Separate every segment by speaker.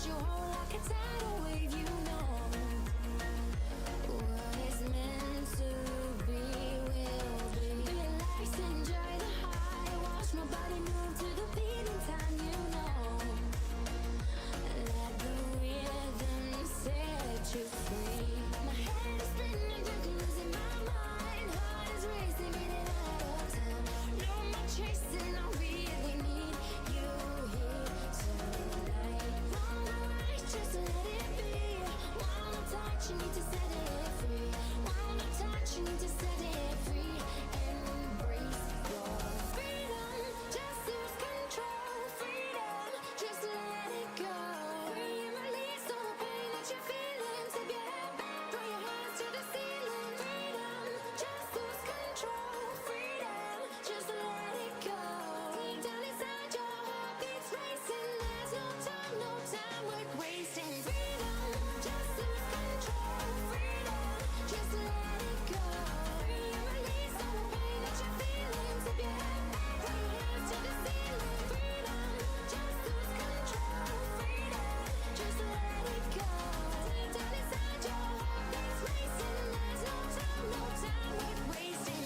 Speaker 1: you hold like a tidal wave. You know what is meant to be will be. Relax, enjoy the high. Watch my body move to the beat in time. You know, let the rhythm set you free. My head is spinning, just losing my mind. Heart is racing, getting out of time. No more chasing, I really need you here tonight. Wanna rise, just let it be. Wanna touch, you need to set it free. Wanna touch, you need to set it free. Embrace your freedom, just lose control. Freedom, just let it go. Free and release all the pain that you're feeling. Tip your head back, throw your hands to the ceiling. Freedom, just lose control. Freedom, just let it go. Deep down inside your heart beats racing. There's no time worth wasting. Freedom, just lose control. Freedom, just let it go. Free and release all the pain that you're feeling. Tip your head back, throw your hands to the ceiling. Freedom, just lose control. Freedom, just let it go. Deep down inside your heart beats racing. There's no time worth wasting.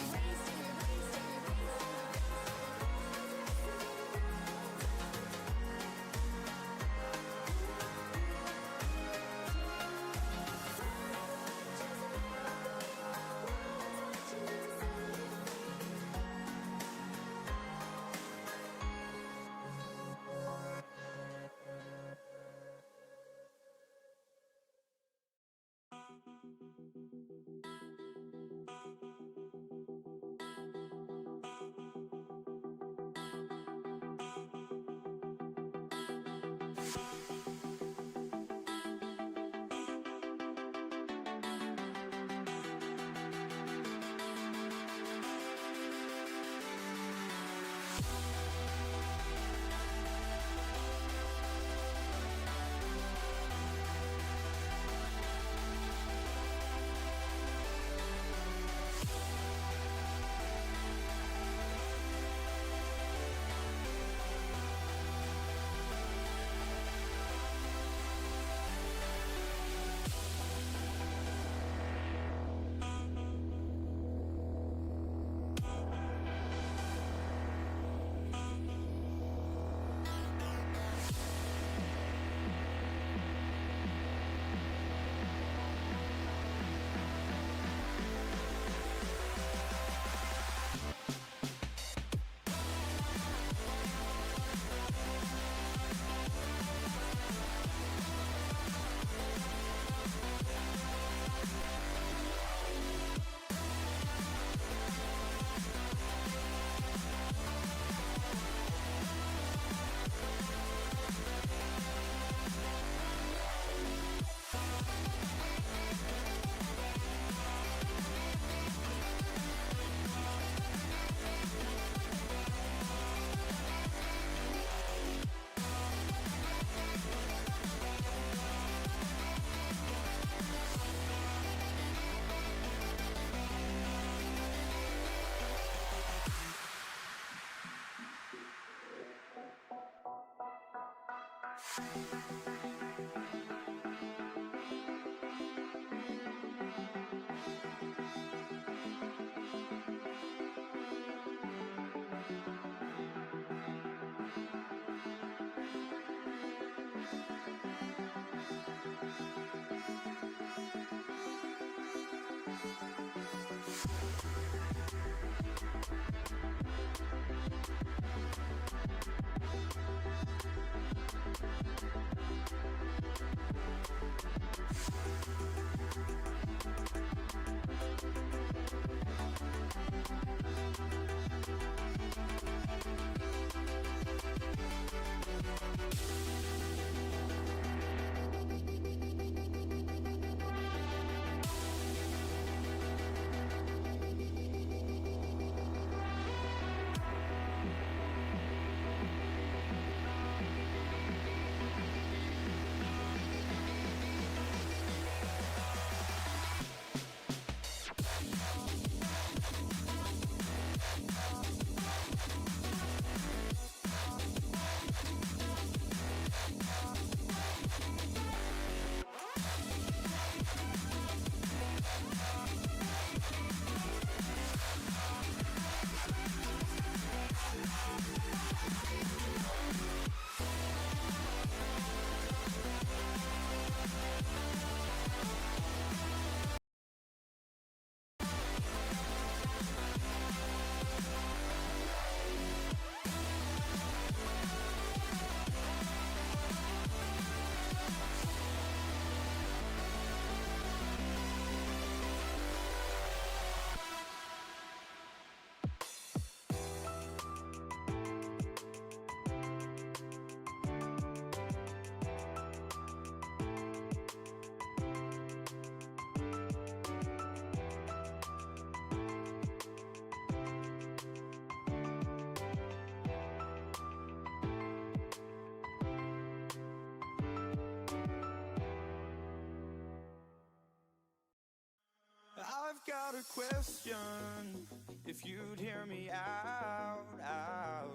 Speaker 1: got a question. If you'd hear me out,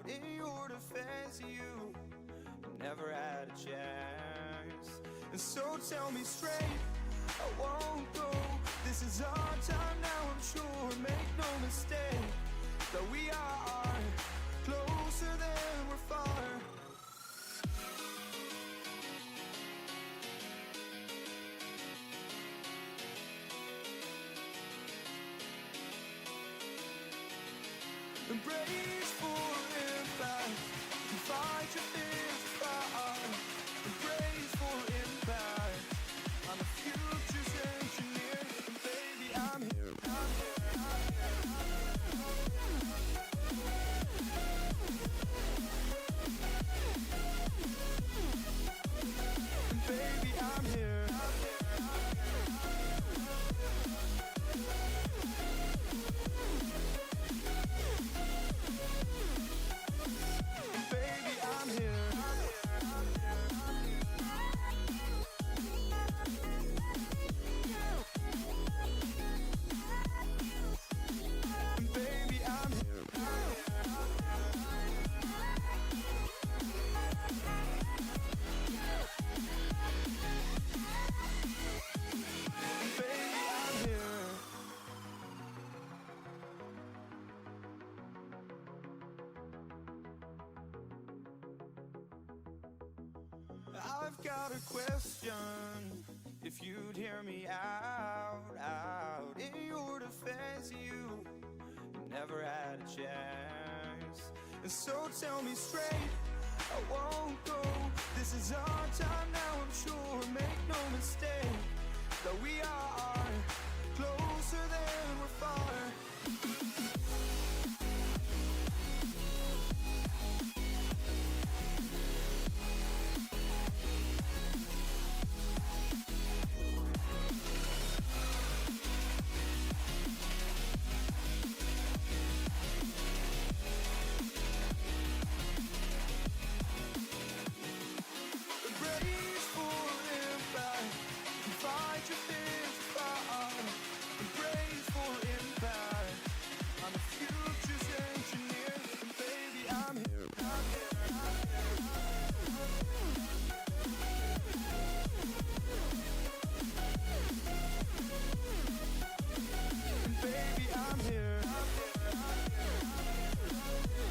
Speaker 1: in your defense, you never had a chance. And so tell me straight, I won't go. This is our time now, I'm sure. Make no mistake that we are closer than we're far. Embrace for impact, and fight your fears far. Embrace for impact, I'm the future's engineer, and baby I'm here, I'm here, I'm here. And baby I'm here, I'm here. Baby, I'm here. Baby, I'm here. Baby, I'm here. I've got a question. If you'd hear me out, in your defense, you never had a chance. And so tell me straight, I won't go. This is our time now, I'm sure. Make no mistake that we are closer than we're far. Embrace for impact, and fight your fears far. Embrace for impact, I'm the future's engineer, and baby I'm here, I'm here, I'm here. And baby I'm here, I'm here, I'm here.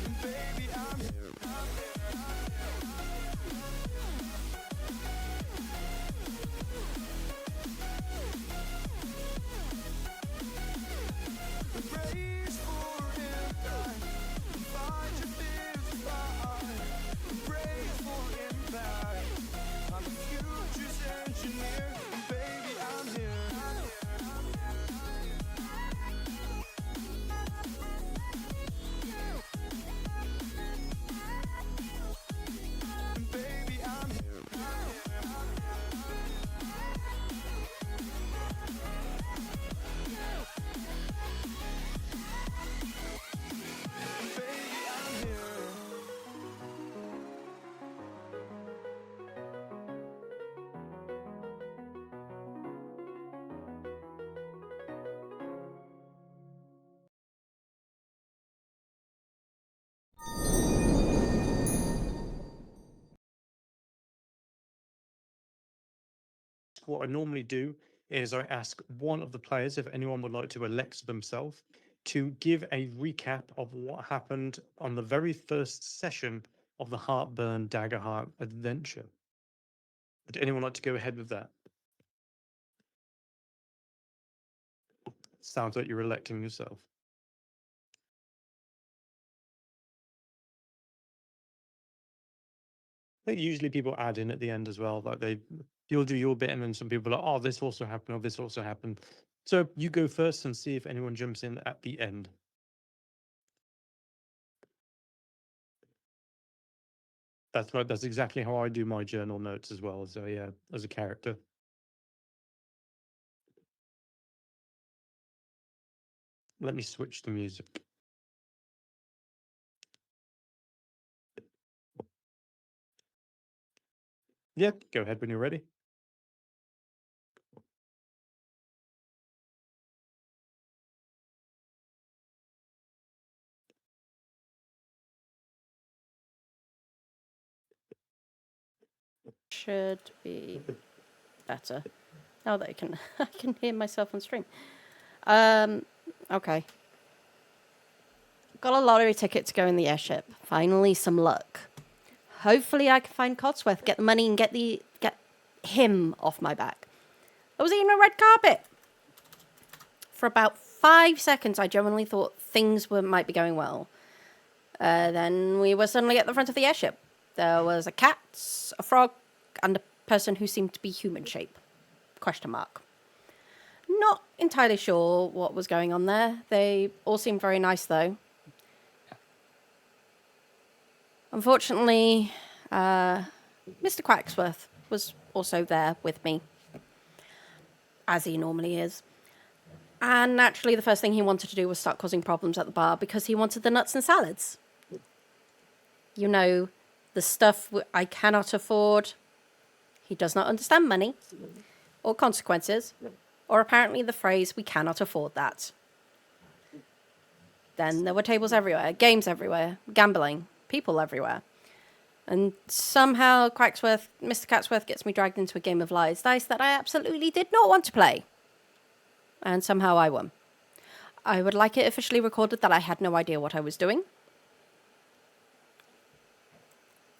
Speaker 1: And baby I'm here, I'm here, I'm here. Embrace for impact, and fight your fears far. Embrace for impact, I'm the future's engineer, and baby I'm here, I'm here, I'm here. And baby I'm here, I'm here, I'm here. Baby I'm here.
Speaker 2: What I normally do is I ask one of the players if anyone would like to elect themselves to give a recap of what happened on the very first session of the Heartburn Daggerheart adventure. Would anyone like to go ahead with that? Sounds like you're electing yourself. I think usually people add in at the end as well. Like you'll do your bit, and then some people are like, "Oh, this also happened, or this also happened." So you go first and see if anyone jumps in at the end. That's right. That's exactly how I do my journal notes as well. So yeah, as a character. Let me switch the music. Yeah, go ahead when you're ready.
Speaker 3: Should be better. Now that I can I can hear myself on stream. Okay. Got a lottery ticket to go in the airship. Finally some luck. Hopefully I can find Codsworth, get the money and get him off my back. There was even a red carpet. For about 5 seconds I genuinely thought things might be going well. Then we were suddenly at the front of the airship. There was a cat, a frog, and a person who seemed to be human shape. Question mark. Not entirely sure what was going on there. They all seemed very nice, though. Unfortunately, Mr. Quacksworth was also there with me, as he normally is. And naturally, the first thing he wanted to do was start causing problems at the bar because he wanted the nuts and salads. You know, the stuff I cannot afford. He does not understand money or consequences, or apparently the phrase, we cannot afford that. Then there were tables everywhere, games everywhere, gambling, people everywhere. And somehow Mr. Catsworth gets me dragged into a game of lies dice that I absolutely did not want to play. And somehow I won. I would like it officially recorded that I had no idea what I was doing.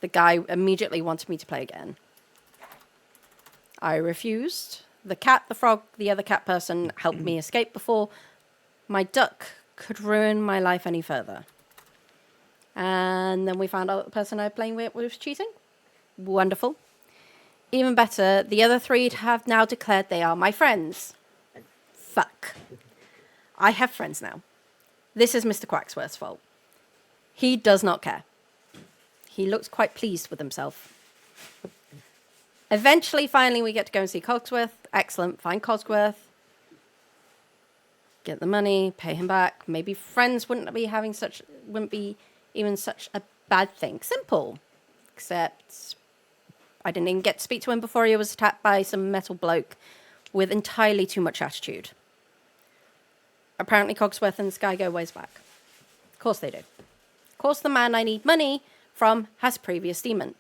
Speaker 3: The guy immediately wanted me to play again. I refused. The cat, the frog, the other cat person helped me escape before my duck could ruin my life any further. And then we found out the person I was playing with was cheating. Wonderful. Even better, the other three have now declared they are my friends. Fuck. I have friends now. This is Mr. Quacksworth's fault. He does not care. He looks quite pleased with himself. Eventually, finally, we get to go and see Cogsworth. Excellent. Find Cogsworth. Get the money, pay him back. Maybe friends wouldn't be even such a bad thing. Simple. Except I didn't even get to speak to him before he was attacked by some metal bloke with entirely too much attitude. Apparently Cogsworth and this guy go ways back. Of course they do. Of course the man I need money from has previous demon.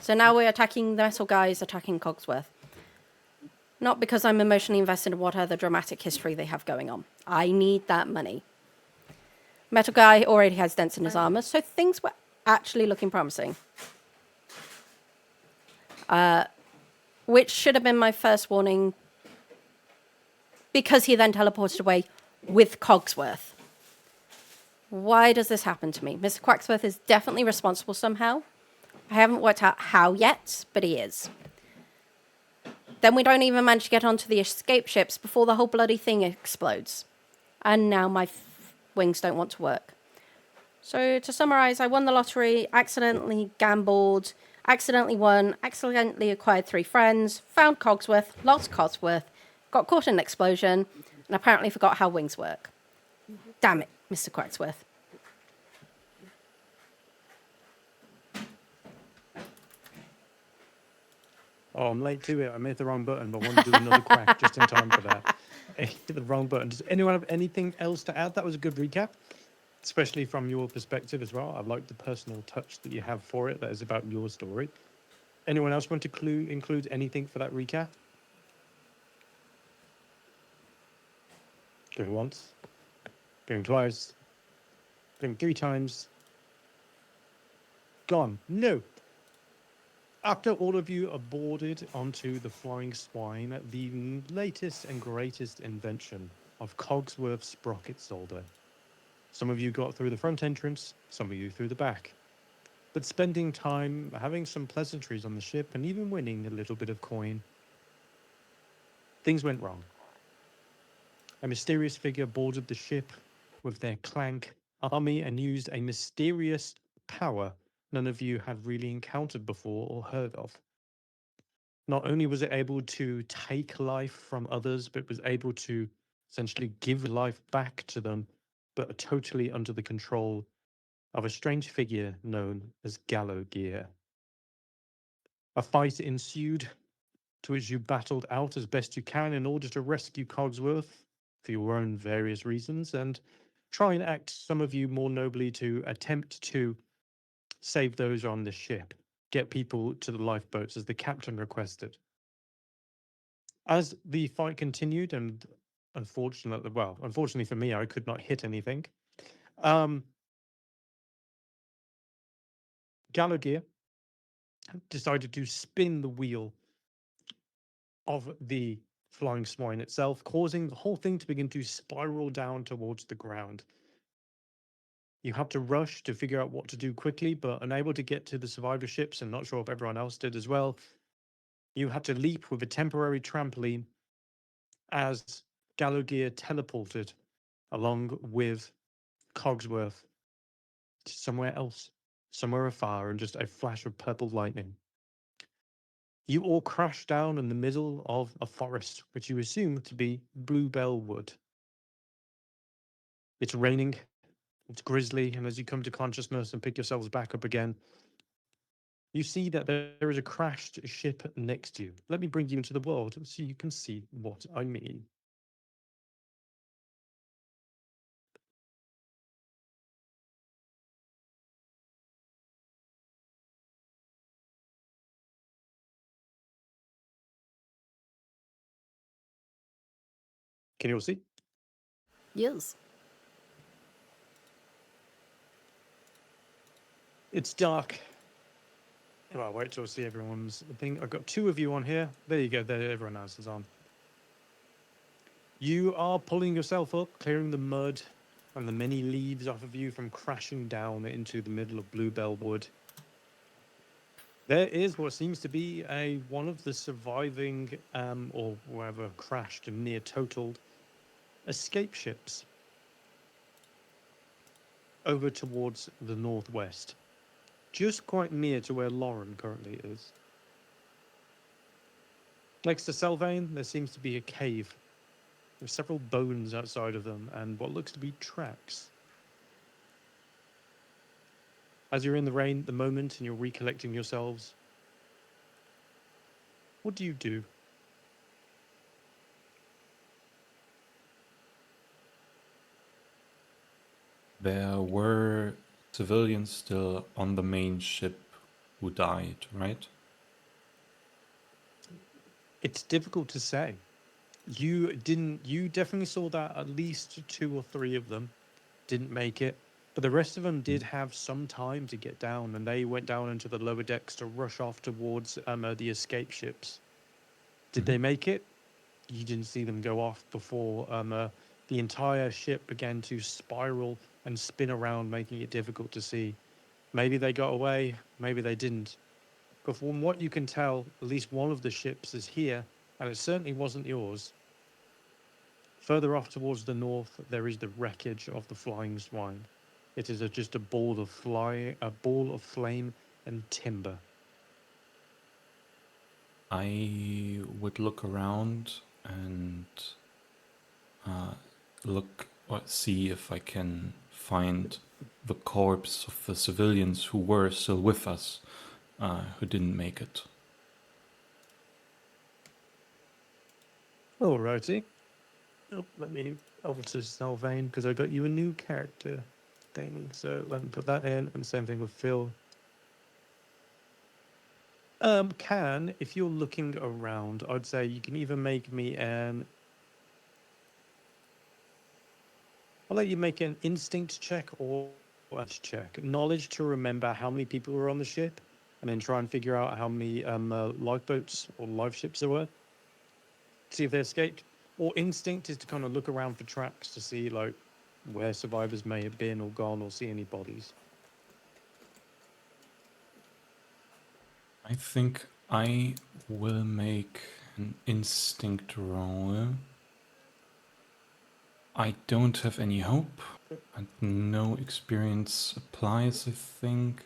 Speaker 3: So now we're attacking the metal guys, attacking Cogsworth. Not because I'm emotionally invested in what other dramatic history they have going on. I need that money. Metal guy already has dents in his armor, so things were actually looking promising. Which should have been my first warning, because he then teleported away with Cogsworth. Why does this happen to me? Mr. Quacksworth is definitely responsible somehow. I haven't worked out how yet, but he is. Then we don't even manage to get onto the escape ships before the whole bloody thing explodes. And now my wings don't want to work. So to summarize, I won the lottery, accidentally gambled, accidentally won, accidentally acquired 3 friends, found Cogsworth, lost Cogsworth, got caught in an explosion, and apparently forgot how wings work. Damn it, Mr. Quacksworth.
Speaker 2: Oh, I'm late to it. I made the wrong button, but I want to do another crack just in time for that. I hit the wrong button. Does anyone have anything else to add? That was a good recap, especially from your perspective as well. I like the personal touch that you have for it. That is about your story. Anyone else want to include anything for that recap? Going once, going twice, going 3 times. Gone. No. After all of you are boarded onto the Flying Swine, the latest and greatest invention of Cogsworth Sprocket Solder. Some of you got through the front entrance, some of you through the back. But spending time having some pleasantries on the ship and even winning a little bit of coin, things went wrong. A mysterious figure boarded the ship with their clank army and used a mysterious power none of you had really encountered before or heard of. Not only was it able to take life from others, but was able to essentially give life back to them, but totally under the control of a strange figure known as Gallow Gear. A fight ensued, to which you battled out as best you can in order to rescue Cogsworth for your own various reasons, and try and act, some of you more nobly, to attempt to save those on the ship, get people to the lifeboats as the captain requested. As the fight continued, and unfortunately for me, I could not hit anything. Gallagher decided to spin the wheel of the flying swine itself, causing the whole thing to begin to spiral down towards the ground. You had to rush to figure out what to do quickly, but unable to get to the survivor ships, and not sure if everyone else did as well. You had to leap with a temporary trampoline as Gallagher teleported along with Cogsworth to somewhere else, somewhere afar, and just a flash of purple lightning. You all crash down in the middle of a forest, which you assume to be Bluebell Wood. It's raining, it's grisly, and as you come to consciousness and pick yourselves back up again, you see that there is a crashed ship next to you. Let me bring you into the world so you can see what I mean. Can you all see?
Speaker 3: Yes.
Speaker 2: It's dark. Well, I'll wait till I see everyone's thing. I've got two of you on here. There you go. There, everyone else is on. You are pulling yourself up, clearing the mud and the many leaves off of you from crashing down into the middle of Bluebell Wood. There is what seems to be one of the surviving, or whatever, crashed and near totaled escape ships over towards the northwest, just quite near to where Lauren currently is. Next to Selvane, there seems to be a cave. There's several bones outside of them and what looks to be tracks. As you're in the rain at the moment and you're recollecting yourselves, what do you do?
Speaker 4: There were civilians still on the main ship who died, right?
Speaker 2: It's difficult to say. You definitely saw that at least 2 or 3 of them didn't make it, but the rest of them did have some time to get down, and they went down into the lower decks to rush off towards the escape ships. Did they make it? You didn't see them go off before the entire ship began to spiral and spin around, making it difficult to see. Maybe they got away, maybe they didn't. But from what you can tell, at least one of the ships is here, and it certainly wasn't yours. Further off towards the north, there is the wreckage of the Flying Swine. It is just a ball of flame and timber.
Speaker 4: I would look around and look or see if I can find the corpse of the civilians who were still with us, who didn't make it.
Speaker 2: Alrighty. Oh, let me over to Sylvain because I got you a new character thing. So let me put that in, and same thing with Phil. If you're looking around, I'd say you can either make me an. I'll let you make an instinct check or a check. Knowledge to remember how many people were on the ship, and then try and figure out how many lifeboats or life ships there were. See if they escaped. Or instinct is to kind of look around for tracks to see like where survivors may have been or gone, or see any bodies.
Speaker 4: I think I will make an instinct roll. I don't have any hope, and no experience applies, I think.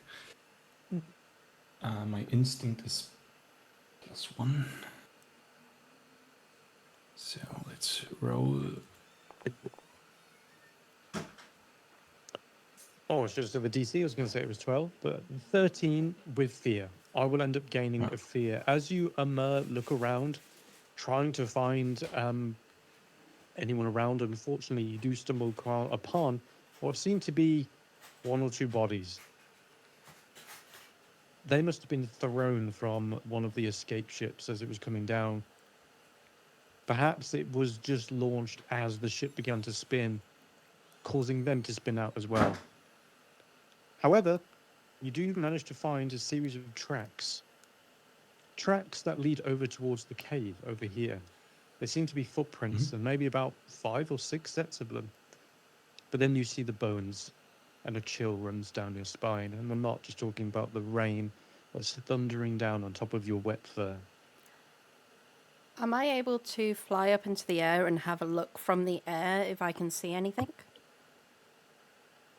Speaker 4: My instinct is +1. So let's roll.
Speaker 2: Oh, it's just over DC. I was going to say it was 12, but 13 with fear. I will end up gaining a fear. As you look around, trying to find anyone around, unfortunately, you do stumble upon what seem to be one or two bodies. They must have been thrown from one of the escape ships as it was coming down. Perhaps it was just launched as the ship began to spin, causing them to spin out as well. However, you do manage to find a series of tracks that lead over towards the cave over here. There seem to be footprints, and maybe about 5 or 6 sets of them. But then you see the bones, and a chill runs down your spine. And I'm not just talking about the rain that's thundering down on top of your wet fur.
Speaker 3: Am I able to fly up into the air and have a look from the air if I can see anything?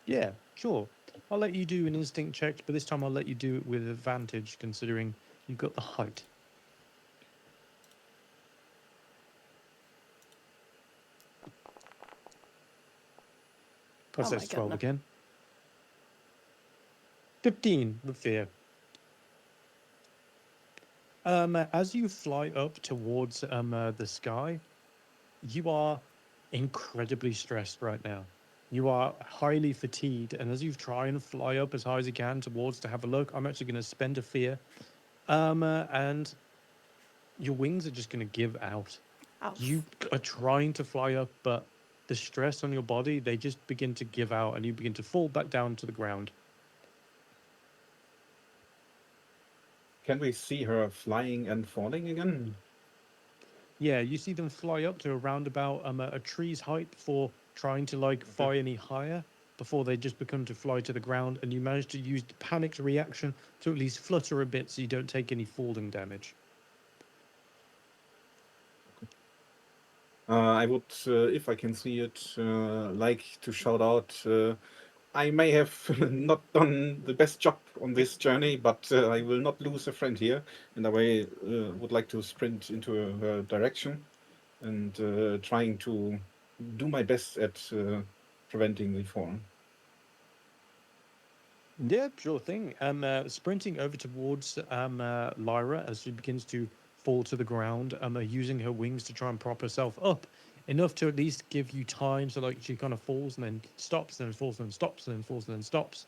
Speaker 2: Yeah, sure. I'll let you do an instinct check, but this time I'll let you do it with advantage, considering you've got the height. Press
Speaker 3: Oh my
Speaker 2: S12
Speaker 3: goodness.
Speaker 2: again. 15 with fear. As you fly up towards the sky, you are incredibly stressed right now. You are highly fatigued, and as you try and fly up as high as you can towards to have a look, I'm actually going to spend a fear. And your wings are just going to give out.
Speaker 3: Oh,
Speaker 2: You are trying to fly up, but the stress on your body, they just begin to give out, and you begin to fall back down to the ground.
Speaker 5: Can we see her flying and falling again?
Speaker 2: Yeah, you see them fly up to around about a tree's height before trying to like fly any higher, before they just become to fly to the ground, and you manage to use the panicked reaction to at least flutter a bit so you don't take any falling damage.
Speaker 5: I would, if I can see it, like to shout out, I may have not done the best job on this journey, but I will not lose a friend here. And I would like to sprint into her direction and trying to do my best at preventing the fall.
Speaker 2: Yeah, sure thing. Sprinting over towards Lyra as she begins to fall to the ground, using her wings to try and prop herself up, enough to at least give you time. So like she kind of falls and then stops, and then falls and then stops, and then falls and then stops.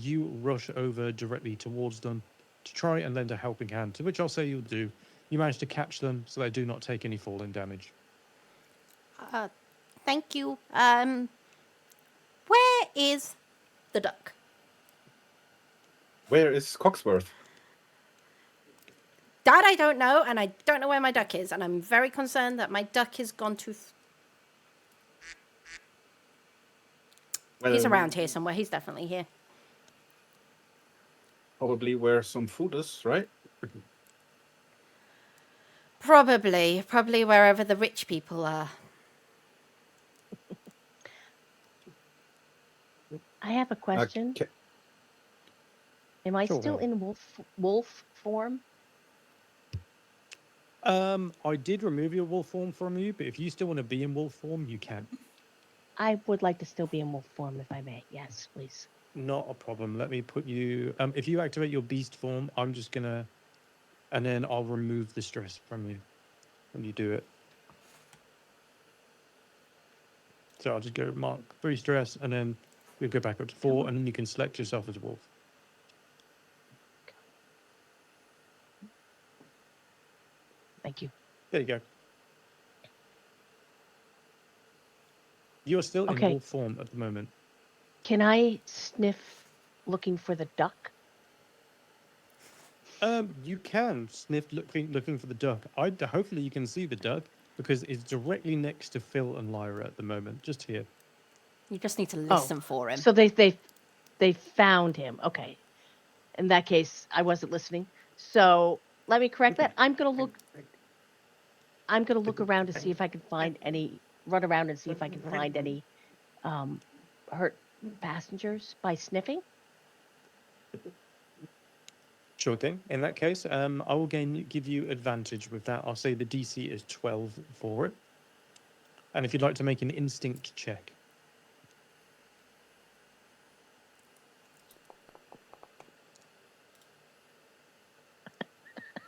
Speaker 2: You rush over directly towards them to try and lend a helping hand, to which I'll say you'll do. You manage to catch them so they do not take any falling damage.
Speaker 3: thank you. Where is the duck?
Speaker 5: Where is Cogsworth?
Speaker 3: That I don't know, and I don't know where my duck is, and I'm very concerned that my duck has gone to...
Speaker 5: Well,
Speaker 3: He's around here somewhere. He's definitely here.
Speaker 5: Probably where some food is, right?
Speaker 3: Probably wherever the rich people are.
Speaker 6: I have a question. Am I
Speaker 2: Sure,
Speaker 6: still
Speaker 2: Helen.
Speaker 6: in wolf form?
Speaker 2: I did remove your wolf form from you, but if you still want to be in wolf form, you can.
Speaker 6: I would like to still be in wolf form, if I may. Yes, please.
Speaker 2: Not a problem. Let me put you. If you activate your beast form, I'm just gonna, and then I'll remove the stress from you when you do it. So I'll just go mark 3 stress, and then we go back up to 4, and then you can select yourself as a wolf.
Speaker 6: Thank you.
Speaker 2: There you go. You are still in
Speaker 6: Okay.
Speaker 2: wolf form at the moment.
Speaker 6: Can I sniff looking for the duck?
Speaker 2: You can sniff looking for the duck. Hopefully you can see the duck because it's directly next to Phil and Lyra at the moment, just here.
Speaker 3: You just need to listen for him.
Speaker 6: So they found him. Okay. In that case, I wasn't listening. So let me correct that. I'm gonna look around to see if I can find any. Run around and see if I can find any hurt passengers by sniffing.
Speaker 2: Sure thing. In that case, I will give you advantage with that. I'll say the DC is 12 for it. And if you'd like to make an instinct check.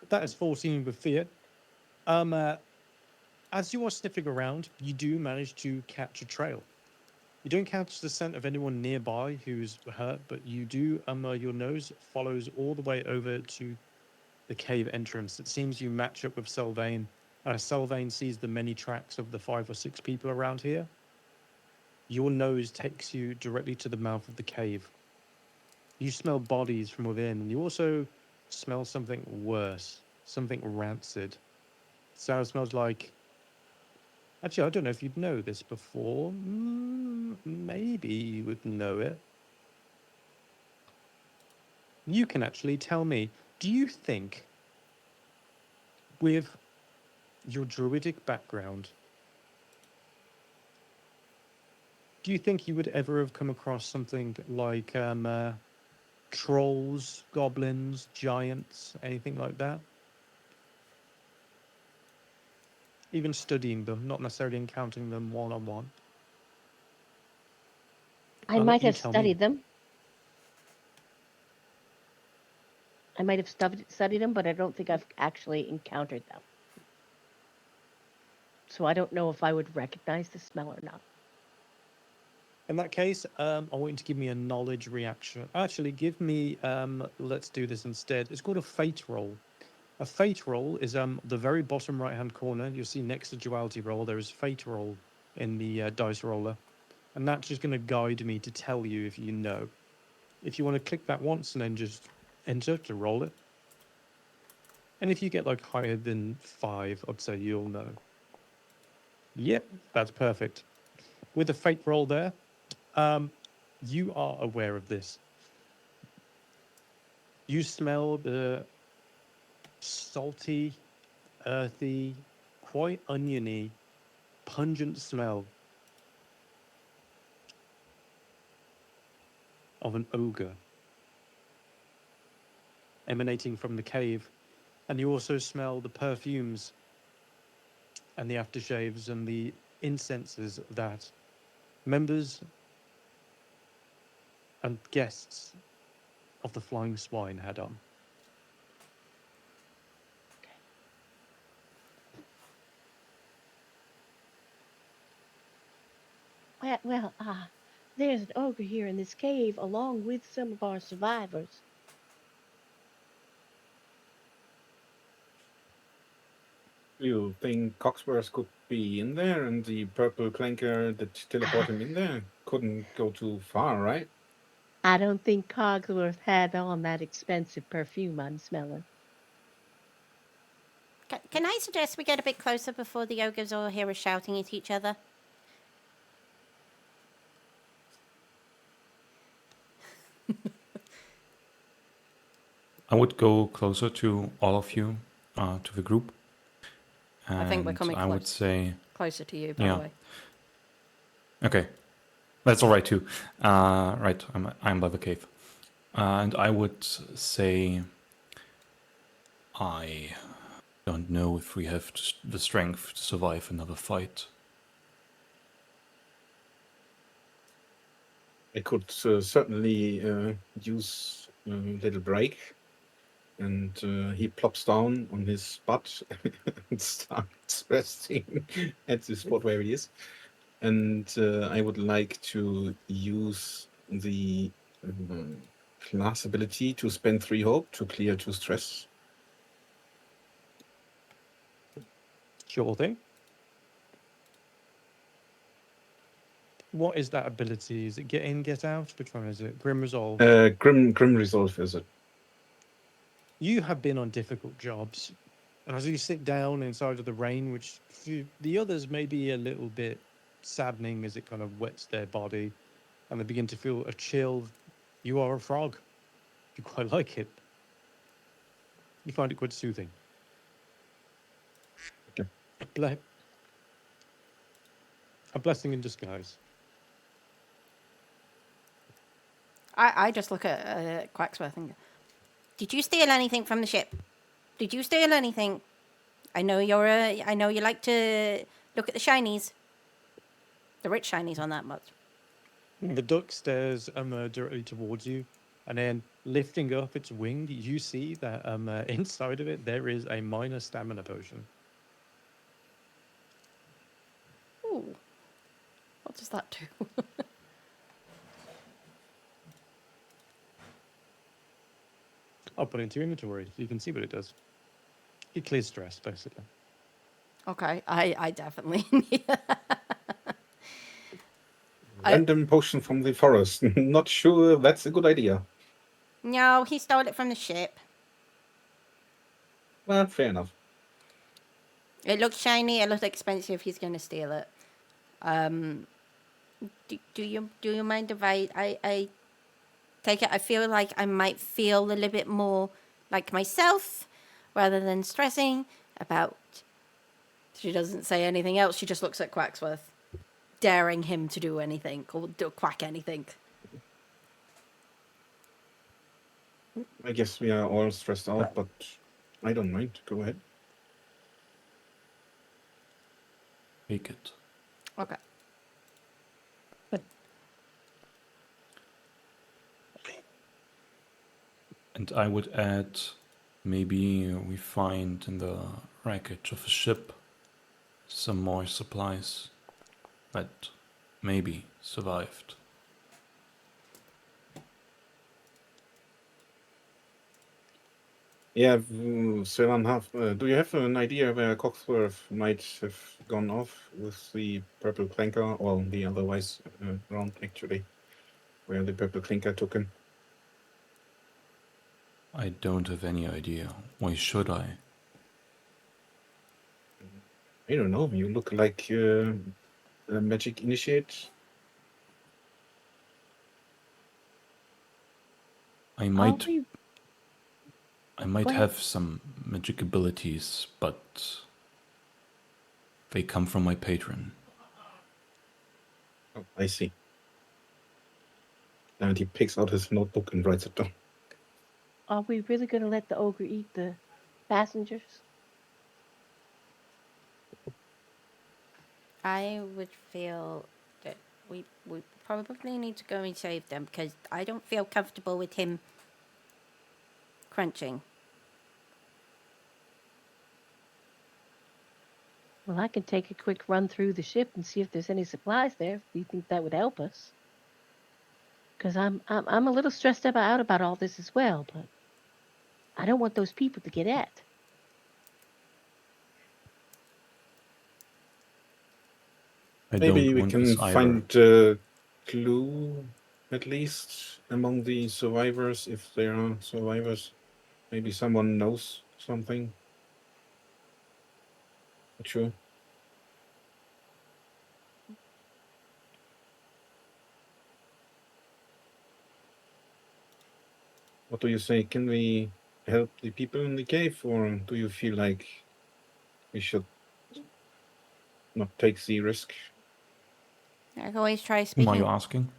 Speaker 2: That is 14 with fear. As you are sniffing around, you do manage to catch a trail. You don't catch the scent of anyone nearby who's hurt, but you do, your nose follows all the way over to the cave entrance. It seems you match up with Sylvain. Sylvain sees the many tracks of the 5 or 6 people around here. Your nose takes you directly to the mouth of the cave. You smell bodies from within, and you also smell something worse, something rancid. So it smells like... Actually, I don't know if you'd know this before. Maybe you would know it. You can actually tell me, do you think, with your druidic background, do you think you would ever have come across something like trolls, goblins, giants, anything like that? Even studying them, not necessarily encountering them one-on-one.
Speaker 6: I
Speaker 2: I'll let
Speaker 6: might
Speaker 2: you
Speaker 6: have
Speaker 2: tell me.
Speaker 6: studied them. I might have studied them, but I don't think I've actually encountered them. So I don't know if I would recognize the smell or not.
Speaker 2: In that case, I want you to give me a knowledge reaction. Actually, give me, let's do this instead. It's called a fate roll. A fate roll is the very bottom right-hand corner. You'll see next to duality roll, there is fate roll in the dice roller. And that's just going to guide me to tell you if you know. If you want to click that once and then just enter to roll it. And if you get like higher than 5, I'd say you'll know. Yep, that's perfect. With the fate roll there, you are aware of this. You smell the salty, earthy, quite oniony, pungent smell of an ogre emanating from the cave. And you also smell the perfumes and the aftershaves and the incenses that members and guests of the Flying Swine had on.
Speaker 6: Well, there's an ogre here in this cave along with some of our survivors.
Speaker 5: You think Cogsworth could be in there, and the purple clanker that teleported him in there couldn't go too far, right?
Speaker 6: I don't think Cogsworth had on that expensive perfume I'm smelling.
Speaker 3: Can I suggest we get a bit closer before the ogres all hear us shouting at each other?
Speaker 4: I would go closer to all of you, to the group. And
Speaker 3: I think we're coming
Speaker 4: I would say,
Speaker 3: closer to you, by
Speaker 4: yeah.
Speaker 3: the way.
Speaker 4: Okay, that's all right too. Right, I'm by the cave, and I would say, I don't know if we have the strength to survive another fight.
Speaker 5: I could certainly use a little break. And he plops down on his butt and starts resting at the spot where he is. And I would like to use the class ability to spend 3 hope to clear 2 stress.
Speaker 2: Sure thing. What is that ability? Is it get in, get out? Which one is it? Grim Resolve.
Speaker 5: Grim Resolve is it?
Speaker 2: You have been on difficult jobs. And as you sit down inside of the rain, which for the others may be a little bit saddening as it kind of wets their body, and they begin to feel a chill, you are a frog. You quite like it. You find it quite soothing.
Speaker 5: Okay.
Speaker 2: A blessing in disguise.
Speaker 3: I just look at Quacksworth and go, did you steal anything from the ship? Did you steal anything? I know you like to look at the shinies. The rich shinies on that much.
Speaker 2: The duck stares directly towards you, And then lifting up its wing, you see that inside of it there is a minor stamina potion.
Speaker 3: Ooh. What does that do?
Speaker 2: I'll put it into your inventory so you can see what it does. It clears stress, basically.
Speaker 3: Okay, I definitely need that.
Speaker 5: Random potion from the forest. Not sure that's a good idea.
Speaker 3: No, he stole it from the ship.
Speaker 5: Well, fair enough.
Speaker 3: It looks shiny. It looks expensive. He's going to steal it. Do you mind if I take it? I feel like I might feel a little bit more like myself rather than stressing about. She doesn't say anything else. She just looks at Quacksworth, daring him to do anything or quack anything.
Speaker 5: I guess we are all stressed out, but I don't mind. Go ahead.
Speaker 4: Take it.
Speaker 3: Okay.
Speaker 4: And I would add, maybe we find in the wreckage of a ship some more supplies that maybe survived.
Speaker 5: Yeah, Selan, do you have an idea where Coxworth might have gone off with the purple clanker, or the otherwise round actually, where the purple clanker took him?
Speaker 4: I don't have any idea. Why should I?
Speaker 5: I don't know. You look like a magic initiate.
Speaker 4: I
Speaker 6: Are
Speaker 4: might
Speaker 6: we? Go ahead.
Speaker 4: have some magic abilities, but they come from my patron.
Speaker 5: Oh, I see. And he picks out his notebook and writes it down.
Speaker 6: Are we really going to let the ogre eat the passengers?
Speaker 3: I would feel that we probably need to go and save them because I don't feel comfortable with him crunching.
Speaker 6: Well, I can take a quick run through the ship and see if there's any supplies there. If you think that would help us, because I'm a little stressed out about all this as well. But I don't want those people to get at.
Speaker 4: I
Speaker 5: Maybe
Speaker 4: don't
Speaker 5: we
Speaker 4: want
Speaker 5: can
Speaker 4: this either.
Speaker 5: find a clue, at least, among the survivors, if there are survivors. Maybe someone knows something. Not sure. What do you say? Can we help the people in the cave, or do you feel like we should not take the risk?
Speaker 3: I can always try
Speaker 4: Whom are you
Speaker 3: speaking.
Speaker 4: asking?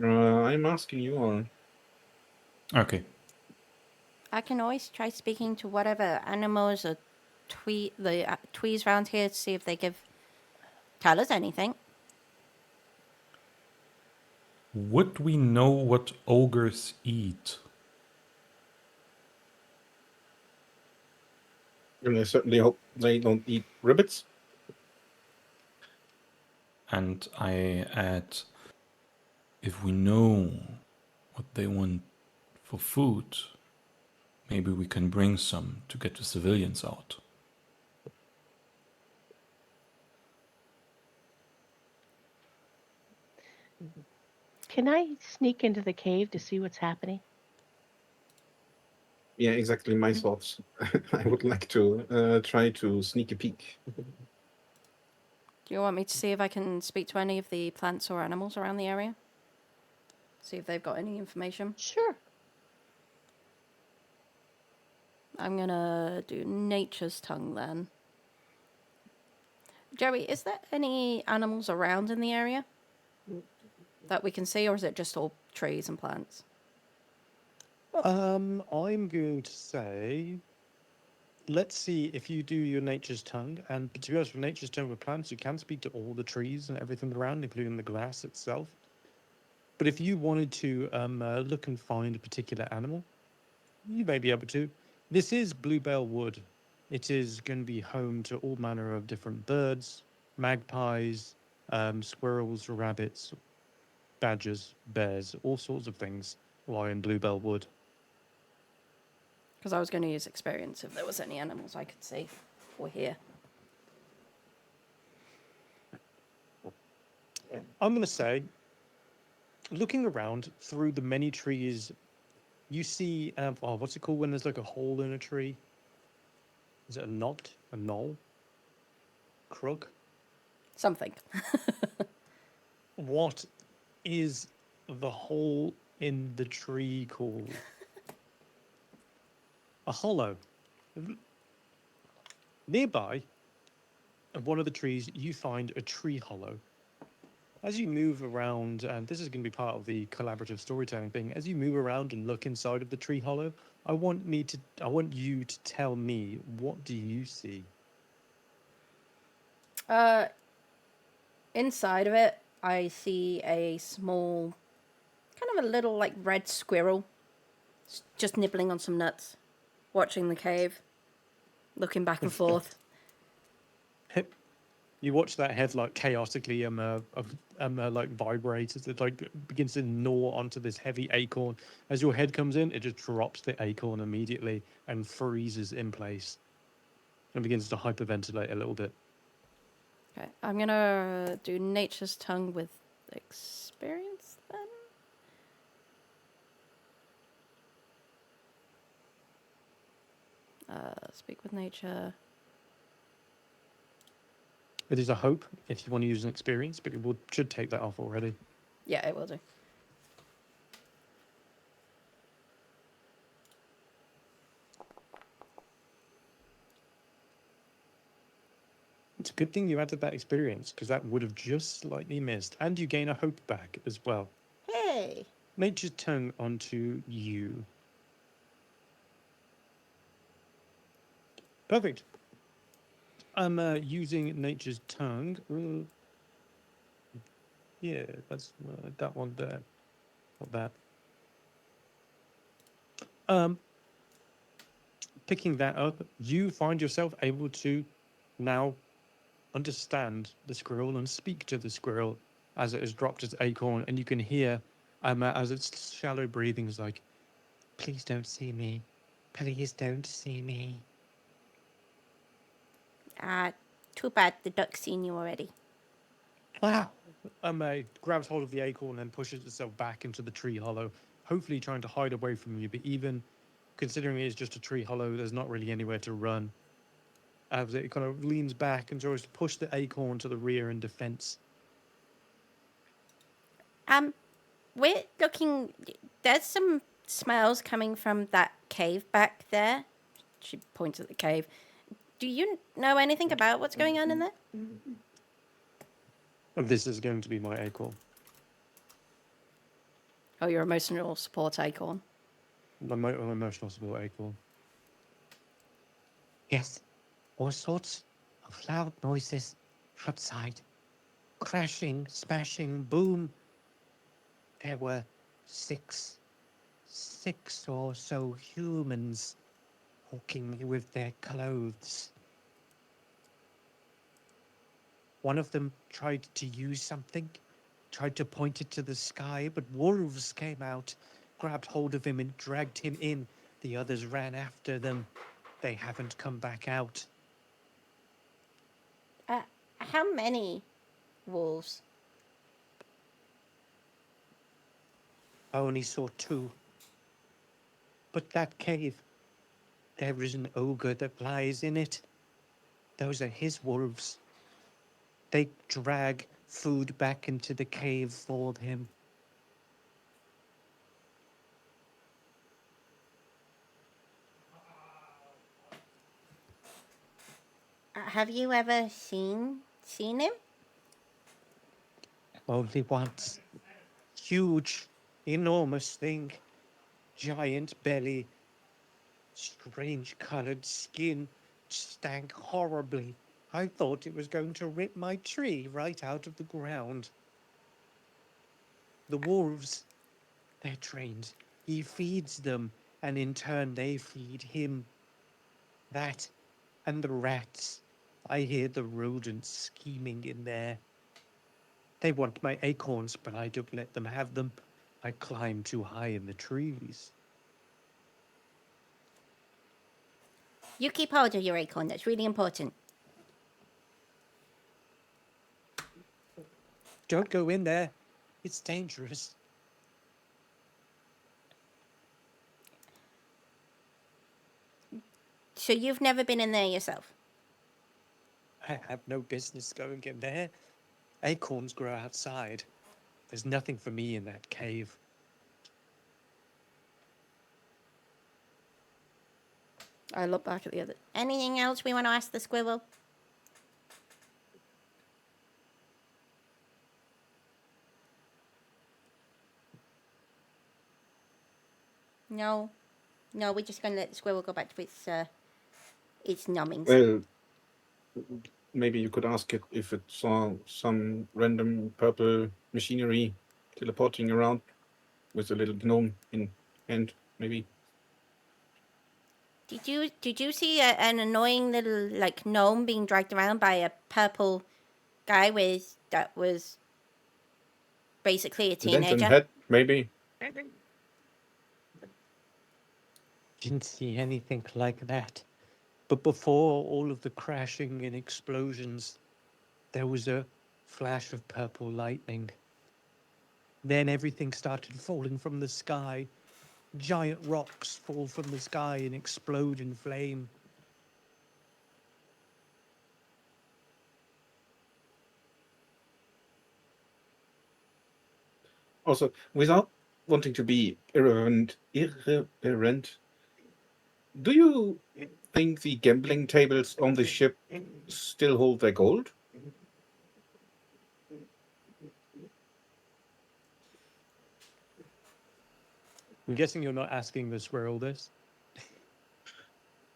Speaker 5: I'm asking you all.
Speaker 4: Okay.
Speaker 3: I can always try speaking to whatever animals or the twees around here to see if they tell us anything.
Speaker 4: Would we know what ogres eat?
Speaker 5: And I certainly hope they don't eat rabbits.
Speaker 4: And I add, if we know what they want for food, maybe we can bring some to get the civilians out.
Speaker 6: Can I sneak into the cave to see what's happening?
Speaker 5: Yeah, exactly my thoughts. I would like to try to sneak a peek.
Speaker 3: Do you want me to see if I can speak to any of the plants or animals around the area? See if they've got any information.
Speaker 6: Sure.
Speaker 3: I'm gonna do nature's tongue then. Joey, is there any animals around in the area that we can see, or is it just all trees and plants?
Speaker 2: I'm going to say, let's see if you do your nature's tongue. And to be honest, with nature's tongue with plants, you can speak to all the trees and everything around, including the grass itself. But if you wanted to look and find a particular animal, you may be able to. This is Bluebell Wood. It is going to be home to all manner of different birds, magpies, squirrels, rabbits, badgers, bears, all sorts of things lie in Bluebell Wood.
Speaker 3: Because I was going to use experience if there was any animals I could see or hear.
Speaker 2: I'm going to say, looking around through the many trees, you see, what's it called when there's like a hole in a tree? Is it a knot? A knoll? Crook?
Speaker 3: Something.
Speaker 2: What is the hole in the tree called? A hollow. Nearby, at one of the trees, you find a tree hollow. As you move around, and this is going to be part of the collaborative storytelling thing, as you move around and look inside of the tree hollow, I want you to tell me, what do you see?
Speaker 3: Inside of it, I see a small, kind of a little like red squirrel, just nibbling on some nuts, watching the cave, looking back and forth.
Speaker 2: You watch that head like chaotically like vibrate as it like begins to gnaw onto this heavy acorn. As your head comes in, it just drops the acorn immediately and freezes in place and begins to hyperventilate a little bit.
Speaker 3: Okay, I'm gonna do Nature's Tongue with experience then. Speak with nature.
Speaker 2: It is a hope if you want to use an experience, but should take that off already.
Speaker 3: Yeah, it will do.
Speaker 2: It's a good thing you added that experience because that would have just slightly missed, and you gain a hope back as well.
Speaker 3: Hey!
Speaker 2: Nature's Tongue onto you. Perfect. I'm using Nature's Tongue. Yeah, that's that one there. Not that. Picking that up, you find yourself able to now understand the squirrel and speak to the squirrel as it has dropped its acorn, and you can hear as its shallow breathing is like, "Please don't see me. Please don't see me."
Speaker 3: Too bad the duck's seen you already.
Speaker 2: Wow. Grabs hold of the acorn and pushes itself back into the tree hollow, hopefully trying to hide away from you. But even considering it is just a tree hollow, there's not really anywhere to run. As it kind of leans back and tries to push the acorn to the rear in defense.
Speaker 3: We're looking. There's some smells coming from that cave back there. She points at the cave. Do you know anything about what's going on in there?
Speaker 2: And this is going to be my acorn.
Speaker 3: Oh, your emotional support acorn.
Speaker 2: My emotional support acorn.
Speaker 7: Yes, all sorts of loud noises outside. Crashing, smashing, boom. There were six or so humans walking with their clothes. One of them tried to use something, tried to point it to the sky, but wolves came out, grabbed hold of him and dragged him in. The others ran after them. They haven't come back out.
Speaker 3: How many wolves?
Speaker 7: I only saw two. But that cave, there is an ogre that lies in it. Those are his wolves. They drag food back into the cave for him.
Speaker 3: Have you ever seen him?
Speaker 7: Only once. Huge, enormous thing. Giant belly. Strange colored skin. Stank horribly. I thought it was going to rip my tree right out of the ground. The wolves, they're trained. He feeds them, and in turn they feed him. That and the rats. I hear the rodents scheming in there. They want my acorns, but I don't let them have them. I climb too high in the trees.
Speaker 3: You keep hold of your acorn. That's really important.
Speaker 7: Don't go in there. It's dangerous.
Speaker 3: So you've never been in there yourself?
Speaker 7: I have no business going in there. Acorns grow outside. There's nothing for me in that cave.
Speaker 3: I look back at the other. Anything else we want to ask the squirrel? No. No, we're just going to let the squirrel go back to its numbings.
Speaker 5: Well, maybe you could ask it if it saw some random purple machinery teleporting around with a little gnome in hand, maybe.
Speaker 3: Did you see an annoying little like gnome being dragged around by a purple guy that was basically a
Speaker 5: The lantern
Speaker 3: teenager?
Speaker 5: head, maybe.
Speaker 7: Didn't see anything like that. But before all of the crashing and explosions, there was a flash of purple lightning. Then everything started falling from the sky. Giant rocks fall from the sky and explode in flame.
Speaker 5: Also, without wanting to be irreverent, do you think the gambling tables on the ship still hold their gold?
Speaker 7: I'm guessing you're not asking the squirrel this?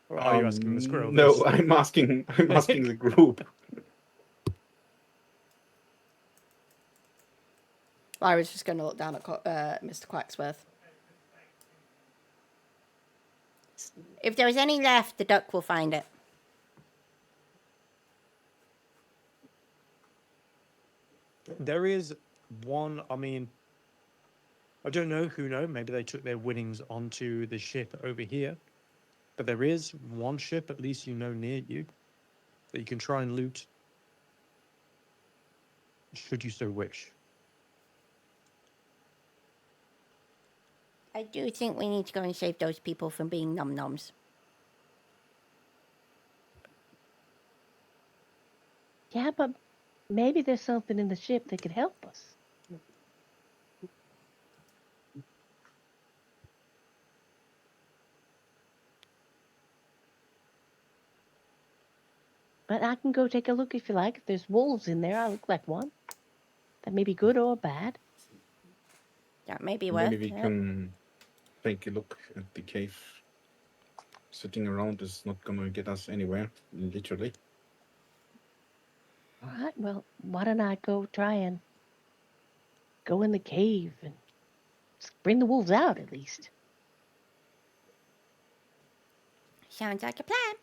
Speaker 7: Or are you asking the squirrel
Speaker 5: No,
Speaker 7: this?
Speaker 5: I'm asking the group.
Speaker 3: I was just going to look down at Mr. Quacksworth. If there is any left, the duck will find it.
Speaker 2: There is one, I mean, I don't know who know, maybe they took their winnings onto the ship over here. But there is one ship, at least you know, near you, that you can try and loot, should you so wish.
Speaker 3: I do think we need to go and save those people from being num-noms.
Speaker 6: Yeah, but maybe there's something in the ship that could help us. But I can go take a look if you like. If there's wolves in there, I look like one. That may be good or bad.
Speaker 3: That may be worth
Speaker 5: Maybe we
Speaker 3: it.
Speaker 5: can take a look at the cave. Sitting around is not gonna get us anywhere, literally.
Speaker 6: All right, well, why don't I go try and go in the cave and bring the wolves out at least?
Speaker 3: Sounds like a plan.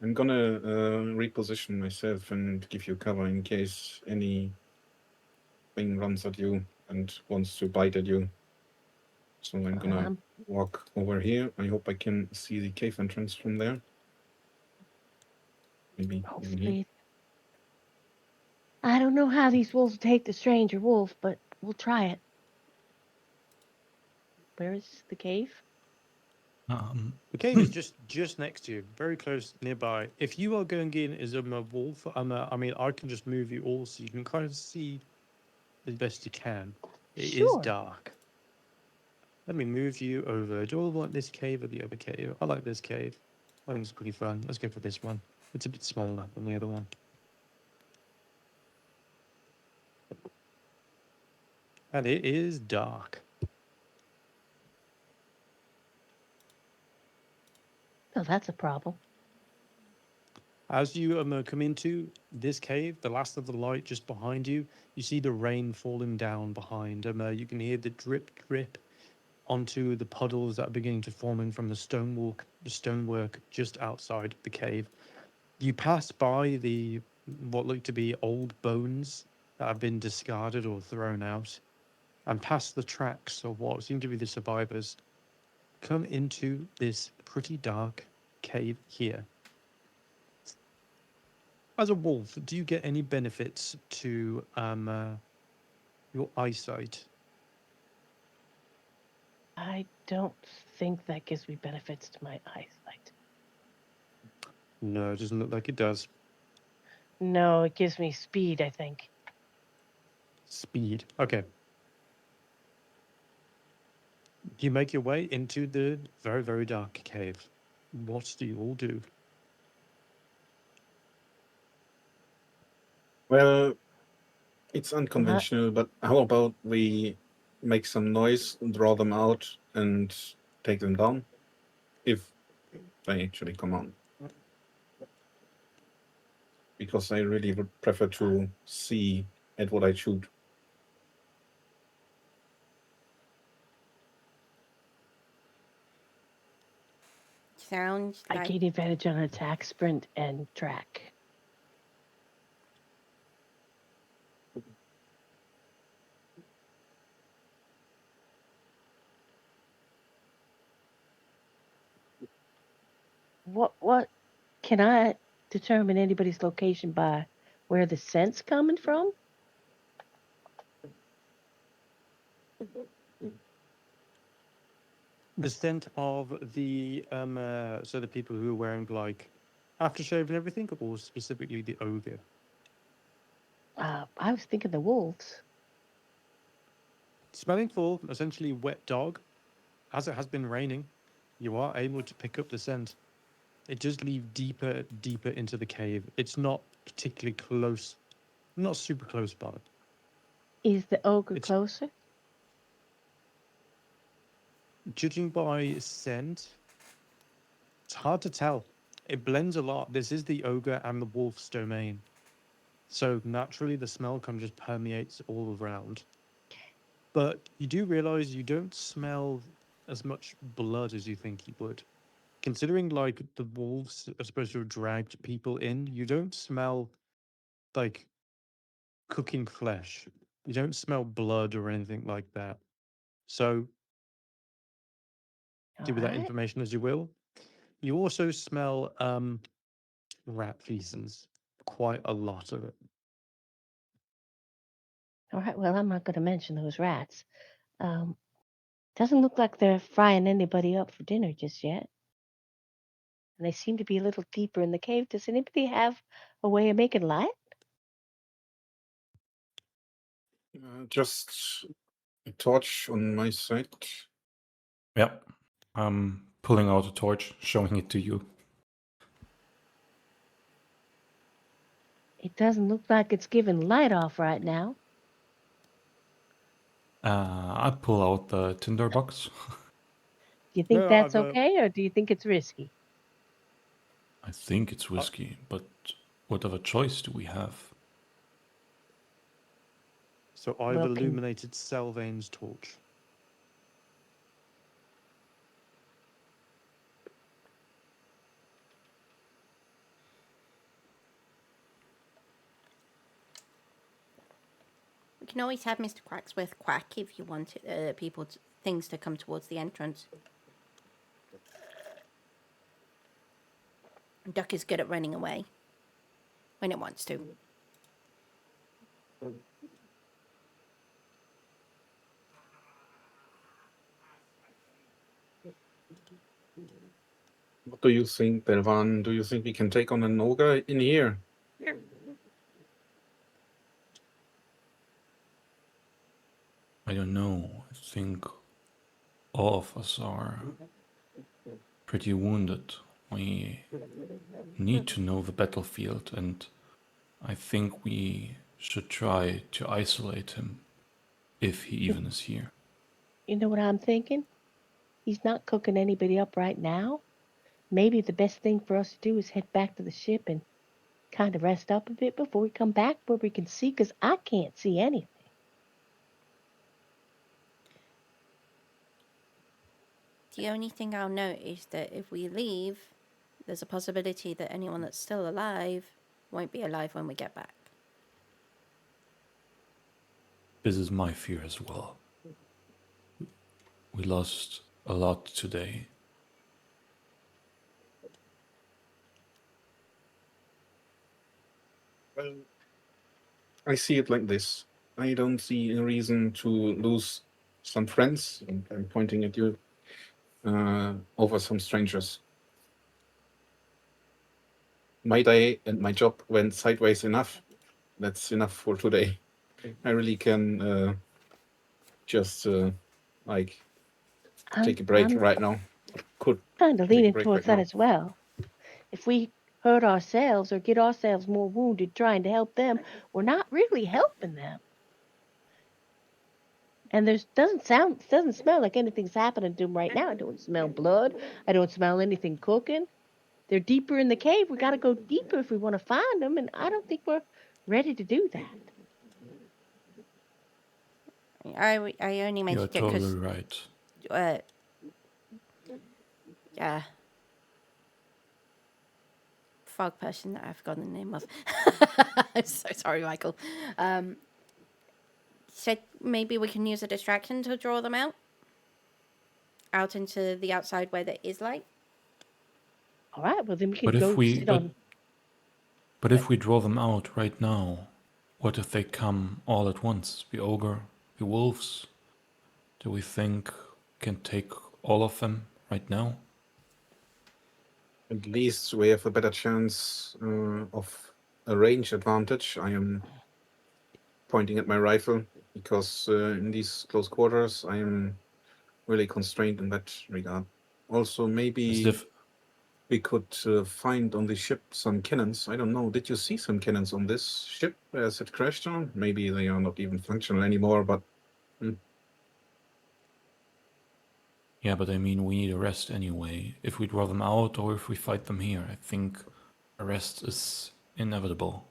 Speaker 5: I'm gonna reposition myself and give you cover in case any thing runs at you and wants to bite at you. So I'm gonna walk over here. I hope I can see the cave entrance from there. Maybe even here.
Speaker 6: Hopefully. I don't know how these wolves take the stranger wolf, but we'll try it. Where is the cave?
Speaker 2: The cave is just next to you, very close nearby. If you are going in as a wolf, I mean, I can just move you all so you can kind of see as best you can. It is
Speaker 6: Sure.
Speaker 2: dark. Let me move you over. Do I want this cave or the other cave? I like this cave. I think it's pretty fun. Let's go for this one. It's a bit smaller than the other one. And it is dark.
Speaker 6: Oh, that's a problem.
Speaker 2: As you come into this cave, the last of the light just behind you, you see the rain falling down behind. You can hear the drip, drip onto the puddles that are beginning to form in from the stonework just outside the cave. You pass by the what look to be old bones that have been discarded or thrown out, and past the tracks of what seem to be the survivors. Come into this pretty dark cave here. As a wolf, do you get any benefits to your eyesight?
Speaker 6: I don't think that gives me benefits to my eyesight.
Speaker 2: No, it doesn't look like it does.
Speaker 6: No, it gives me speed, I think.
Speaker 2: Speed. Okay. You make your way into the very, very dark cave. What do you all do?
Speaker 5: Well, it's unconventional, but how about we make some noise, draw them out, and take them down? If they actually come on. Because I really would prefer to see at what I shoot.
Speaker 3: Sounds
Speaker 6: I
Speaker 3: like
Speaker 6: gain advantage on attack, sprint, and track. What can I determine anybody's location by where the scent's coming from?
Speaker 2: The scent of the so the people who are wearing like aftershave and everything, or specifically the ogre.
Speaker 6: I was thinking the wolves.
Speaker 2: Smelling for essentially wet dog, as it has been raining, you are able to pick up the scent. It does lead deeper, deeper into the cave. It's not particularly close, not super close by.
Speaker 6: Is the ogre
Speaker 2: It's
Speaker 6: closer?
Speaker 2: judging by scent, it's hard to tell. It blends a lot. This is the ogre and the wolf's domain. So naturally the smell kind of just permeates all around. But you do realize you don't smell as much blood as you think you would. Considering like the wolves are supposed to have dragged people in, you don't smell like cooking flesh. You don't smell blood or anything like that. So
Speaker 6: All
Speaker 2: do with that
Speaker 6: right.
Speaker 2: information as you will. You also smell rat feces, quite a lot of it.
Speaker 6: All right. Well, I'm not going to mention those rats. Um, doesn't look like they're frying anybody up for dinner just yet. And they seem to be a little deeper in the cave. Does anybody have a way of making light?
Speaker 5: Just a torch on my side.
Speaker 4: Yep. I'm pulling out a torch, showing it to you.
Speaker 6: It doesn't look like it's giving light off right now.
Speaker 4: I pull out the tinder box.
Speaker 6: Do you think
Speaker 2: No,
Speaker 6: that's
Speaker 2: I've
Speaker 6: okay, or do you think it's risky?
Speaker 4: I think it's whiskey, but what other choice do we have?
Speaker 2: so I've
Speaker 6: Well,
Speaker 2: illuminated Selvane's torch.
Speaker 3: we can always have Mr. Quacksworth quack if you want things to come towards the entrance. Duck is good at running away when it wants to.
Speaker 5: What do you think, Delvan? Do you think we can take on an ogre in here?
Speaker 4: I don't know. I think all of us are pretty wounded. We need to know the battlefield, and I think we should try to isolate him, if he even is here.
Speaker 6: you know what I'm thinking? He's not cooking anybody up right now. Maybe the best thing for us to do is head back to the ship and kind of rest up a bit before we come back where we can see, because I can't see anything.
Speaker 3: The only thing I'll note is that if we leave, there's a possibility that anyone that's still alive won't be alive when we get back.
Speaker 4: This is my fear as well. We lost a lot today.
Speaker 5: Well, I see it like this. I don't see a reason to lose some friends, and I'm pointing at you, over some strangers. My day and my job went sideways enough. That's enough for today. I really can just like take a break
Speaker 6: I'm
Speaker 5: right now. Could
Speaker 6: kind of
Speaker 5: take a
Speaker 6: leaning
Speaker 5: break
Speaker 6: towards
Speaker 5: right
Speaker 6: that
Speaker 5: now.
Speaker 6: as well. If we hurt ourselves or get ourselves more wounded trying to help them, we're not really helping them. And doesn't smell like anything's happening to them right now. I don't smell blood. I don't smell anything cooking. They're deeper in the cave. We got to go deeper if we want to find them, and I don't think we're ready to do that.
Speaker 3: I only
Speaker 4: You're
Speaker 3: mentioned it because,
Speaker 4: totally right.
Speaker 3: yeah, frog person that I've forgotten the name of. I'm so sorry, Michael. Said maybe we can use a distraction to draw them out into the outside where there is light.
Speaker 6: All right, well then we can
Speaker 4: But if
Speaker 6: go
Speaker 4: we
Speaker 6: sit on.
Speaker 4: but if we draw them out right now, what if they come all at once? The ogre, the wolves. Do we think we can take all of them right now?
Speaker 5: At least we have a better chance of a range advantage. I am pointing at my rifle because in these close quarters I am really constrained in that regard. Also, maybe we could find on the ship some cannons. I don't know. Did you see some cannons on this ship as it crashed on? Maybe they are not even functional anymore, but
Speaker 4: Yeah, but I mean, we need a rest anyway. If we draw them out or if we fight them here, I think a rest is inevitable.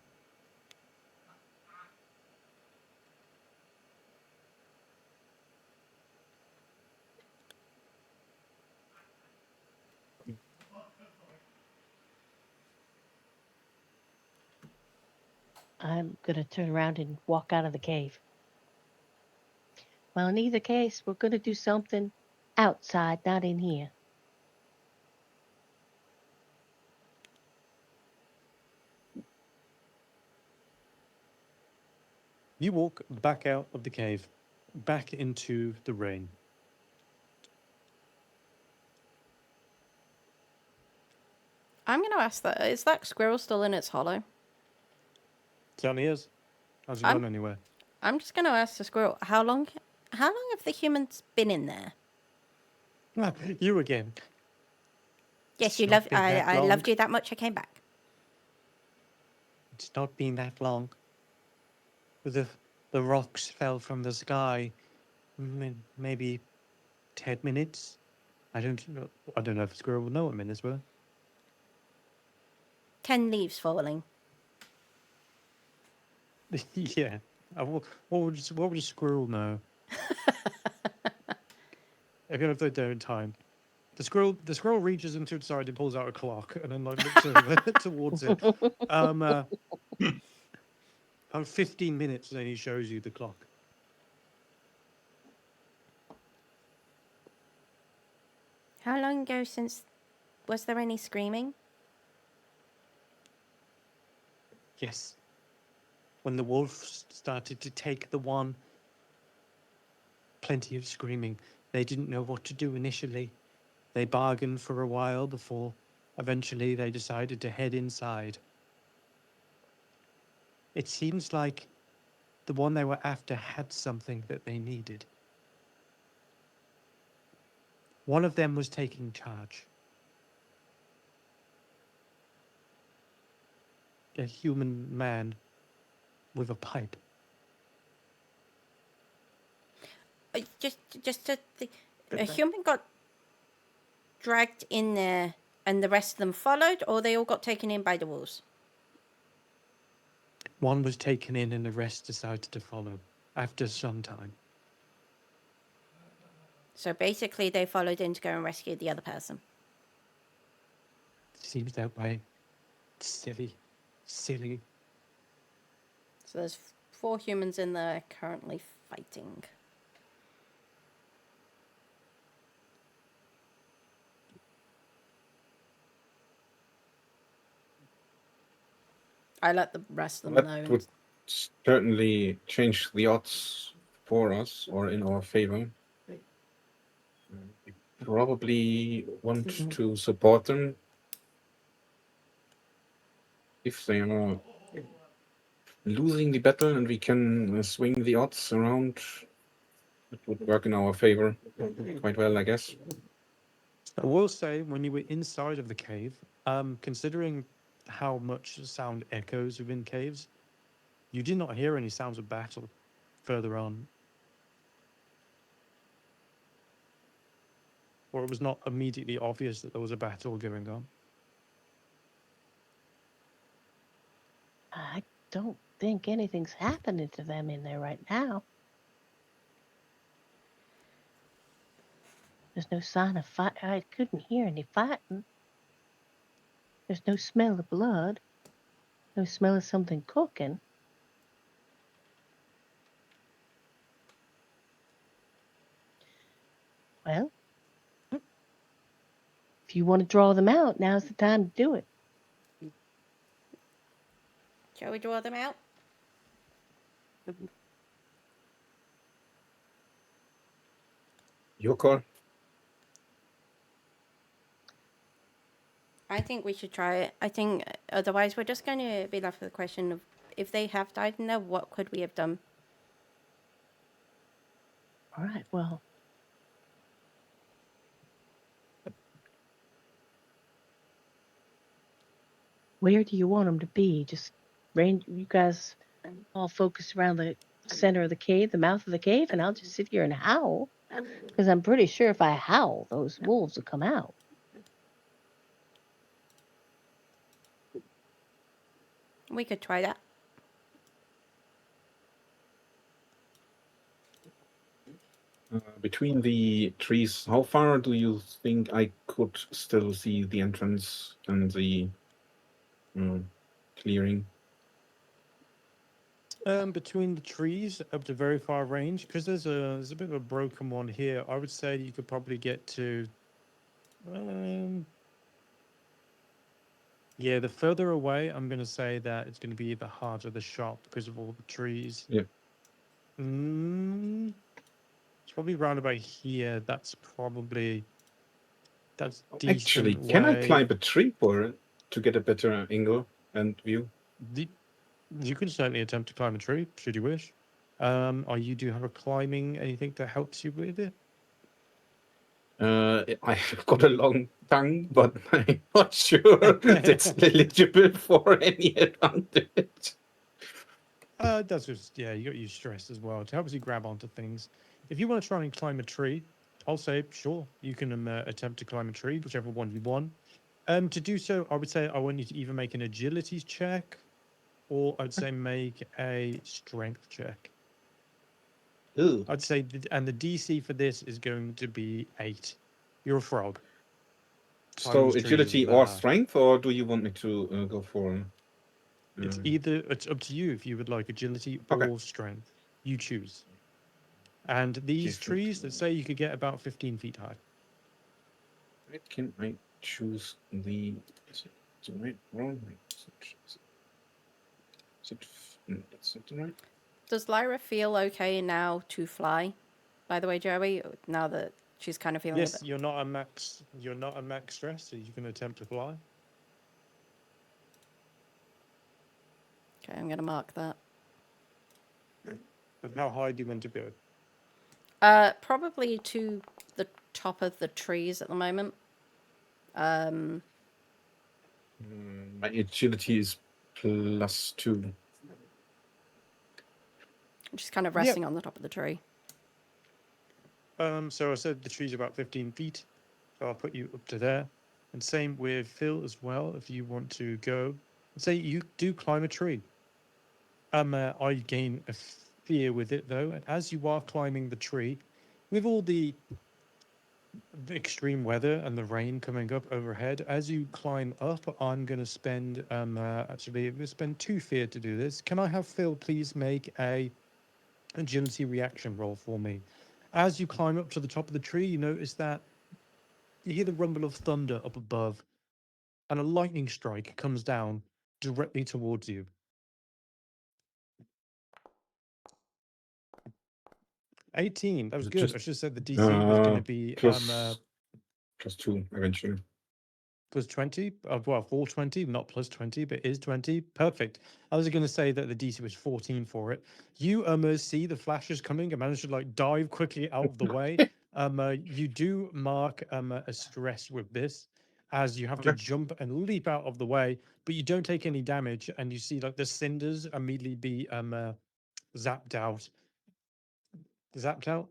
Speaker 6: I'm gonna turn around and walk out of the cave. Well, in either case, we're gonna do something outside, not in here.
Speaker 2: You walk back out of the cave, back into the rain.
Speaker 3: I'm going to ask that. Is that squirrel still in its hollow?
Speaker 2: Certainly is. Hasn't
Speaker 3: I'm-
Speaker 2: gone anywhere.
Speaker 3: I'm just going to ask the squirrel, how long have the humans been in there?
Speaker 2: Ah, you again.
Speaker 3: Yes,
Speaker 2: It's
Speaker 3: you
Speaker 2: not
Speaker 3: loved.
Speaker 2: been that
Speaker 3: I loved
Speaker 2: long.
Speaker 3: you that much. I came back.
Speaker 7: It's not been that long. The rocks fell from the sky. Maybe 10 minutes.
Speaker 2: I don't know if a squirrel will know what minutes were.
Speaker 3: 10 leaves falling.
Speaker 2: Yeah. What would a squirrel know? Even if they don't time. The squirrel reaches into its side and pulls out a clock and then like looks over towards it. About 15 minutes, and then he shows you the clock.
Speaker 3: How long ago since... Was there any screaming?
Speaker 7: Yes. When the wolves started to take the one, plenty of screaming. They didn't know what to do initially. They bargained for a while before eventually they decided to head inside. It seems like the one they were after had something that they needed. One of them was taking charge. A human man with a pipe.
Speaker 3: A human got dragged in there and the rest of them followed, or they all got taken in by the wolves?
Speaker 2: One was taken in and the rest decided to follow after some time.
Speaker 3: So basically, they followed in to go and rescue the other person.
Speaker 2: Seems that way. Silly. Silly.
Speaker 3: So there's 4 humans in there currently fighting. I let the rest of them
Speaker 5: That
Speaker 3: know.
Speaker 5: would certainly change the odds for us or in our favor. We probably want to support them if they are losing the battle and we can swing the odds around. It would work in our favor quite well, I guess.
Speaker 2: I will say, when you were inside of the cave, considering how much sound echoes within caves, you did not hear any sounds of battle further on. Or it was not immediately obvious that there was a battle going on.
Speaker 6: I don't think anything's happening to them in there right now. There's no sign of fight. I couldn't hear any fighting. There's no smell of blood. No smell of something cooking. Well, if you want to draw them out, now's the time to do it.
Speaker 3: Shall we draw them out?
Speaker 5: Your call.
Speaker 3: I think we should try it. I think otherwise we're just going to be left with the question of if they have died in there, what could we have done?
Speaker 6: All right, well. Where do you want them to be? Just range. You guys all focus around the center of the cave, the mouth of the cave, and I'll just sit here and howl. Because I'm pretty sure if I howl, those wolves will come out.
Speaker 3: We could try that.
Speaker 5: Between the trees, how far do you think I could still see the entrance and the clearing?
Speaker 2: Between the trees up to very far range, because there's a bit of a broken one here. I would say you could probably get to. Yeah, the further away, I'm going to say that it's going to be the heart of the shop because of all the trees.
Speaker 5: Yeah.
Speaker 2: It's probably round about here. That's decent
Speaker 5: Actually, can I
Speaker 2: way.
Speaker 5: climb a tree for it to get a better angle and view?
Speaker 2: You can certainly attempt to climb a tree, should you wish. Or you do have a climbing anything that helps you with it?
Speaker 5: I've got a long tongue, but I'm not sure that's eligible for any advantage.
Speaker 2: That's just, yeah, you got your stress as well. It helps you grab onto things. If you want to try and climb a tree, I'll say, sure, you can attempt to climb a tree, whichever one you want. To do so, I would say I want you to either make an agility check, or I'd say make a strength check.
Speaker 5: Ooh.
Speaker 2: I'd say, and the DC for this is going to be 8. You're a frog.
Speaker 5: So
Speaker 2: Times
Speaker 5: agility
Speaker 2: trees,
Speaker 5: or strength, or do you want me to go for?
Speaker 2: It's up to you if you would like agility or strength. You choose. And these trees, let's say you could get about 15 feet high.
Speaker 5: Can I choose the? Is it the right? Wrong? Is it? That's not the right.
Speaker 3: Does Lyra feel okay now to fly? By the way, Joey, now that she's kind of feeling a
Speaker 2: Yes,
Speaker 3: bit...
Speaker 2: you're not a max stress, so you can attempt to fly.
Speaker 3: Okay, I'm going to mark that.
Speaker 2: But how high do you want to go?
Speaker 3: Probably to the top of the trees at the moment.
Speaker 5: My agility is +2.
Speaker 3: Just kind of resting on the top of the tree.
Speaker 2: So I said the tree's about 15 feet, so I'll put you up to there. And same with Phil as well, if you want to go. Say you do climb a tree. I gain a fear with it though, and as you are climbing the tree, with all the extreme weather and the rain coming up overhead, as you climb up, I'm going to spend actually I'm going to spend 2 fear to do this. Can I have Phil please make a agility reaction roll for me? As you climb up to the top of the tree, you notice that you hear the rumble of thunder up above, and a lightning strike comes down directly towards you. 18. That was
Speaker 4: Is it
Speaker 2: good.
Speaker 4: just
Speaker 2: I should have said the DC was going to
Speaker 5: Uh,
Speaker 2: be
Speaker 5: plus 2 eventually.
Speaker 2: plus 20. Well, full 20, not plus 20, but is 20. Perfect. I was going to say that the DC was 14 for it. You see the flashes coming and manage to like dive quickly out of the way. You do mark a stress with this, as you have to
Speaker 5: Okay.
Speaker 2: jump and leap out of the way, but you don't take any damage, and you see like the cinders immediately be zapped out. Zapped out?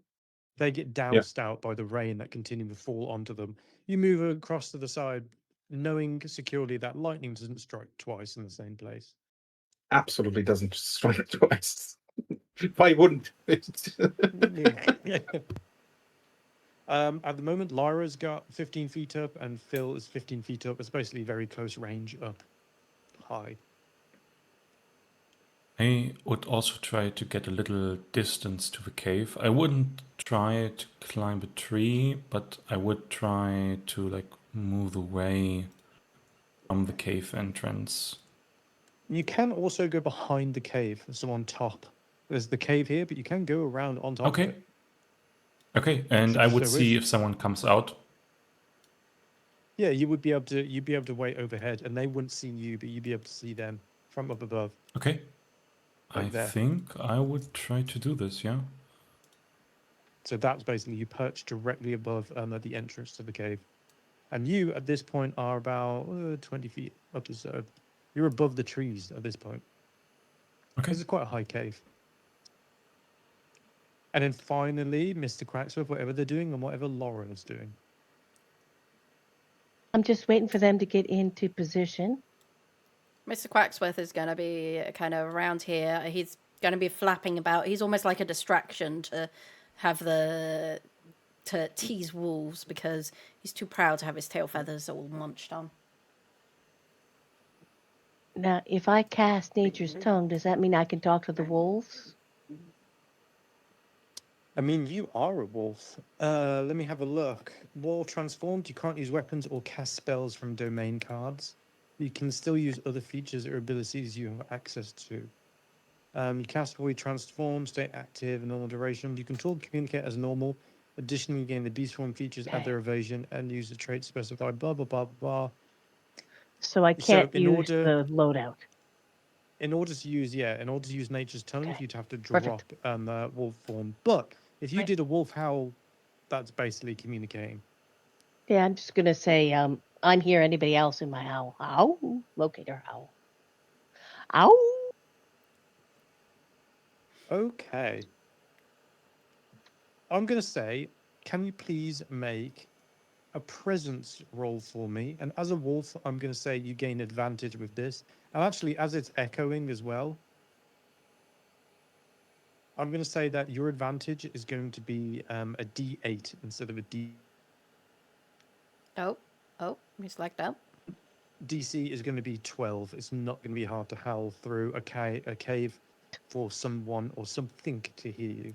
Speaker 2: They get
Speaker 5: Yeah.
Speaker 2: doused out by the rain that continue to fall onto them. You move across to the side, knowing securely that lightning doesn't strike twice in the same place.
Speaker 5: Absolutely doesn't strike twice. Why wouldn't it?
Speaker 2: At the moment, Lyra's got 15 feet up and Phil is 15 feet up. It's basically very close range up high.
Speaker 4: I would also try to get a little distance to the cave. I wouldn't try to climb a tree, but I would try to like move away from the cave entrance.
Speaker 2: You can also go behind the cave, so on top. There's the cave here, but you can go around on top of
Speaker 4: Okay.
Speaker 2: it.
Speaker 4: Okay, and
Speaker 2: Should
Speaker 4: I
Speaker 2: you
Speaker 4: would
Speaker 2: so
Speaker 4: see
Speaker 2: wish.
Speaker 4: if someone comes out.
Speaker 2: Yeah, you'd be able to wait overhead, and they wouldn't see you, but you'd be able to see them from up above,
Speaker 4: Okay. I
Speaker 2: like there.
Speaker 4: think I would try to do this, yeah.
Speaker 2: So that's basically you perch directly above at the entrance to the cave, and you at this point are about 20 feet up the side. You're above the trees at this point.
Speaker 4: Okay.
Speaker 2: This is quite a high cave. And then finally, Mr. Quacksworth, whatever they're doing and whatever Lauren is doing.
Speaker 6: I'm just waiting for them to get into position.
Speaker 3: Mr. Quacksworth is going to be kind of around here. He's going to be flapping about. He's almost like a distraction to to tease wolves because he's too proud to have his tail feathers all munched on.
Speaker 6: Now, if I cast Nature's Tongue, does that mean I can talk to the wolves?
Speaker 2: I mean, you are a wolf. Let me have a look. Wolf transformed, you can't use weapons or cast spells from domain cards. You can still use other features or abilities you have access to. You cast Void Transform, stay active, normal duration. You can talk, communicate as normal. Additionally, you gain the beast form features, add their evasion, and use the trait specified, blah, blah, blah, blah.
Speaker 6: So I
Speaker 2: So
Speaker 6: can't
Speaker 2: in
Speaker 6: use
Speaker 2: order,
Speaker 6: the loadout.
Speaker 2: in order to use Nature's Tongue,
Speaker 6: Okay,
Speaker 2: you'd have to drop
Speaker 6: perfect.
Speaker 2: wolf form. But if you
Speaker 6: Right.
Speaker 2: did a wolf howl, that's basically communicating.
Speaker 6: Yeah, I'm just gonna say, I'm here. Anybody else in my howl? Howl. Locator howl. Ow.
Speaker 2: Okay. I'm going to say, can you please make a presence roll for me? And as a wolf, I'm going to say you gain advantage with this. And actually, as it's echoing as well, I'm going to say that your advantage is going to be a D8 instead of a
Speaker 3: Oh, he's like that.
Speaker 2: DC is going to be 12. It's not going to be hard to howl through a cave for someone or something to hear you.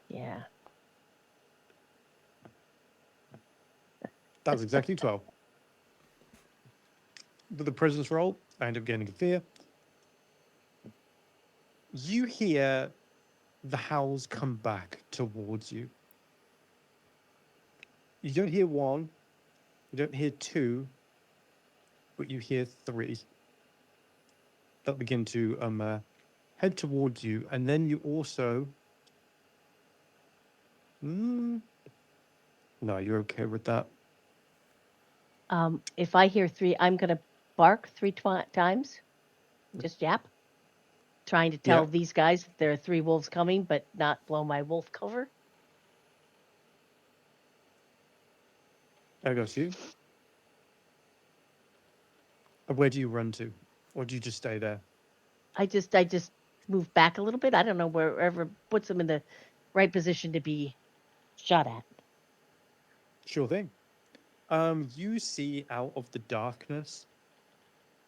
Speaker 6: Yeah.
Speaker 2: That was exactly 12. With the presence roll, I end up getting a fear. You hear the howls come back towards you. You don't hear one, you don't hear two, but you hear three that begin to head towards you, and then you also. No, you're okay with that.
Speaker 6: If I hear 3, I'm gonna bark 3 times. Just yap. Trying to tell
Speaker 2: Yeah,
Speaker 6: these guys that there are 3 wolves coming, but not blow my wolf cover.
Speaker 2: I got you. And where do you run to, or do you just stay there?
Speaker 6: I just move back a little bit. I don't know, wherever puts them in the right position to be shot at.
Speaker 2: Sure thing. You see out of the darkness.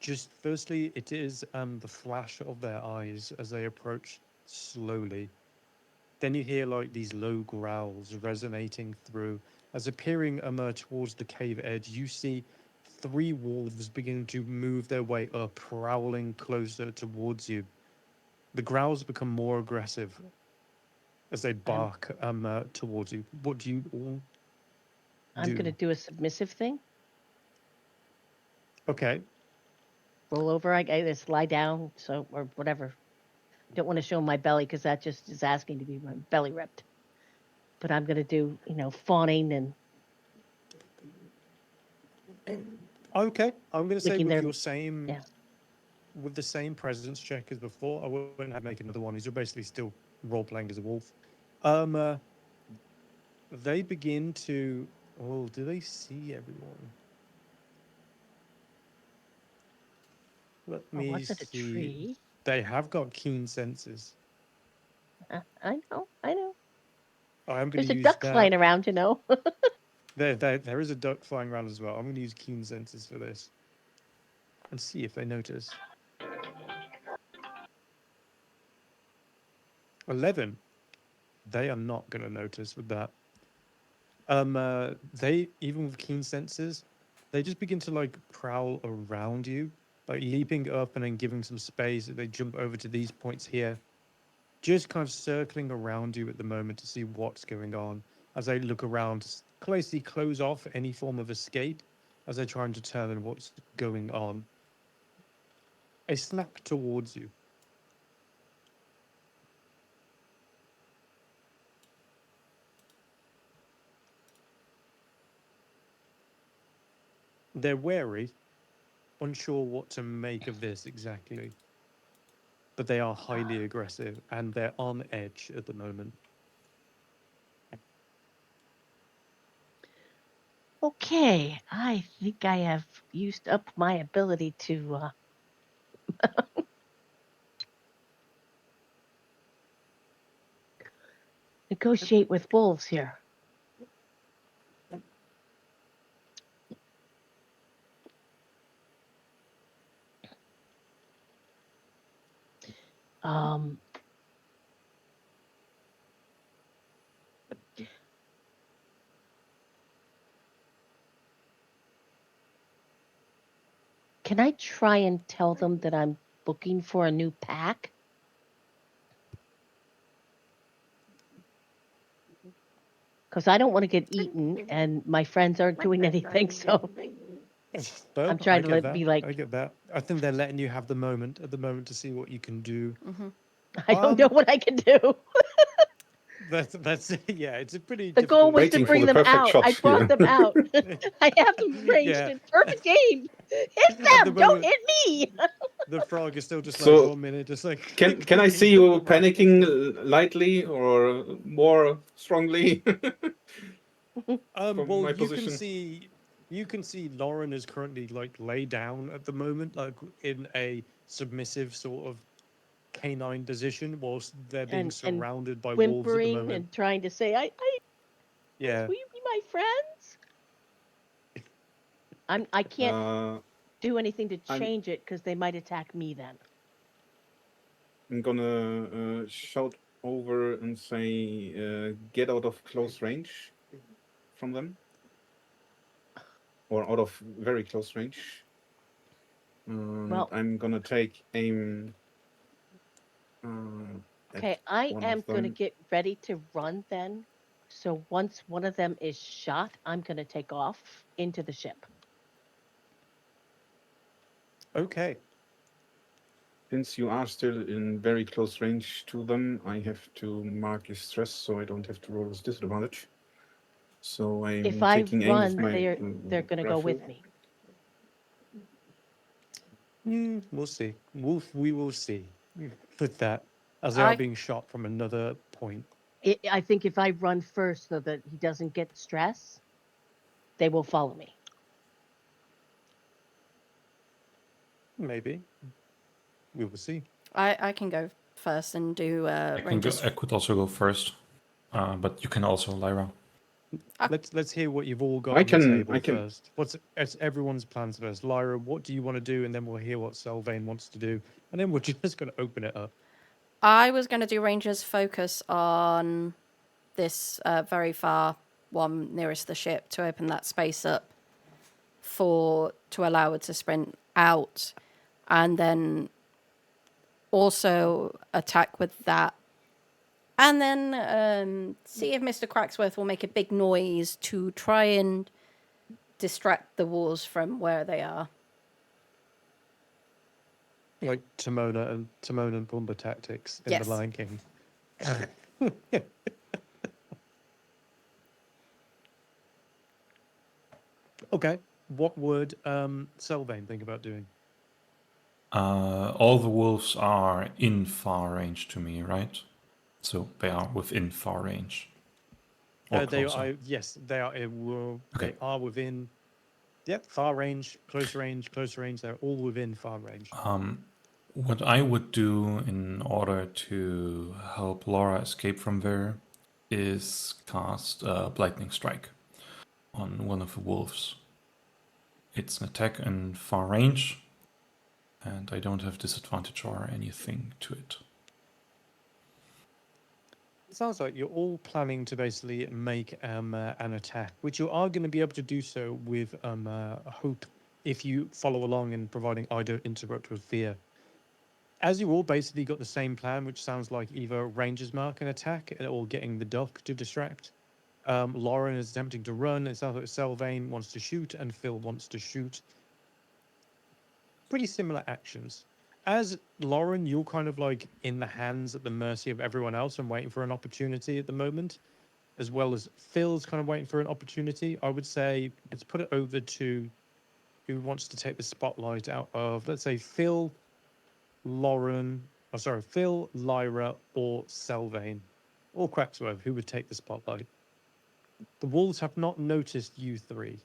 Speaker 2: Just firstly, it is the flash of their eyes as they approach slowly. Then you hear like these low growls resonating through. As appearing towards the cave edge, you see three wolves begin to move their way up, prowling closer towards you. The growls become more aggressive as they bark towards you. What do you all
Speaker 6: I'm
Speaker 2: do?
Speaker 6: going to do a submissive thing.
Speaker 2: Okay.
Speaker 6: Roll over. I just lie down, or whatever. Don't want to show my belly because that just is asking to be my belly ripped. But I'm going to do, fawning and
Speaker 2: Okay. I'm going to say
Speaker 6: licking
Speaker 2: with
Speaker 6: their.
Speaker 2: your same
Speaker 6: Yeah.
Speaker 2: with the same presence check as before. I won't have to make another one. You're basically still role playing as a wolf. They begin to. Oh, do they see everyone? Let
Speaker 6: Oh,
Speaker 2: me
Speaker 6: was it a
Speaker 2: see.
Speaker 6: tree?
Speaker 2: They have got keen senses.
Speaker 6: I know. I know.
Speaker 2: I am going
Speaker 6: There's
Speaker 2: to
Speaker 6: a
Speaker 2: use
Speaker 6: duck
Speaker 2: that.
Speaker 6: flying around,
Speaker 2: There is a duck flying around as well. I'm going to use keen senses for this and see if they notice. 11. They are not going to notice with that. They, even with keen senses, they just begin to like prowl around you, like leaping up and then giving some space. They jump over to these points here, just kind of circling around you at the moment to see what's going on as they look around, closely close off any form of escape as they try and determine what's going on. They snap towards you. They're wary, unsure what to make of this exactly, but they are highly aggressive and they're on edge at the moment.
Speaker 6: Okay, I think I have used up my ability to negotiate with wolves here. Um, can I try and tell them that I'm looking for a new pack? Because I don't want to get eaten, and my friends aren't doing anything. So
Speaker 2: Well,
Speaker 6: I'm trying to be like,
Speaker 2: I get that. I think they're letting you have the moment at the moment to see what you can do.
Speaker 6: I don't know what I can do.
Speaker 2: That's yeah. It's a pretty
Speaker 6: The goal
Speaker 2: difficult.
Speaker 6: was to
Speaker 5: Waiting for
Speaker 6: bring
Speaker 5: the
Speaker 6: them
Speaker 5: perfect
Speaker 6: out.
Speaker 5: shot
Speaker 6: I brought
Speaker 5: here.
Speaker 6: them out. I have them ranged
Speaker 2: Yeah,
Speaker 6: in perfect aim. Hit
Speaker 2: at the
Speaker 6: them! Don't
Speaker 2: moment,
Speaker 6: hit me!
Speaker 2: the frog is still just like
Speaker 5: So
Speaker 2: 1 minute, just like
Speaker 5: can I see
Speaker 2: clicking
Speaker 5: you
Speaker 2: the right
Speaker 5: panicking
Speaker 2: button.
Speaker 5: lightly or more strongly from
Speaker 2: Well,
Speaker 5: my position?
Speaker 2: you can see Lauren is currently like lay down at the moment, like in a submissive sort of canine position, whilst they're being
Speaker 6: and
Speaker 2: surrounded by wolves at the
Speaker 6: whimpering
Speaker 2: moment.
Speaker 6: and trying to say, I
Speaker 2: Yeah.
Speaker 6: will you be my friends? I can't
Speaker 5: Uh,
Speaker 6: do anything to
Speaker 5: I'm
Speaker 6: change it because they might attack me then.
Speaker 5: I'm gonna shout over and say, "Get out of close range from them, or out of very close range." And
Speaker 6: Well,
Speaker 5: I'm gonna take aim uh, at
Speaker 6: okay, I
Speaker 5: one
Speaker 6: am
Speaker 5: of
Speaker 6: going to
Speaker 5: them.
Speaker 6: get ready to run then. So once one of them is shot, I'm going to take off into the ship.
Speaker 2: Okay.
Speaker 5: Since you are still in very close range to them, I have to mark a stress so I don't have to roll with disadvantage. So
Speaker 6: If
Speaker 5: I'm
Speaker 6: I
Speaker 5: taking aim with
Speaker 6: run,
Speaker 5: my
Speaker 6: they're going to go
Speaker 5: rifle.
Speaker 6: with me.
Speaker 2: We'll see. We will see with that, as they are
Speaker 3: I
Speaker 2: being shot from another point.
Speaker 6: I think if I run first so that he doesn't get stress, they will follow me.
Speaker 2: Maybe we will see.
Speaker 3: I can go first and do
Speaker 4: I
Speaker 3: Rangers.
Speaker 4: I could also go first, but you can also, Lyra.
Speaker 2: Let's hear what you've all got
Speaker 5: I
Speaker 2: on the
Speaker 5: can-
Speaker 2: table
Speaker 5: I can-
Speaker 2: first. It's everyone's plans first. Lyra, what do you want to do? And then we'll hear what Sylvain wants to do. And then we're just going to open it up.
Speaker 3: I was going to do Rangers focus on this very far one nearest the ship to open that space up to allow it to sprint out, and then also attack with that, and then see if Mr. Cracksworth will make a big noise to try and distract the wolves from where they are.
Speaker 2: Like Timon and Pumbaa tactics in
Speaker 3: Yes.
Speaker 2: The Lion King. Okay. What would Sylvain think about doing?
Speaker 4: All the wolves are in far range to me, right? So they are within far range. Or
Speaker 2: They
Speaker 4: closer.
Speaker 2: are, yes, they are.
Speaker 4: Okay.
Speaker 2: They are within. Yep, far range, close range, close range. They're all within far range.
Speaker 4: What I would do in order to help Laura escape from there is cast a Lightning Strike on one of the wolves. It's an attack in far range, and I don't have disadvantage or anything to it.
Speaker 2: It sounds like you're all planning to basically make an attack, which you are going to be able to do so with hope if you follow along in providing I don't interrupt with fear. As you all basically got the same plan, which sounds like either Ranger's Mark an attack or getting the duck to distract. Lauren is attempting to run. It sounds like Sylvain wants to shoot and Phil wants to shoot. Pretty similar actions. As Lauren, you're kind of like in the hands at the mercy of everyone else and waiting for an opportunity at the moment, as well as Phil's kind of waiting for an opportunity. I would say let's put it over to who wants to take the spotlight out of, let's say, Phil, Phil, Lyra, or Sylvain, or Cracksworth, who would take the spotlight. The wolves have not noticed you three.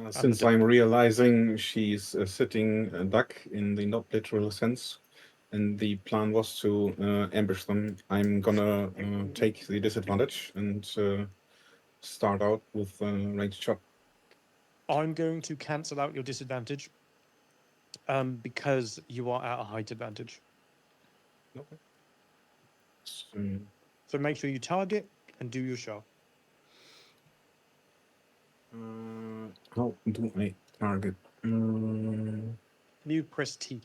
Speaker 5: Since I'm realizing she's a sitting duck in the not literal sense, and the plan was to ambush them, I'm gonna take the disadvantage and start out with ranged shot.
Speaker 2: I'm going to cancel out your disadvantage because you are at a height advantage.
Speaker 5: Okay.
Speaker 2: So make sure you target and do your shot.
Speaker 5: How do I target?
Speaker 2: You press T,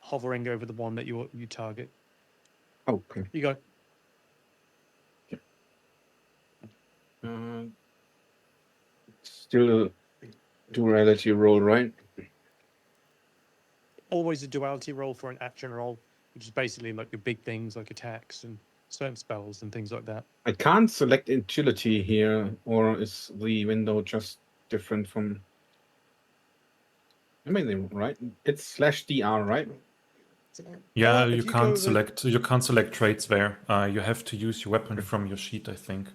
Speaker 2: hovering over the one that you target.
Speaker 5: Okay.
Speaker 2: You go.
Speaker 5: Still a duality roll, right?
Speaker 2: Always a duality roll for an action roll, which is basically like your big things like attacks and certain spells and things like that.
Speaker 5: I can't select agility here, or is the window just different from? Amazing, right? It's /DR, right?
Speaker 4: Yeah,
Speaker 2: if
Speaker 4: you
Speaker 2: you
Speaker 4: can't
Speaker 2: go
Speaker 4: select traits there. You have to use your weapon from your sheet, I think.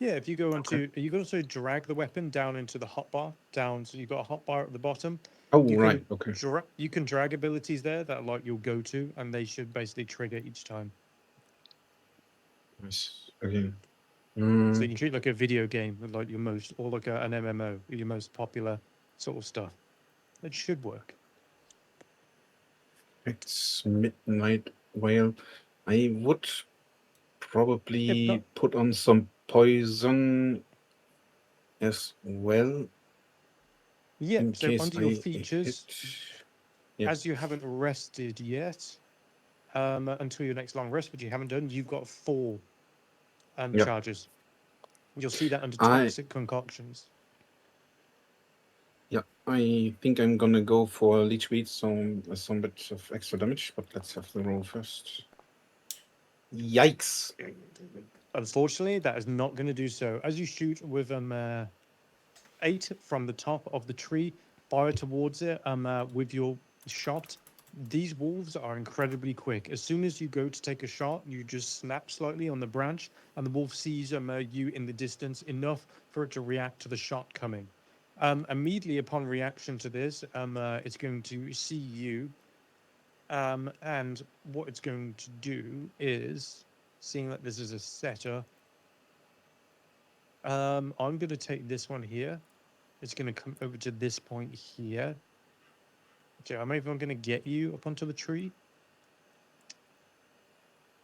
Speaker 2: Yeah, if you go into, you can also drag the weapon down into the hotbar down. So you've got a hotbar at the bottom.
Speaker 5: Oh,
Speaker 2: You
Speaker 5: right.
Speaker 2: can
Speaker 5: Okay.
Speaker 2: you can drag abilities there that like you'll go to, and they should basically trigger each time.
Speaker 5: Nice. Okay.
Speaker 2: So you can treat it like a video game, like your most, or like an MMO, your most popular sort of stuff. It should work.
Speaker 5: It's midnight whale. I would probably put on some poison as well.
Speaker 2: Yeah,
Speaker 5: In
Speaker 2: so
Speaker 5: case
Speaker 2: under your
Speaker 5: I
Speaker 2: features,
Speaker 5: Yep.
Speaker 2: as you haven't rested yet, until your next long rest, which you haven't done, you've got 4
Speaker 5: Yep.
Speaker 2: charges. You'll see that under
Speaker 5: I-
Speaker 2: toxic concoctions.
Speaker 5: Yeah, I think I'm gonna go for Leech Weed, so some bit of extra damage, but let's have the roll first. Yikes!
Speaker 2: Unfortunately, that is not going to do so. As you shoot with 8 from the top of the tree, fire towards it with your shot. These wolves are incredibly quick. As soon as you go to take a shot, you just snap slightly on the branch, and the wolf sees you in the distance enough for it to react to the shot coming. Immediately upon reaction to this, it's going to see you, and what it's going to do is, seeing that this is a setter, I'm going to take this one here. It's going to come over to this point here. Okay, I'm even going to get you up onto the tree.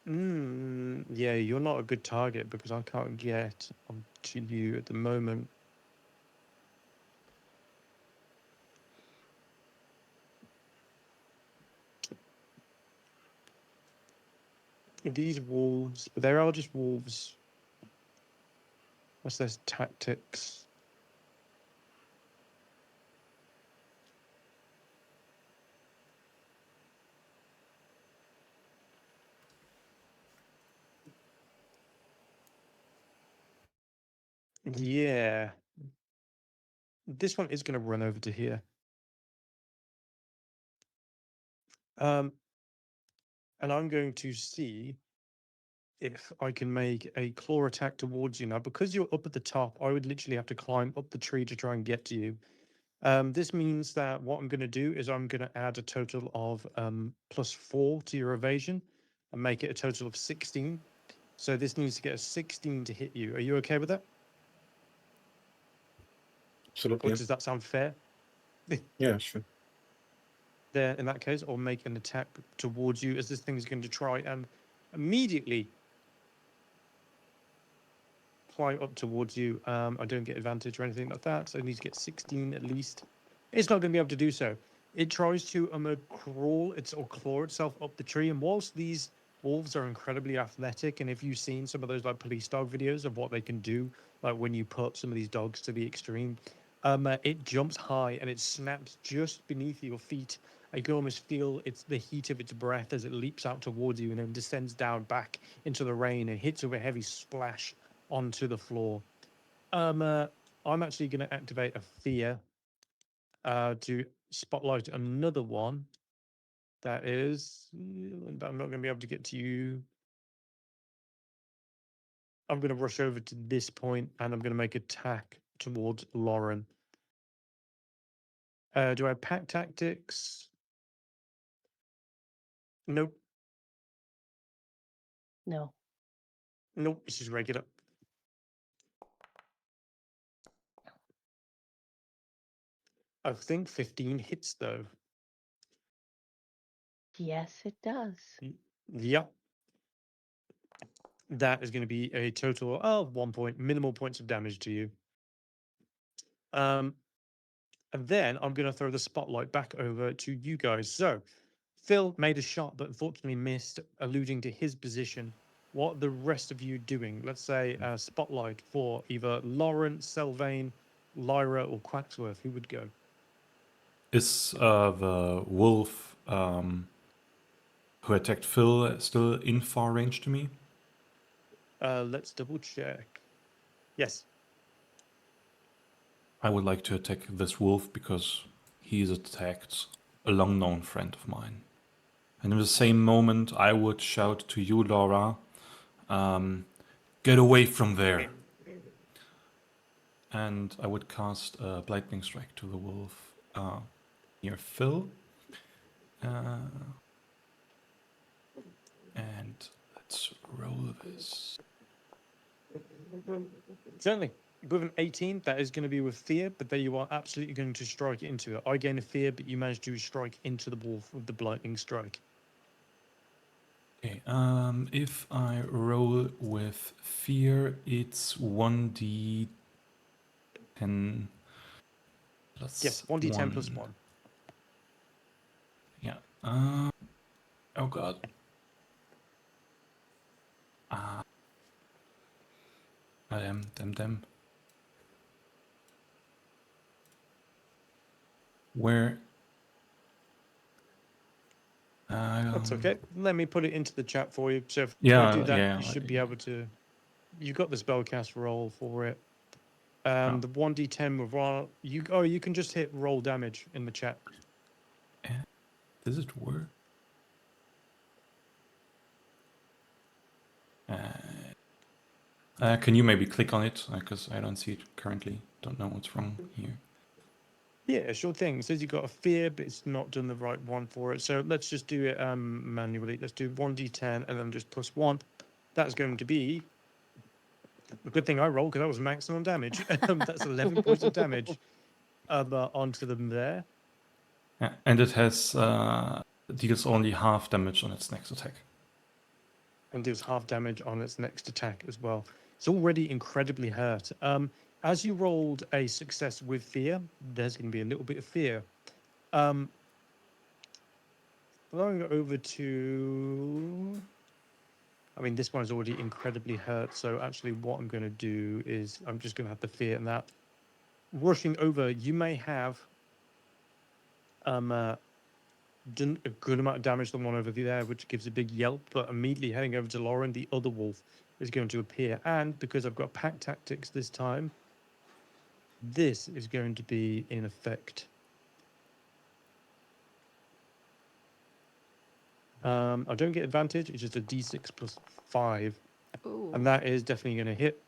Speaker 2: Yeah, you're not a good target because I can't get onto you at the moment. These wolves, but they are just wolves. What's their tactics? Yeah. This one is going to run over to here. And I'm going to see if I can make a claw attack towards you. Now, because you're up at the top, I would literally have to climb up the tree to try and get to you. This means that what I'm going to do is I'm going to add a total of +4 to your evasion and make it a total of 16. So this needs to get a 16 to hit you. Are you okay with that?
Speaker 5: Absolutely.
Speaker 2: Or does that sound fair?
Speaker 5: Yeah, sure.
Speaker 2: There, in that case, or make an attack towards you as this thing is going to try and immediately fly up towards you. I don't get advantage or anything like that, so it needs to get 16 at least. It's not going to be able to do so. It tries to crawl or claw itself up the tree, and whilst these wolves are incredibly athletic, and if you've seen some of those like police dog videos of what they can do, like when you put some of these dogs to the extreme, it jumps high and it snaps just beneath your feet. You can almost feel the heat of its breath as it leaps out towards you and then descends down back into the rain and hits with a heavy splash onto the floor. I'm actually going to activate a fear to spotlight another one. That is, but I'm not going to be able to get to you. I'm going to rush over to this point and I'm going to make attack towards Lauren. Do I have pack tactics? Nope.
Speaker 6: No.
Speaker 2: Nope. This is regular. I think 15 hits though.
Speaker 6: Yes, it does.
Speaker 2: Yep. That is going to be a total of 1 point, minimal points of damage to you. And then I'm going to throw the spotlight back over to you guys. So Phil made a shot, but unfortunately missed, alluding to his position. What are the rest of you doing? Let's say spotlight for either Lauren, Sylvain, Lyra, or Quacksworth. Who would go?
Speaker 4: Is the wolf who attacked Phil still in far range to me?
Speaker 2: Let's double check. Yes.
Speaker 4: I would like to attack this wolf because he's attacked a long-known friend of mine. And in the same moment, I would shout to you, Laura, get away from there. And I would cast a Lightning Strike to the wolf near Phil. And let's roll this.
Speaker 2: Certainly. With an 18, that is going to be with fear, but then you are absolutely going to strike into it. I gain a fear, but you manage to strike into the wolf with the lightning strike.
Speaker 4: Okay, if I roll with fear, it's 1d10 plus
Speaker 2: Yes, 1d10 plus 1.
Speaker 4: Yeah. Oh god. Them. Where?
Speaker 2: That's okay. Let me put it into the chat for you. So if
Speaker 4: Yeah,
Speaker 2: I do that,
Speaker 4: yeah,
Speaker 2: you should be able to. You got the spellcast roll for it. The 1d10 with roll. You can just hit roll damage in the chat.
Speaker 4: Does it work? Can you maybe click on it? Because I don't see it currently. Don't know what's wrong here.
Speaker 2: Yeah, sure thing. It says you've got a fear, but it's not done the right one for it. So let's just do it manually. Let's do 1d10 and then just plus 1. That's going to be a good thing I rolled because that was maximum damage. That's 11 points of damage onto them there.
Speaker 4: Yeah, and it has deals only half damage on its next attack.
Speaker 2: And deals half damage on its next attack as well. It's already incredibly hurt. As you rolled a success with fear, there's going to be a little bit of fear. Going over to... I mean, this one's already incredibly hurt, so actually what I'm going to do is I'm just going to have the fear in that. Rushing over, you may have done a good amount of damage to the one over there, which gives a big yelp, but immediately heading over to Lauren, the other wolf is going to appear. And because I've got pack tactics this time, this is going to be in effect. I don't get advantage, it's just a d6 plus 5.
Speaker 3: Ooh.
Speaker 2: And that is definitely going to hit.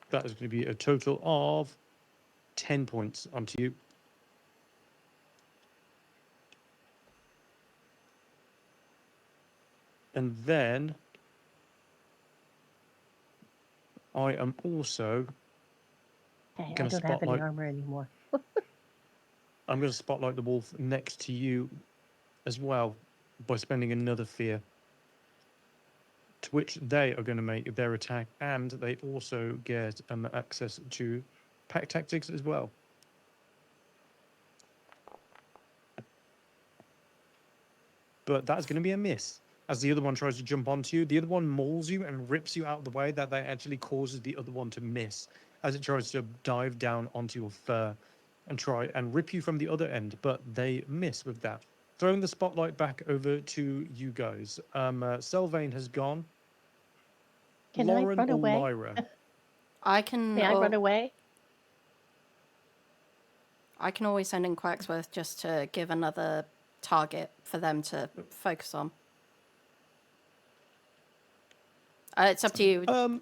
Speaker 2: That is going to be a total of 10 points onto you. And then I am also
Speaker 6: Hey, I
Speaker 2: going to
Speaker 6: don't have any
Speaker 2: spotlight.
Speaker 6: armor anymore.
Speaker 2: I'm going to spotlight the wolf next to you as well by spending another fear, to which they are going to make their attack, and they also get access to pack tactics as well. But that's going to be a miss. As the other one tries to jump onto you, the other one mauls you and rips you out of the way. That actually causes the other one to miss as it tries to dive down onto your fur and try and rip you from the other end. But they miss with that. Throwing the spotlight back over to you guys. Selvane has gone.
Speaker 6: Can
Speaker 2: Lauren
Speaker 6: I run
Speaker 2: or
Speaker 6: away?
Speaker 2: Lyra?
Speaker 3: I can.
Speaker 6: May I run away?
Speaker 3: I can always send in Quacksworth just to give another target for them to focus on. It's up to you.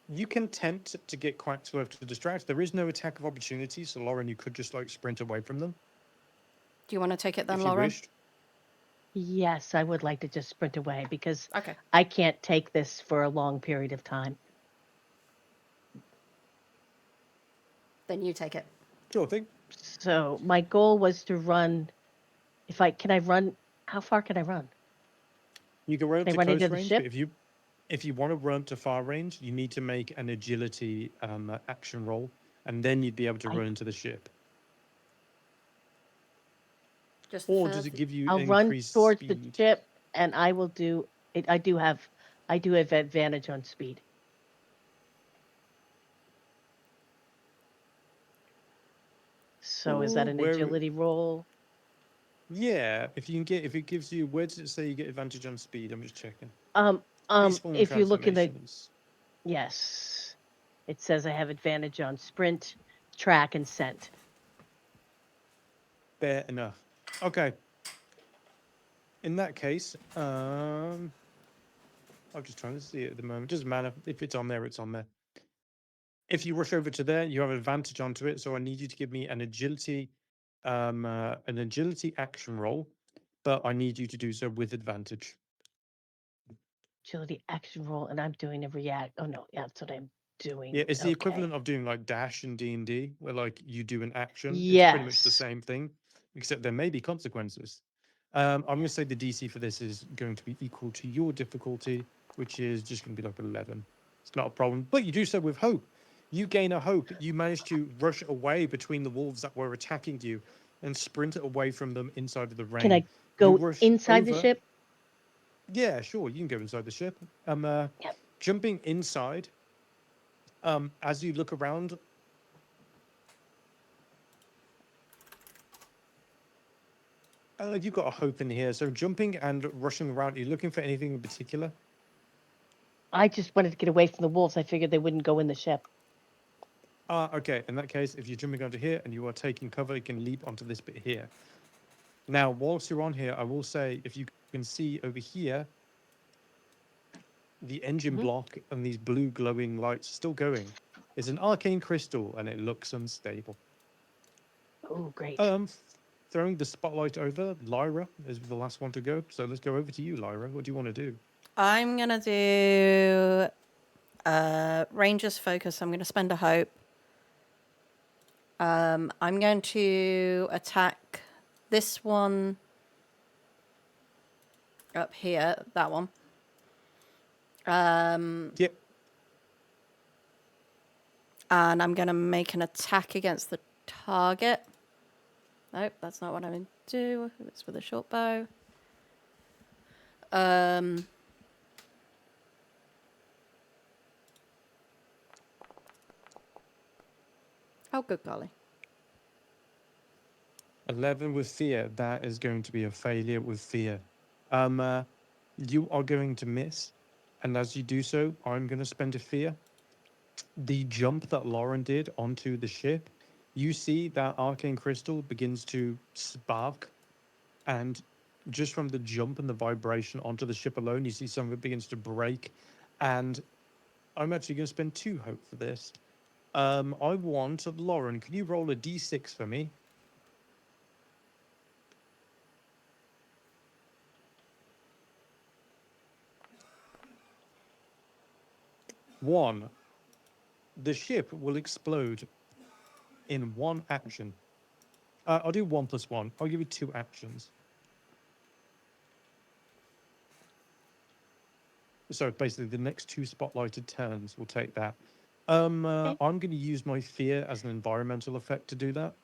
Speaker 2: You can tempt to get Quacksworth to distract. There is no attack of opportunity, so Lauren, you could just like sprint away from them
Speaker 3: Do you want to take it then,
Speaker 2: if you
Speaker 3: Lauren?
Speaker 2: wished.
Speaker 6: Yes, I would like to just sprint away because
Speaker 3: Okay.
Speaker 6: I can't take this for a long period of time.
Speaker 3: Then you take it.
Speaker 2: Sure thing.
Speaker 6: So my goal was to run. Can I run? How far can I run?
Speaker 2: You can run up
Speaker 6: Can I
Speaker 2: to
Speaker 6: run
Speaker 2: close
Speaker 6: into the
Speaker 2: range,
Speaker 6: ship?
Speaker 2: but if you want to run to far range, you need to make an agility action roll, and then you'd be able to run into the ship.
Speaker 3: Just
Speaker 2: Or
Speaker 3: for
Speaker 2: does it give you
Speaker 6: I'll run
Speaker 2: increased
Speaker 6: towards
Speaker 2: speed?
Speaker 6: the ship, and I will do it. I do have advantage on speed. So is that an
Speaker 2: Where-
Speaker 6: agility roll?
Speaker 2: Yeah, if it gives you, where does it say you get advantage on speed? I'm just checking. Peaceful
Speaker 6: If you look in the
Speaker 2: transformations.
Speaker 6: yes, it says I have advantage on sprint, track, and scent.
Speaker 2: Fair enough. Okay. In that case, I'm just trying to see it at the moment. Doesn't matter if it's on there. It's on there. If you rush over to there, you have advantage onto it. So I need you to give me an agility action roll, but I need you to do so with advantage.
Speaker 6: Agility action roll, and I'm doing a react. Oh no, yeah, that's what I'm doing.
Speaker 2: Yeah, it's the
Speaker 6: Okay.
Speaker 2: equivalent of doing like dash in D&D, where like you do an action. It's pretty much the
Speaker 6: Yes.
Speaker 2: same thing, except there may be consequences. I'm going to say the DC for this is going to be equal to your difficulty, which is just going to be like 11. It's not a problem, but you do so with hope. You gain a hope. You manage to rush away between the wolves that were attacking you and sprint away from them inside of the rain.
Speaker 6: Can I
Speaker 2: You
Speaker 6: go
Speaker 2: rush
Speaker 6: inside the
Speaker 2: over-
Speaker 6: ship?
Speaker 2: Yeah, sure. You can go inside the ship.
Speaker 6: Yep.
Speaker 2: Jumping inside. As you look around, you've got a hope in here. So jumping and rushing around, are you looking for anything in particular?
Speaker 6: I just wanted to get away from the wolves. I figured they wouldn't go in the ship.
Speaker 2: Okay. In that case, if you're jumping onto here and you are taking cover, you can leap onto this bit here. Now, whilst you're on here, I will say, if you can see over here, the engine
Speaker 6: Mhm.
Speaker 2: block and these blue glowing lights still going. It's an arcane crystal and it looks unstable.
Speaker 6: Oh, great.
Speaker 2: Throwing the spotlight over, Lyra is the last one to go. So let's go over to you, Lyra. What do you want to do?
Speaker 3: I'm gonna do Ranger's focus. I'm gonna spend a hope. I'm going to attack this one up here, that one.
Speaker 2: Yep.
Speaker 3: And I'm going to make an attack against the target. Nope, that's not what I'm going to do. It's with a short bow. Oh, good golly.
Speaker 2: 11 with fear. That is going to be a failure with fear. You are going to miss. And as you do so, I'm going to spend a fear. The jump that Lauren did onto the ship, you see that arcane crystal begins to spark. And just from the jump and the vibration onto the ship alone, you see some of it begins to break. And I'm actually going to spend 2 hope for this. I want Lauren. Can you roll a d6 for me? One. The ship will explode in 1 action. I'll do 1 + 1. I'll give you 2 actions. So basically, the next 2 spotlighted turns will take that.
Speaker 6: Okay.
Speaker 2: I'm going to use my fear as an environmental effect to do that.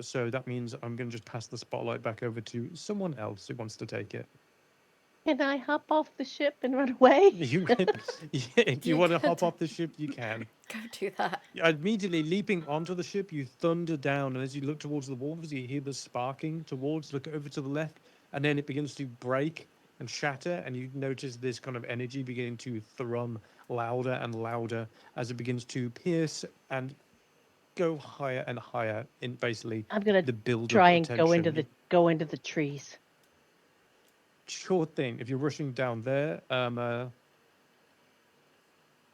Speaker 2: So that means I'm going to just pass the spotlight back over to someone else who wants to take it.
Speaker 6: Can I hop off the ship and run away?
Speaker 2: You can, if you
Speaker 3: You
Speaker 2: want to
Speaker 3: could.
Speaker 2: hop off the ship, you can.
Speaker 3: Go do that.
Speaker 2: Immediately leaping onto the ship, you thunder down, and as you look towards the wolves, you hear the sparking towards. Look over to the left, and then it begins to break and shatter, and you notice this kind of energy beginning to thrum louder and louder as it begins to pierce and go higher and higher in basically
Speaker 6: I'm gonna
Speaker 2: the build-up
Speaker 6: try
Speaker 2: of
Speaker 6: and go into
Speaker 2: tension.
Speaker 6: the trees.
Speaker 2: Sure thing. If you're rushing down there,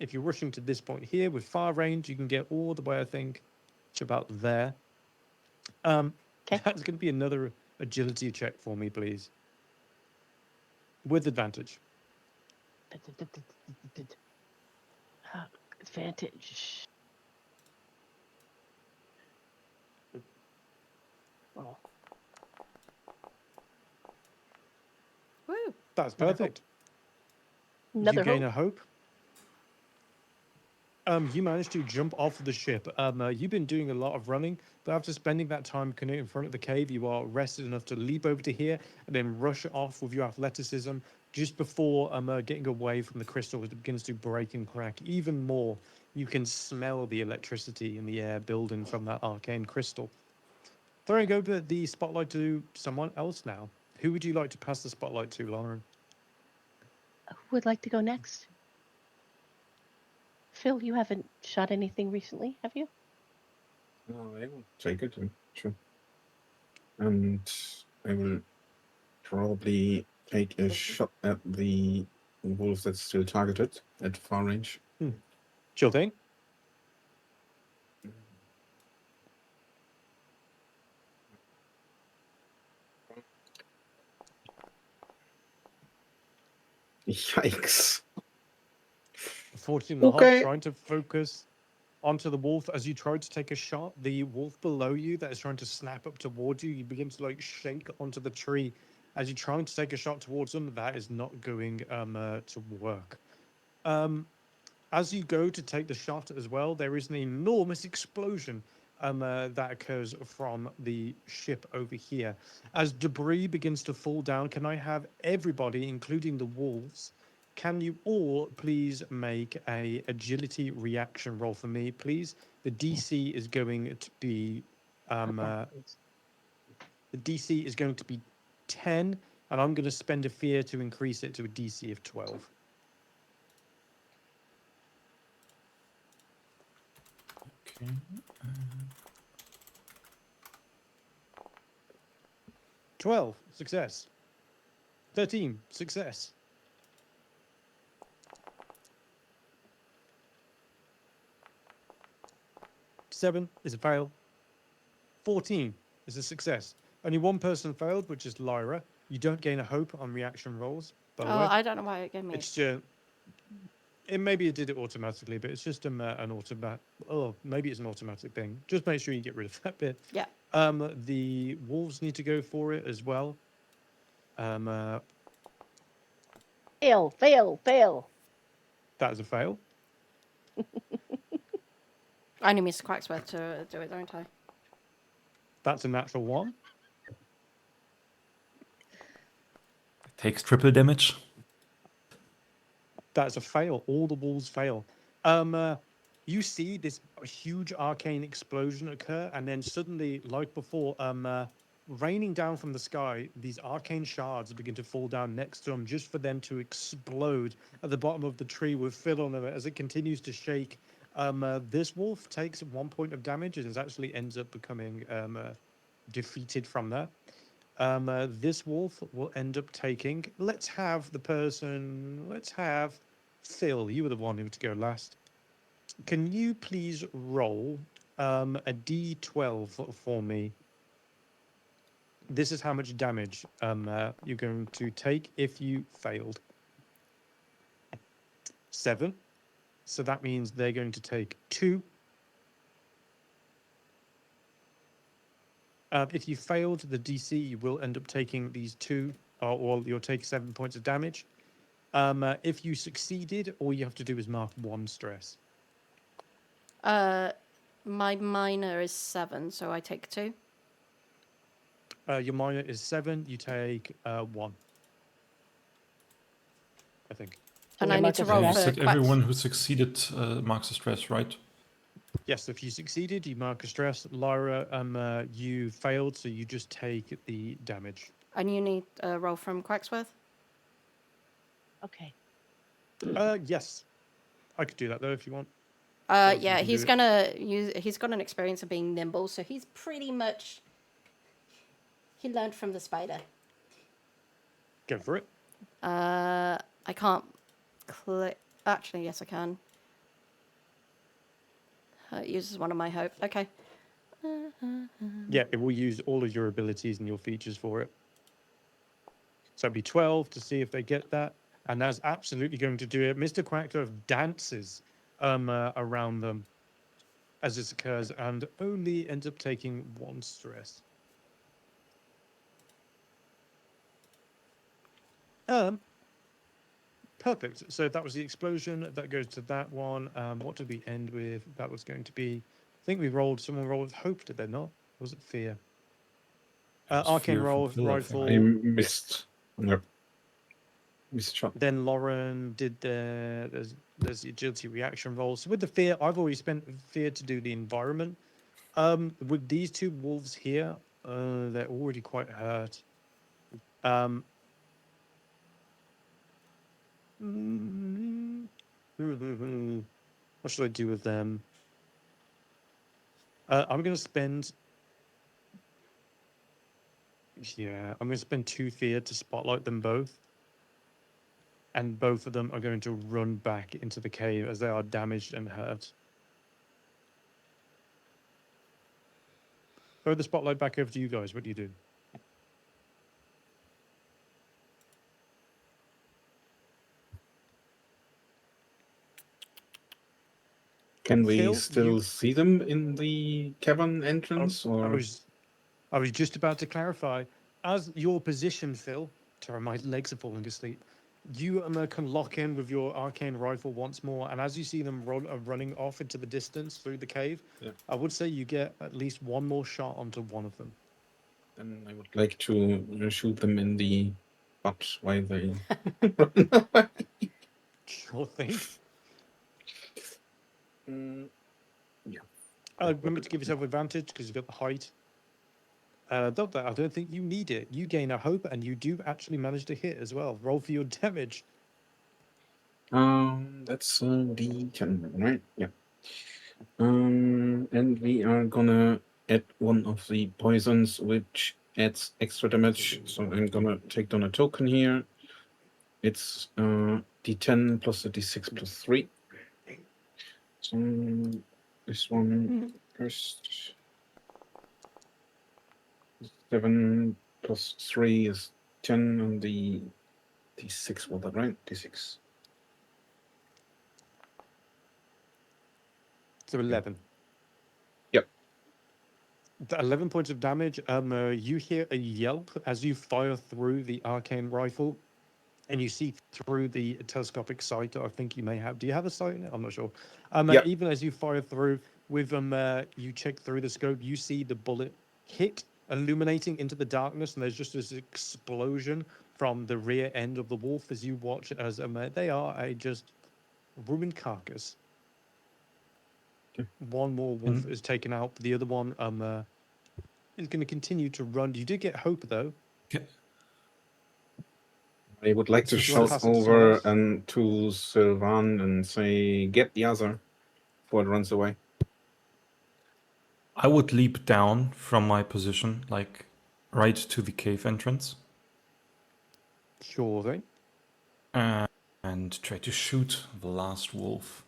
Speaker 2: if you're rushing to this point here with far range, you can get all the way, I think, to about there.
Speaker 6: Okay.
Speaker 2: That's going to be another agility check for me, please. With advantage.
Speaker 6: Advantage. Oh,
Speaker 3: Woo.
Speaker 2: That's
Speaker 6: Another hope.
Speaker 2: perfect. You
Speaker 6: another
Speaker 2: gain
Speaker 6: hope.
Speaker 2: a hope. You managed to jump off the ship. You've been doing a lot of running, but after spending that time in front of the cave, you are rested enough to leap over to here and then rush off with your athleticism just before getting away from the crystal as it begins to break and crack even more. You can smell the electricity in the air building from that arcane crystal. Throwing over the spotlight to someone else now. Who would you like to pass the spotlight to, Lauren?
Speaker 6: Who would like to go next? Phil, you haven't shot anything recently, have you?
Speaker 5: I will take it. Sure. And I will probably take a shot at the wolf that's still targeted at far range.
Speaker 2: Sure thing.
Speaker 5: Yikes.
Speaker 2: 14.5,
Speaker 5: Okay.
Speaker 2: trying to focus onto the wolf as you try to take a shot. The wolf below you that is trying to snap up towards you, you begin to like shake onto the tree as you're trying to take a shot towards them. That is not going to work. As you go to take the shot as well, there is an enormous explosion that occurs from the ship over here. As debris begins to fall down, can I have everybody, including the wolves, can you all please make a agility reaction roll for me, please? The DC is going to be the DC is going to be 10, and I'm going to spend a fear to increase it to a DC of 12.
Speaker 4: Okay.
Speaker 2: 12, success. 13, success. 7 is a fail. 14 is a success. Only one person failed, which is Lyra. You don't gain a hope on reaction rolls, by the
Speaker 3: Oh,
Speaker 2: way.
Speaker 3: I don't know why it gave me.
Speaker 2: It's just, maybe it did it automatically, but it's just an automatic. Oh, maybe it's an automatic thing. Just make sure you get rid of that bit.
Speaker 3: Yeah.
Speaker 2: The wolves need to go for it as well.
Speaker 6: Fail.
Speaker 2: That is a fail.
Speaker 3: I need Mr. Quacksworth to do it, don't I?
Speaker 2: That's a natural 1.
Speaker 4: Takes triple damage.
Speaker 2: That's a fail. All the wolves fail. You see this huge arcane explosion occur, and then suddenly, like before, raining down from the sky, these arcane shards begin to fall down next to them, just for them to explode at the bottom of the tree with Phil on them as it continues to shake. This wolf takes 1 point of damage and actually ends up becoming defeated from that. This wolf will end up taking. Let's have Phil. You were the one who to go last. Can you please roll a d12 for me? This is how much damage you're going to take if you failed. 7. So that means they're going to take 2. If you failed the DC, you will end up taking these 2, or you'll take 7 points of damage. If you succeeded, all you have to do is mark 1 stress.
Speaker 3: My minor is 7, so I take 2.
Speaker 2: Your minor is 7. You take 1. I think.
Speaker 3: And
Speaker 6: Yeah,
Speaker 3: I need to
Speaker 6: Marcus,
Speaker 3: roll
Speaker 4: You
Speaker 3: for
Speaker 4: said
Speaker 3: Quacks.
Speaker 4: everyone who succeeded marks a stress, right?
Speaker 2: Yes. If you succeeded, you mark a stress. Lyra, you failed, so you just take the damage.
Speaker 3: And you need a roll from Quacksworth?
Speaker 6: Okay.
Speaker 2: Yes. I could do that though if you want. you
Speaker 3: Yeah,
Speaker 2: can
Speaker 3: he's
Speaker 2: do it.
Speaker 3: gonna use. He's got an experience of being nimble, so he's pretty much. He learned from the spider.
Speaker 2: Go for it.
Speaker 3: I can't click. Actually, yes, I can. It uses one of my hope. Okay.
Speaker 2: Yeah, it will use all of your abilities and your features for it. So it'd be 12 to see if they get that. And that's absolutely going to do it. Mr. Quackdove dances around them as this occurs and only ends up taking 1 stress. Perfect. So that was the explosion. That goes to that one. What did we end with? That was going to be... I think we rolled... Someone rolled hope, did they not? Or was it fear?
Speaker 4: was
Speaker 2: Arcane
Speaker 4: fear from
Speaker 2: roll,
Speaker 4: Phil, I think.
Speaker 2: rifle.
Speaker 5: I missed. Yep. Missed shot.
Speaker 2: Then Lauren did there's the agility reaction roll. So with the fear, I've already spent fear to do the environment. With these 2 wolves here, they're already quite hurt. What should I do with them? I'm going to spend... Yeah, I'm going to spend 2 fear to spotlight them both. And both of them are going to run back into the cave as they are damaged and hurt. Throw the spotlight back over to you guys. What do you do?
Speaker 5: Can we
Speaker 2: Phil,
Speaker 5: still
Speaker 2: you-
Speaker 5: see them in the cavern entrance?
Speaker 2: I
Speaker 5: Or
Speaker 2: was just about to clarify. As your position, Phil, sorry, my legs are falling asleep. You can lock in with your arcane rifle once more, and as you see them running off into the distance through the cave,
Speaker 5: Yeah.
Speaker 2: I would say you get at least 1 more shot onto one of them.
Speaker 5: then I would like to shoot them in the butt while they run away.
Speaker 2: Sure thing.
Speaker 5: Yeah.
Speaker 2: Remember to give yourself advantage because you've got the height. I don't think you need it. You gain a hope, and you do actually manage to hit as well. Roll for your damage.
Speaker 5: That's D10, right? Yeah. And we are gonna add one of the poisons, which adds extra damage. So I'm gonna take down a token here. It's D10 plus a D6 plus 3. So this one First, 7 plus 3 is 10, and the d6 was that right? D6.
Speaker 2: So 11.
Speaker 5: Yep.
Speaker 2: The 11 points of damage. You hear a yelp as you fire through the arcane rifle, and you see through the telescopic sight. I think you may have. Do you have a sight? I'm not sure.
Speaker 5: Yep.
Speaker 2: Even as you fire through, with you check through the scope, you see the bullet hit, illuminating into the darkness, and there's just this explosion from the rear end of the wolf as you watch as they are a just ruined carcass. One more wolf is taken out. The other one is going to continue to run. You did get hope though.
Speaker 5: I would like to
Speaker 2: Did you want to
Speaker 5: shout
Speaker 2: pass it to someone
Speaker 5: over
Speaker 2: else?
Speaker 5: and to Sylvan and say, "Get the other," before it runs away.
Speaker 4: I would leap down from my position, like right to the cave entrance,
Speaker 2: Sure thing.
Speaker 4: and try to shoot the last wolf.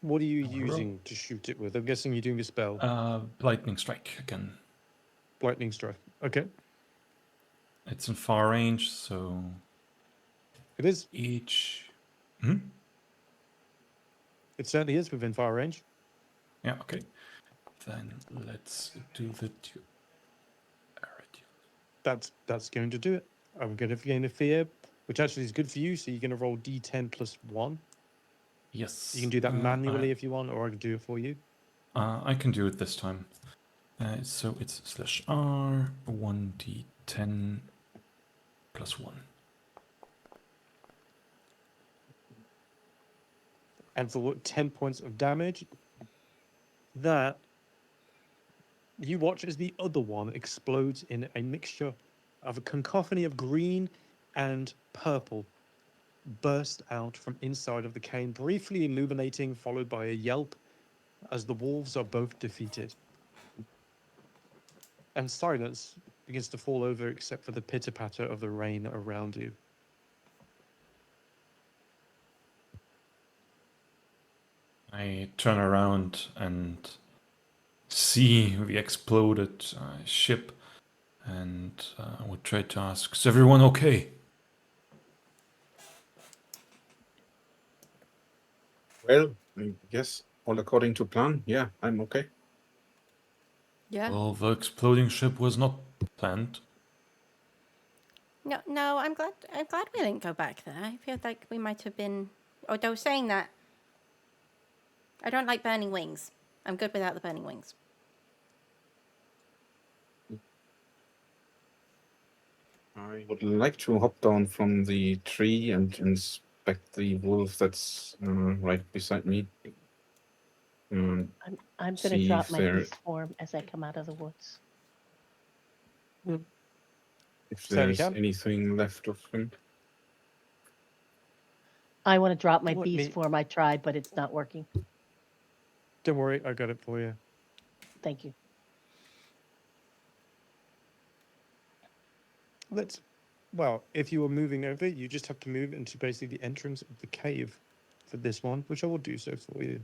Speaker 2: What are you using to shoot it with? I'm guessing you're doing a spell.
Speaker 4: Lightning strike again.
Speaker 2: Lightning strike. Okay.
Speaker 4: It's in far range, so
Speaker 2: It is.
Speaker 4: each.
Speaker 2: It certainly is within fire range.
Speaker 4: Yeah, okay. Then let's do the duality.
Speaker 2: That's going to do it. I'm going to gain a fear, which actually is good for you. So you're going to roll d10 plus 1.
Speaker 4: Yes.
Speaker 2: You can do that manually if you want, or I can do it for you.
Speaker 4: I can do it this time. So it's /R 1d10 plus 1.
Speaker 2: And for 10 points of damage, that you watch as the other one explodes in a mixture of a cacophony of green and purple burst out from inside of the cane, briefly illuminating, followed by a yelp as the wolves are both defeated. And silence begins to fall over except for the pitter-patter of the rain around you.
Speaker 4: I turn around and see the exploded ship, and I would try to ask, is everyone okay?
Speaker 5: Well, I guess all according to plan. Yeah, I'm okay.
Speaker 3: Yeah.
Speaker 4: Well, the exploding ship was not planned.
Speaker 3: No, I'm glad we didn't go back there. I feel like we might have been. Although saying that, I don't like burning wings. I'm good without the burning wings.
Speaker 5: I would like to hop down from the tree and inspect the wolf that's right beside me.
Speaker 6: I'm going to
Speaker 5: See
Speaker 6: drop
Speaker 5: if
Speaker 6: my
Speaker 5: there-
Speaker 6: beast form as I come out of the woods.
Speaker 5: If
Speaker 2: Certainly
Speaker 5: there's
Speaker 2: can.
Speaker 5: anything left of him.
Speaker 6: I want to drop my
Speaker 2: Let
Speaker 6: beast
Speaker 2: me-
Speaker 6: form. I tried, but it's not working.
Speaker 2: Don't worry, I got it for you.
Speaker 6: Thank you.
Speaker 2: Well, if you were moving over, you just have to move into basically the entrance of the cave for this one, which I will do so for you.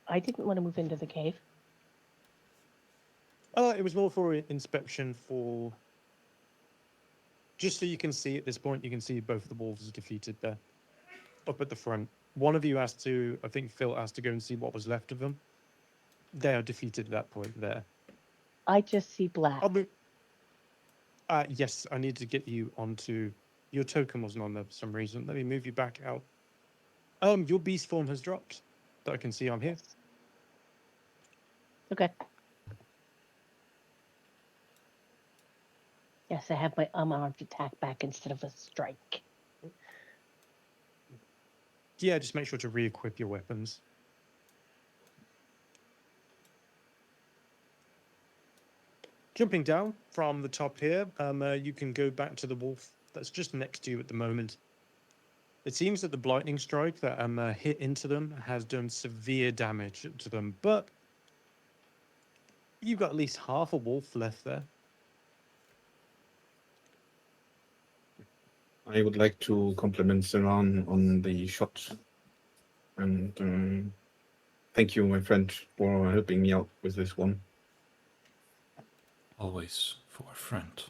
Speaker 6: I didn't want to move into the cave.
Speaker 2: It was more for inspection for... Just so you can see at this point, you can see both the wolves defeated there. Up at the front. One of you asked to, I think Phil asked to go and see what was left of them. They are defeated at that point there.
Speaker 6: I just see black.
Speaker 2: I'll move... yes, I need to get you onto... Your token wasn't on there for some reason. Let me move you back out. Your beast form has dropped. That I can see on here.
Speaker 6: Okay. Yes, I have my unarmed attack back instead of a strike.
Speaker 2: Yeah, just make sure to re-equip your weapons. Jumping down from the top here, you can go back to the wolf that's just next to you at the moment. It seems that the lightning strike that hit into them has done severe damage to them, but you've got at least half a wolf left there.
Speaker 5: I would like to compliment Saran on the shot. And thank you, my friend, for helping me out with this one.
Speaker 4: Always for a friend.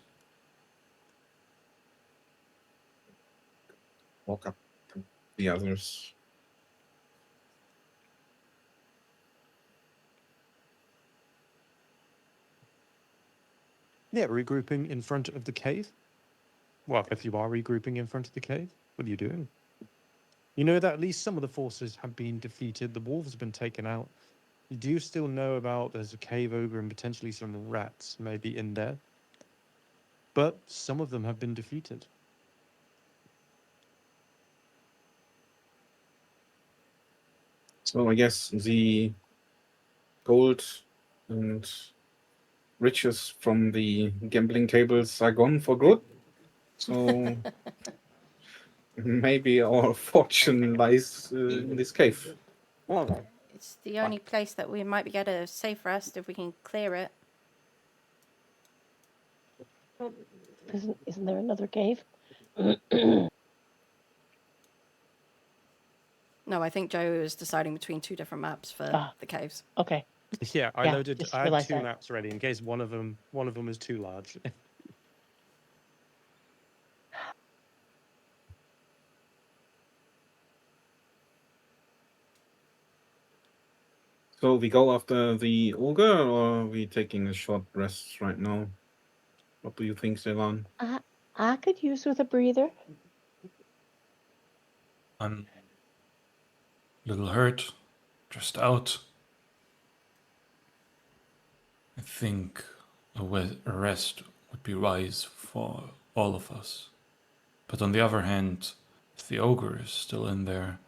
Speaker 5: Walk up to the others.
Speaker 2: Yeah, regrouping in front of the cave. Well, if you are regrouping in front of the cave, what are you doing? You know that at least some of the forces have been defeated. The wolves have been taken out. You do still know about there's a cave ogre and potentially some rats maybe in there. But some of them have been defeated.
Speaker 5: So I guess the gold and riches from the gambling tables are gone for good. So maybe our fortune lies in this cave.
Speaker 3: It's the only place that we might be get a safe rest if we can clear it.
Speaker 6: Isn't there another cave?
Speaker 3: No, I think Joe was deciding between two different maps for
Speaker 6: Ah.
Speaker 3: the caves.
Speaker 6: Okay.
Speaker 2: Yeah, I
Speaker 6: Yeah,
Speaker 2: loaded.
Speaker 6: just
Speaker 2: I had
Speaker 6: realized
Speaker 2: two
Speaker 6: that.
Speaker 2: maps ready in case one of them is too large.
Speaker 5: So we go after the ogre, or are we taking a short rest right now? What do you think, Ceylon?
Speaker 6: I could use with a breather.
Speaker 4: I'm a little hurt, stressed out. I think a rest would be wise for all of us. But on the other hand, if the ogre is still in there,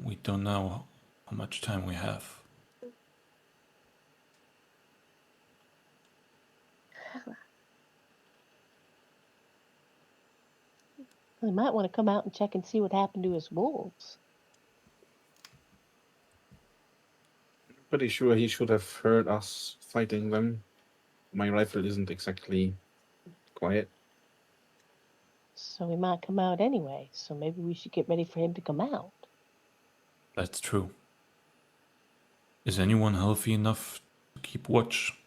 Speaker 4: we don't know how much time we have.
Speaker 6: We might want to come out and check and see what happened to his wolves.
Speaker 5: Pretty sure he should have heard us fighting them. My rifle isn't exactly quiet.
Speaker 6: So we might come out anyway. So maybe we should get ready for him to come out.
Speaker 4: That's true. Is anyone healthy enough to keep watch?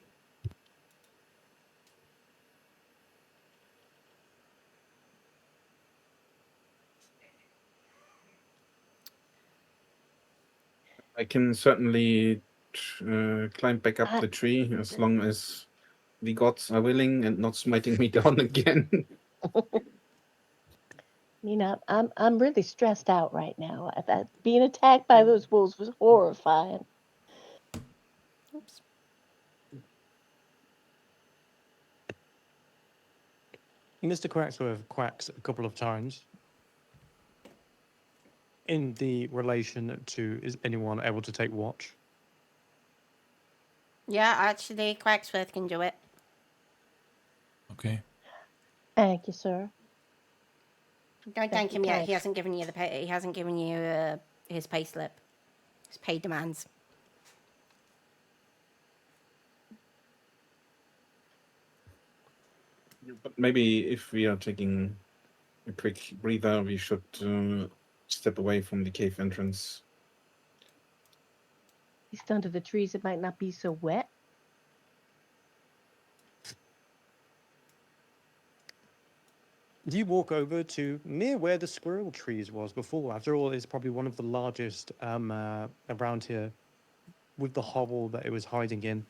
Speaker 5: I can certainly climb back up
Speaker 6: I-
Speaker 5: the tree as long as the gods are willing and not smiting me down again.
Speaker 6: I'm really stressed out right now. Being attacked by those wolves was horrifying.
Speaker 3: Oops.
Speaker 2: Mr. Quacksworth quacks a couple of times in the relation to is anyone able to take watch?
Speaker 3: Yeah, actually, Quacksworth can do it.
Speaker 4: Okay.
Speaker 6: Thank you, sir.
Speaker 3: Don't thank him yet.
Speaker 6: Thanks.
Speaker 3: He hasn't given you the pay. He hasn't given you his pay slip. His pay demands.
Speaker 5: But maybe if we are taking a quick breather, we should step away from the cave entrance.
Speaker 6: He's under the trees. It might not be so wet.
Speaker 2: You walk over to near where the squirrel trees was before. After all, it's probably one of the largest around here, with the hovel that it was hiding in.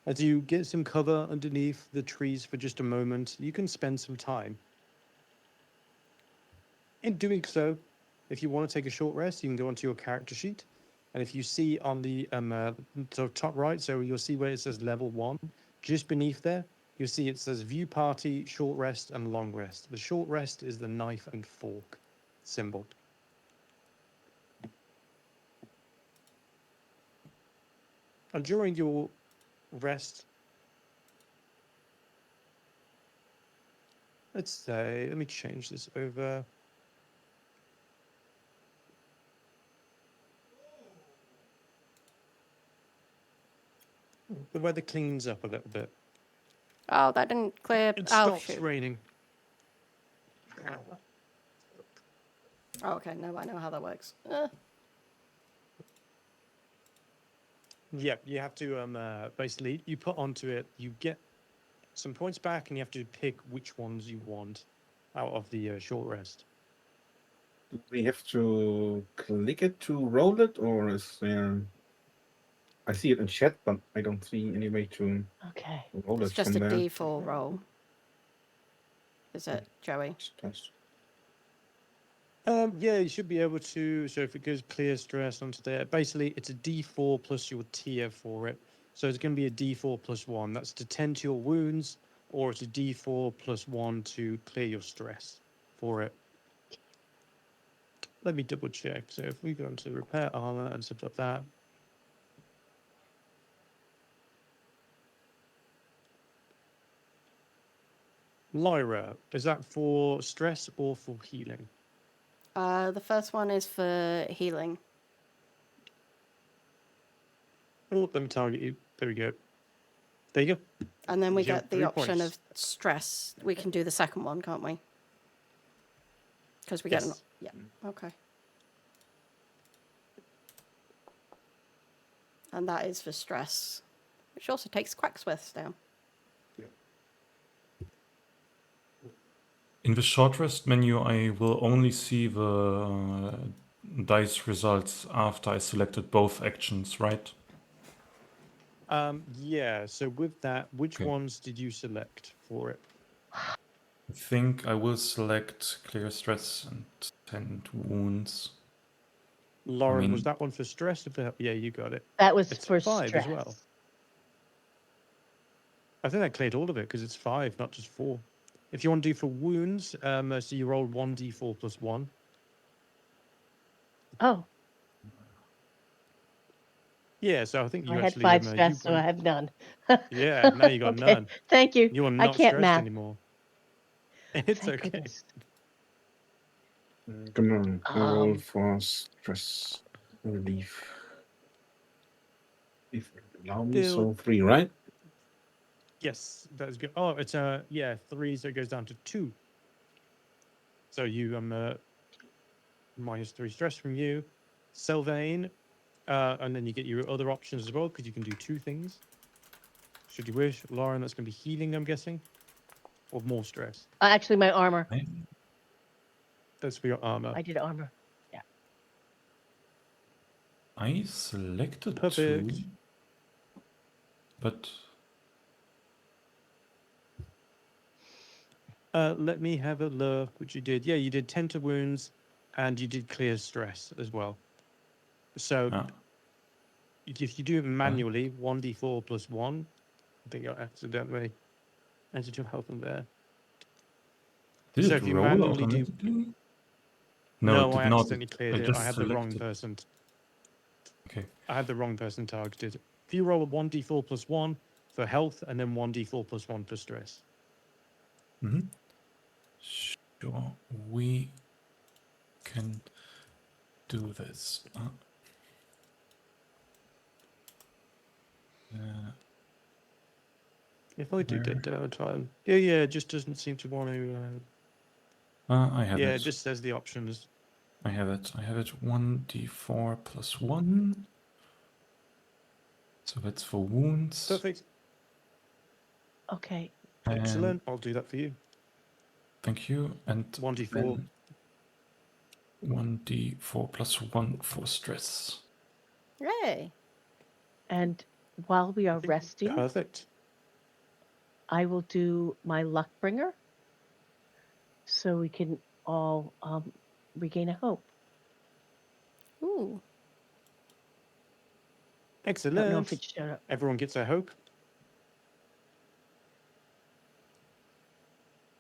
Speaker 2: As you get some cover underneath the trees for just a moment, you can spend some time. In doing so, if you want to take a short rest, you can go onto your character sheet. And if you see on the top right, so you'll see where it says level 1, just beneath there, you'll see it says view party, short rest, and long rest. The short rest is the knife and fork symbol. And during your rest, let's say, let me change this over. The weather cleans up a little bit.
Speaker 3: Oh, that didn't clear.
Speaker 2: It
Speaker 3: Oh,
Speaker 2: stops
Speaker 3: shoot.
Speaker 2: raining.
Speaker 3: Oh, okay. No, I know how that works.
Speaker 2: Yeah, you have to basically you put onto it, you get some points back, and you have to pick which ones you want out of the short rest.
Speaker 5: Do we have to click it to roll it, or is there? I see it in chat, but I don't see any way to
Speaker 6: Okay.
Speaker 5: roll
Speaker 3: It's
Speaker 5: it
Speaker 3: just
Speaker 5: from
Speaker 3: a
Speaker 5: there.
Speaker 3: D4 roll. Is it, Joey?
Speaker 5: Test.
Speaker 2: Yeah, you should be able to. So if it goes clear stress onto there, basically it's a D4 plus your tier for it. So it's going to be a D4 plus 1. That's to tend to your wounds, or it's a D4 plus 1 to clear your stress for it. Let me double check. So if we go into repair armor and stuff like that. Lyra, is that for stress or for healing?
Speaker 3: The first one is for healing.
Speaker 2: Oh, let me target you. There we go. There you go.
Speaker 3: And then we
Speaker 2: You have
Speaker 3: get the
Speaker 2: 3
Speaker 3: option
Speaker 2: points.
Speaker 3: of stress. We can do the second one, can't we? Because we get an.
Speaker 2: Yes.
Speaker 3: Yeah, okay. And that is for stress, which also takes Quacksworth's down.
Speaker 4: In the short rest menu, I will only see the dice results after I selected both actions, right?
Speaker 2: Yeah, so with that, which
Speaker 4: Okay.
Speaker 2: ones did you select for it?
Speaker 4: I think I will select clear stress and tend wounds.
Speaker 2: Lauren, was
Speaker 4: mean-
Speaker 2: that one for stress? Or for, yeah, you got it.
Speaker 6: That was
Speaker 2: It's
Speaker 6: for
Speaker 2: 5
Speaker 6: stress.
Speaker 2: as well. I think that cleared all of it because it's 5, not just 4. If you want to do for wounds, so you roll 1d4 plus 1.
Speaker 6: Oh,
Speaker 2: Yeah, so I think
Speaker 6: I
Speaker 2: you
Speaker 6: had
Speaker 2: actually
Speaker 6: 5
Speaker 2: you
Speaker 6: stress, so I
Speaker 2: went,
Speaker 6: have none.
Speaker 2: yeah, now you got
Speaker 6: Okay,
Speaker 2: none.
Speaker 6: thank you.
Speaker 2: You are
Speaker 6: I
Speaker 2: not
Speaker 6: can't
Speaker 2: stressed
Speaker 6: math.
Speaker 2: anymore. It's
Speaker 6: Thank
Speaker 2: okay.
Speaker 6: goodness.
Speaker 5: Come on, roll
Speaker 6: Um,
Speaker 5: for stress relief. If you allow me,
Speaker 2: Bill.
Speaker 5: so 3, right?
Speaker 2: Yes, that's good. Oh, it's yeah, 3, so it goes down to 2. So you minus 3 stress from you, Sylvain, and then you get your other options as well because you can do 2 things. Should you wish, Lauren, that's going to be healing, I'm guessing, or more stress.
Speaker 6: actually, my armor.
Speaker 2: That's for your armor.
Speaker 6: I did armor. Yeah.
Speaker 4: I selected
Speaker 2: Perfect.
Speaker 4: 2, but
Speaker 2: Let me have a look. What you did? Yeah, you did tender wounds, and you did clear stress as well. So
Speaker 4: ah,
Speaker 2: if you do it manually, 1d4 plus 1, I think you accidentally entered your health in there.
Speaker 4: did
Speaker 2: So
Speaker 4: it
Speaker 2: if you
Speaker 4: roll
Speaker 2: manually do,
Speaker 4: automatically?
Speaker 2: no,
Speaker 4: it
Speaker 2: I
Speaker 4: did not.
Speaker 2: accidentally cleared
Speaker 4: I
Speaker 2: it. I
Speaker 4: just
Speaker 2: had the wrong
Speaker 4: selected.
Speaker 2: person.
Speaker 4: Okay.
Speaker 2: I had the wrong person targeted. If you roll a 1d4 plus 1 for health, and then 1d4 plus 1 for stress.
Speaker 4: Mm-hmm. Sure, we can do this.
Speaker 2: If I do
Speaker 4: Where?
Speaker 2: get downtime, yeah, it just doesn't seem to want to.
Speaker 4: I have
Speaker 2: Yeah,
Speaker 4: it.
Speaker 2: it just says the options.
Speaker 4: I have it. 1d4 plus 1. So that's for wounds.
Speaker 2: Perfect.
Speaker 6: Okay.
Speaker 2: Excellent. I'll do that for you.
Speaker 4: Thank you. And
Speaker 2: 1d4.
Speaker 4: then 1d4 plus 1 for stress.
Speaker 3: Yay.
Speaker 6: And while we are resting,
Speaker 2: Perfect.
Speaker 6: I will do my luck bringer, so we can all regain a hope.
Speaker 3: Ooh.
Speaker 6: I don't know if
Speaker 2: Excellent.
Speaker 6: it showed up.
Speaker 2: Everyone gets a hope.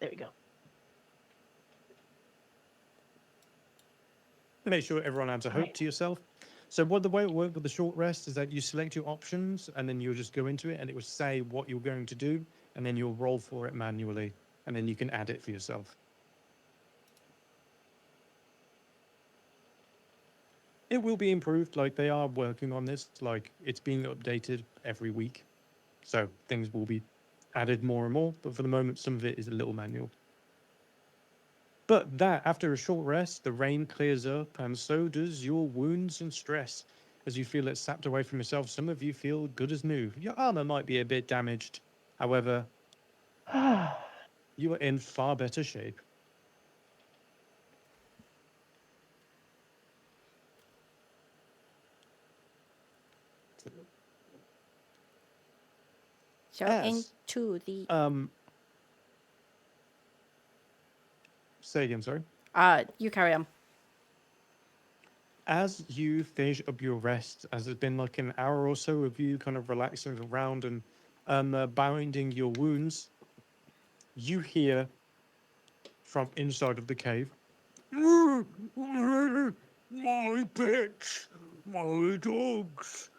Speaker 6: There we go.
Speaker 2: Make sure everyone adds a hope
Speaker 6: Right.
Speaker 2: to yourself. So what the way it works with the short rest is that you select your options and then you'll just go into it and it will say what you're going to do and then you'll roll for it manually and then you can add it for yourself. It will be improved, like they are working on this, like it's being updated every week. So things will be added more and more, but for the moment, some of it is a little manual. But that, after a short rest, the rain clears up, and so does your wounds and stress. As you feel it sapped away from yourself, some of you feel good as new. Your armor might be a bit damaged. However, you are in far better shape.
Speaker 3: So
Speaker 2: As,
Speaker 3: into the
Speaker 2: say again, sorry.
Speaker 3: you carry on.
Speaker 2: As you finish up your rest, as it's been like an hour or so of you kind of relaxing around and binding your wounds, you hear from inside of the cave, my pets, my dogs,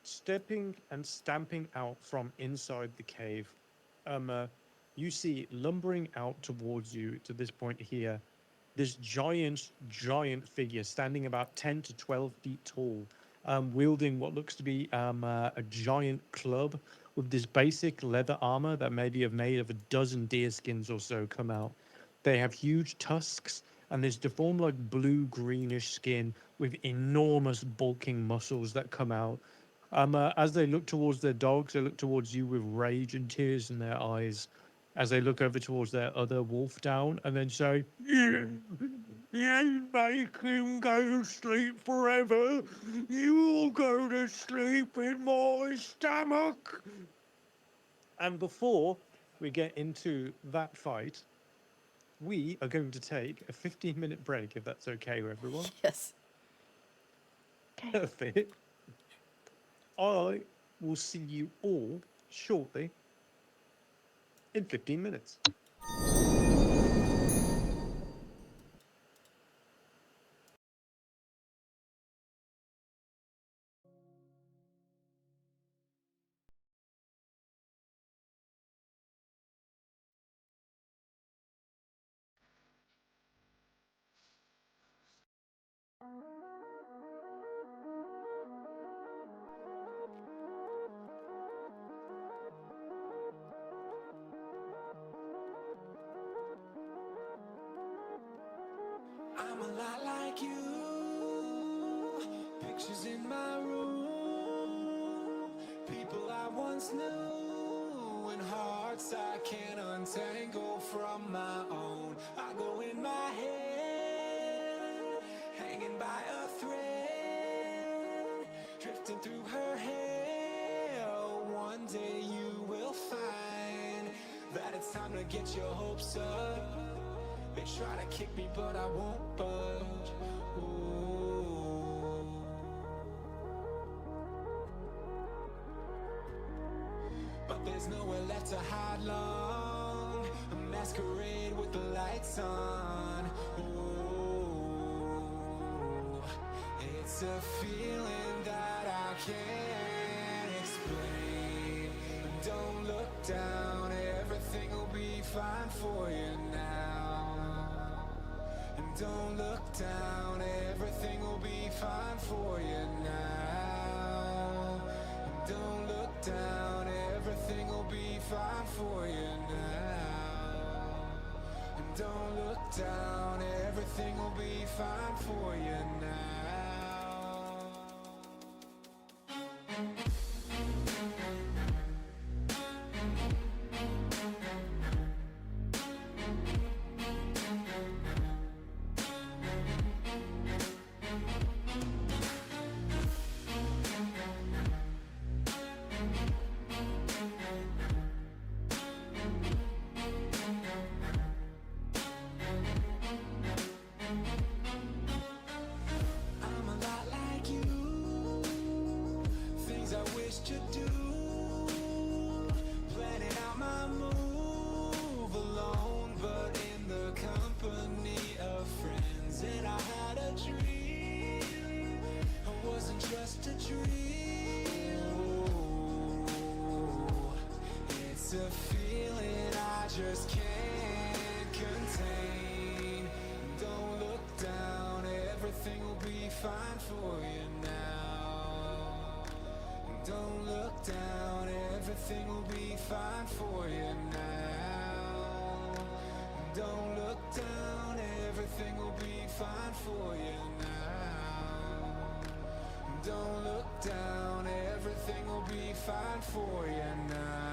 Speaker 2: stepping and stamping out from inside the cave. You see lumbering out towards you to this point here, this giant figure standing about 10 to 12 feet tall, wielding what looks to be a giant club with this basic leather armor that maybe have made of a dozen deer skins or so come out. They have huge tusks and this deformed like blue greenish skin with enormous bulking muscles that come out. As they look towards their dogs, they look towards you with rage and tears in their eyes. As they look over towards their other wolf down and then say, "You make him go to sleep forever. You'll go to sleep in my stomach." And before we get into that fight, we are going to take a 15-minute break, if that's okay with everyone.
Speaker 3: Yes.
Speaker 2: Perfect. I will see you all shortly in 15 minutes.
Speaker 1: I'm a lot like you. Pictures in my room. People I once knew. And hearts I can't untangle from my own. I go in my head, hanging by a thread, drifting through her hair. One day you will find that it's time to get your hopes up. They try to kick me, but I won't budge. Ooh. But there's nowhere left to hide long. A masquerade with the lights on. Ooh. It's a feeling that I can't explain. Don't look down, everything will be fine for you now. Don't look down, everything will be fine for you now. Don't look down, everything will be fine for you now. Don't look down, everything will be fine for you now. To do, planning out my move alone, but in the company of friends. And I had a dream, it wasn't just a dream. Ooh, it's a feeling I just can't contain. Don't look down, everything will be fine for you now. Don't look down,
Speaker 8: fine for you now. Don't look down, everything will be fine for you now. Don't look down, everything will be fine for you now.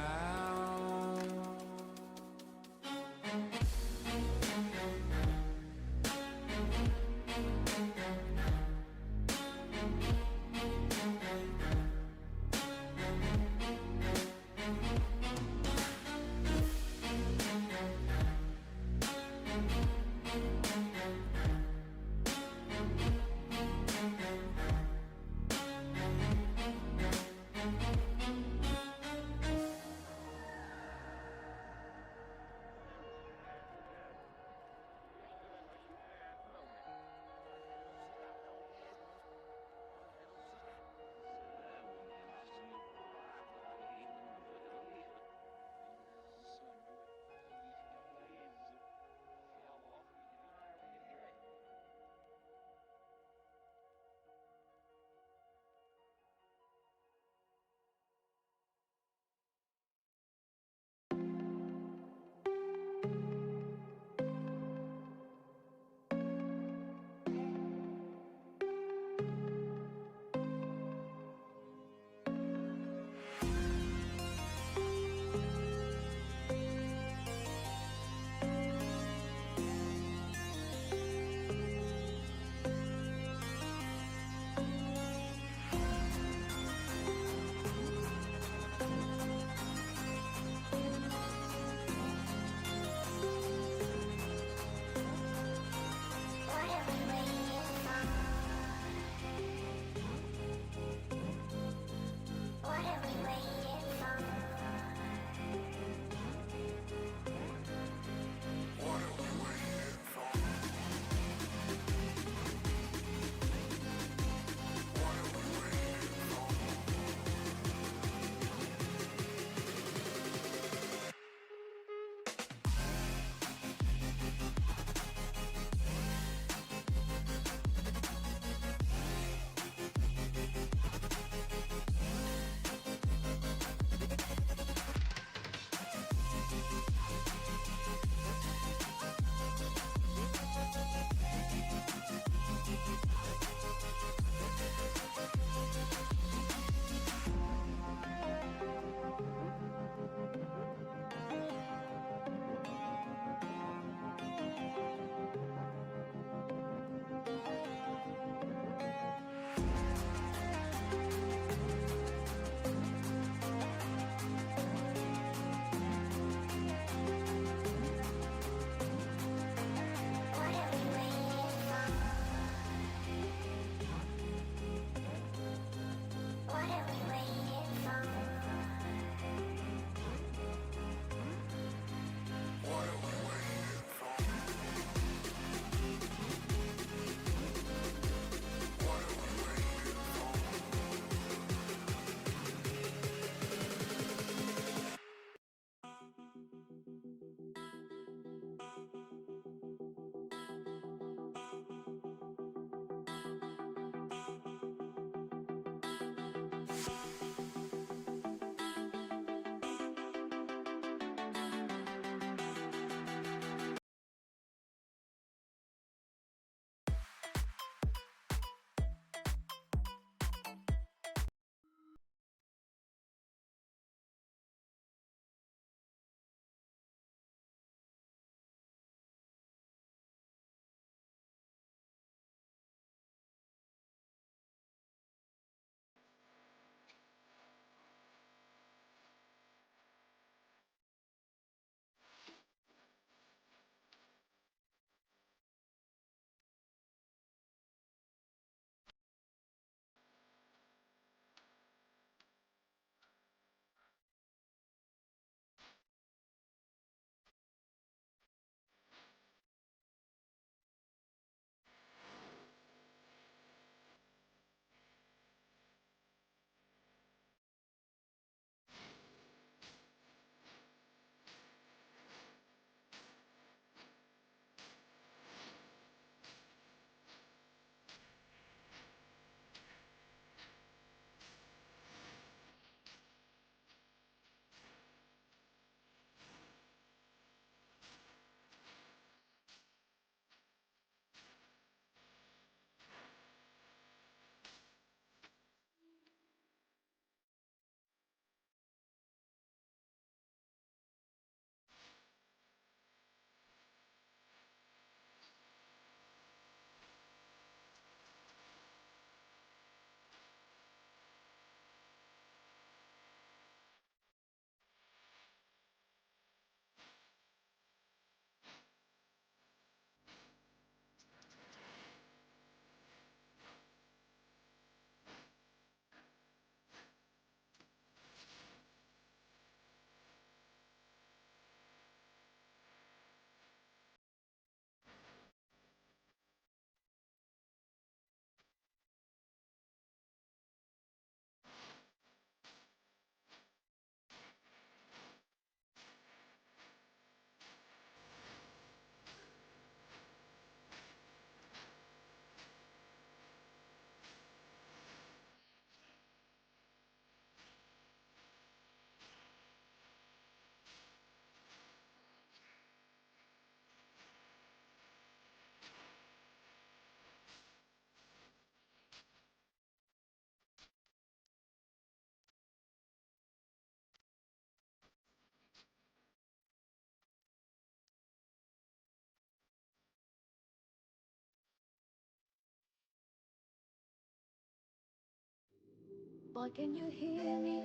Speaker 1: Boy, can you hear me?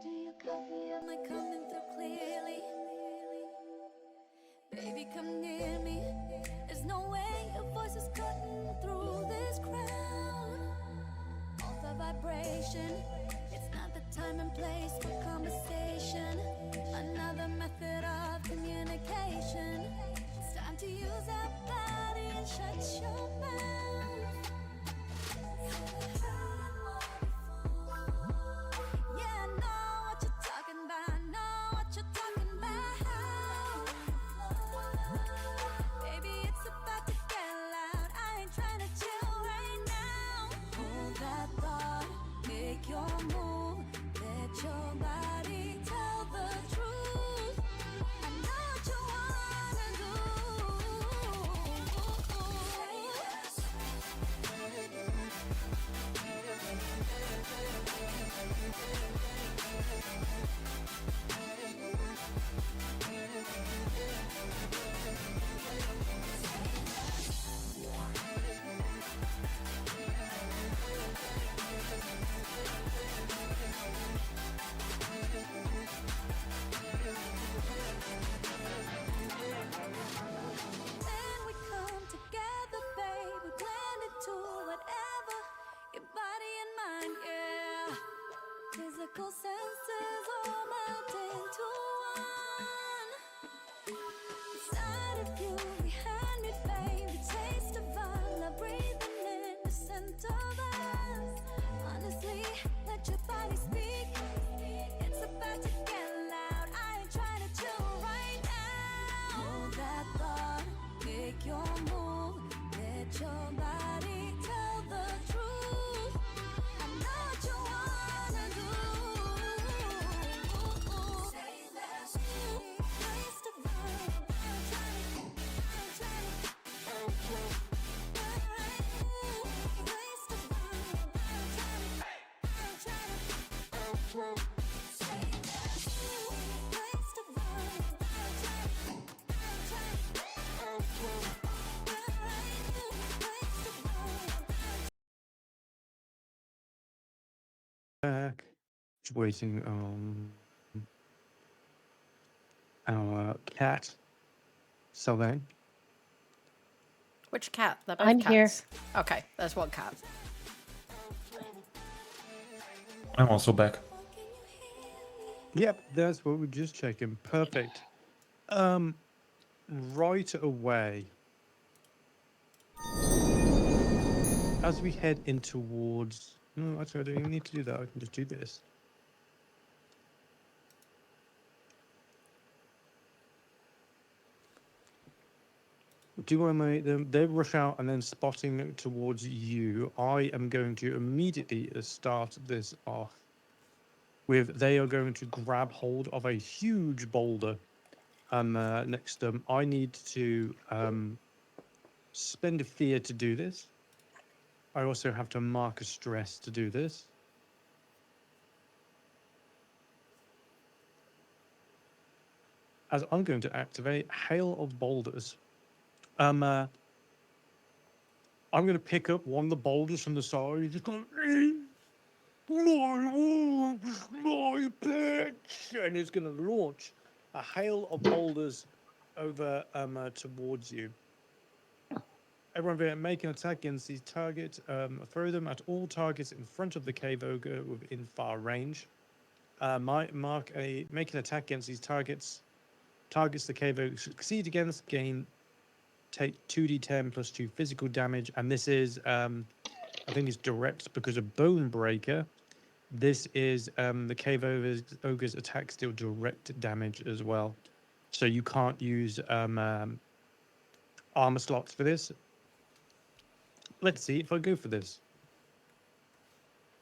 Speaker 1: Do you copy? Am I coming through clearly? Baby, come near me. There's no way your voice is cutting through this crowd. Off the vibration. It's not the time and place for conversation. Another method of communication. It's time to use our body and shut your mouth. Yeah, I know what you're talking about. I know what you're talking about. Baby, it's about to get loud. I ain't trying to chill right now. Hold that thought, make your move. Let your body tell the truth. I know what you wanna do. Say yes. Then we come together, babe. We blend into whatever your body and mind, yeah. Physical senses all melt into one. Inside of you, behind me, babe. The taste of our love breathing in the center of us. Honestly, let your body speak. It's about to get loud. I ain't trying to chill right now. Hold that thought, make your move. Let your body tell the truth. I know what you wanna do. Say less. Place to find. I'm trying to. Place to find. I'm trying to. Say less. Place to find.
Speaker 2: Back. Just waiting on our cat, Sylvain.
Speaker 3: Which cat? They're both
Speaker 6: I'm here.
Speaker 3: cats. Okay, there's one cat.
Speaker 4: I'm also back.
Speaker 2: Yep, that's what we're just checking. Perfect. Right away, as we head in towards... No, actually, I don't even need to do that. I can just do this. Do you want to make them? They rush out and then spotting towards you. I am going to immediately start this off with they are going to grab hold of a huge boulder next to them. I need to spend a fear to do this. I also have to mark a stress to do this. As I'm going to activate Hail of Boulders. I'm going to pick up one of the boulders from the side. Just going, my pitch, and it's going to launch a hail of boulders over towards you. Everyone be make an attack against these targets. Throw them at all targets in front of the cave ogre within far range. Make an attack against these targets. Targets the cave ogre succeed against gain take 2d10 plus 2 physical damage, and this is I think it's direct because of Bone Breaker. This is the cave ogre's attacks deal direct damage as well, so you can't use armor slots for this. Let's see if I go for this.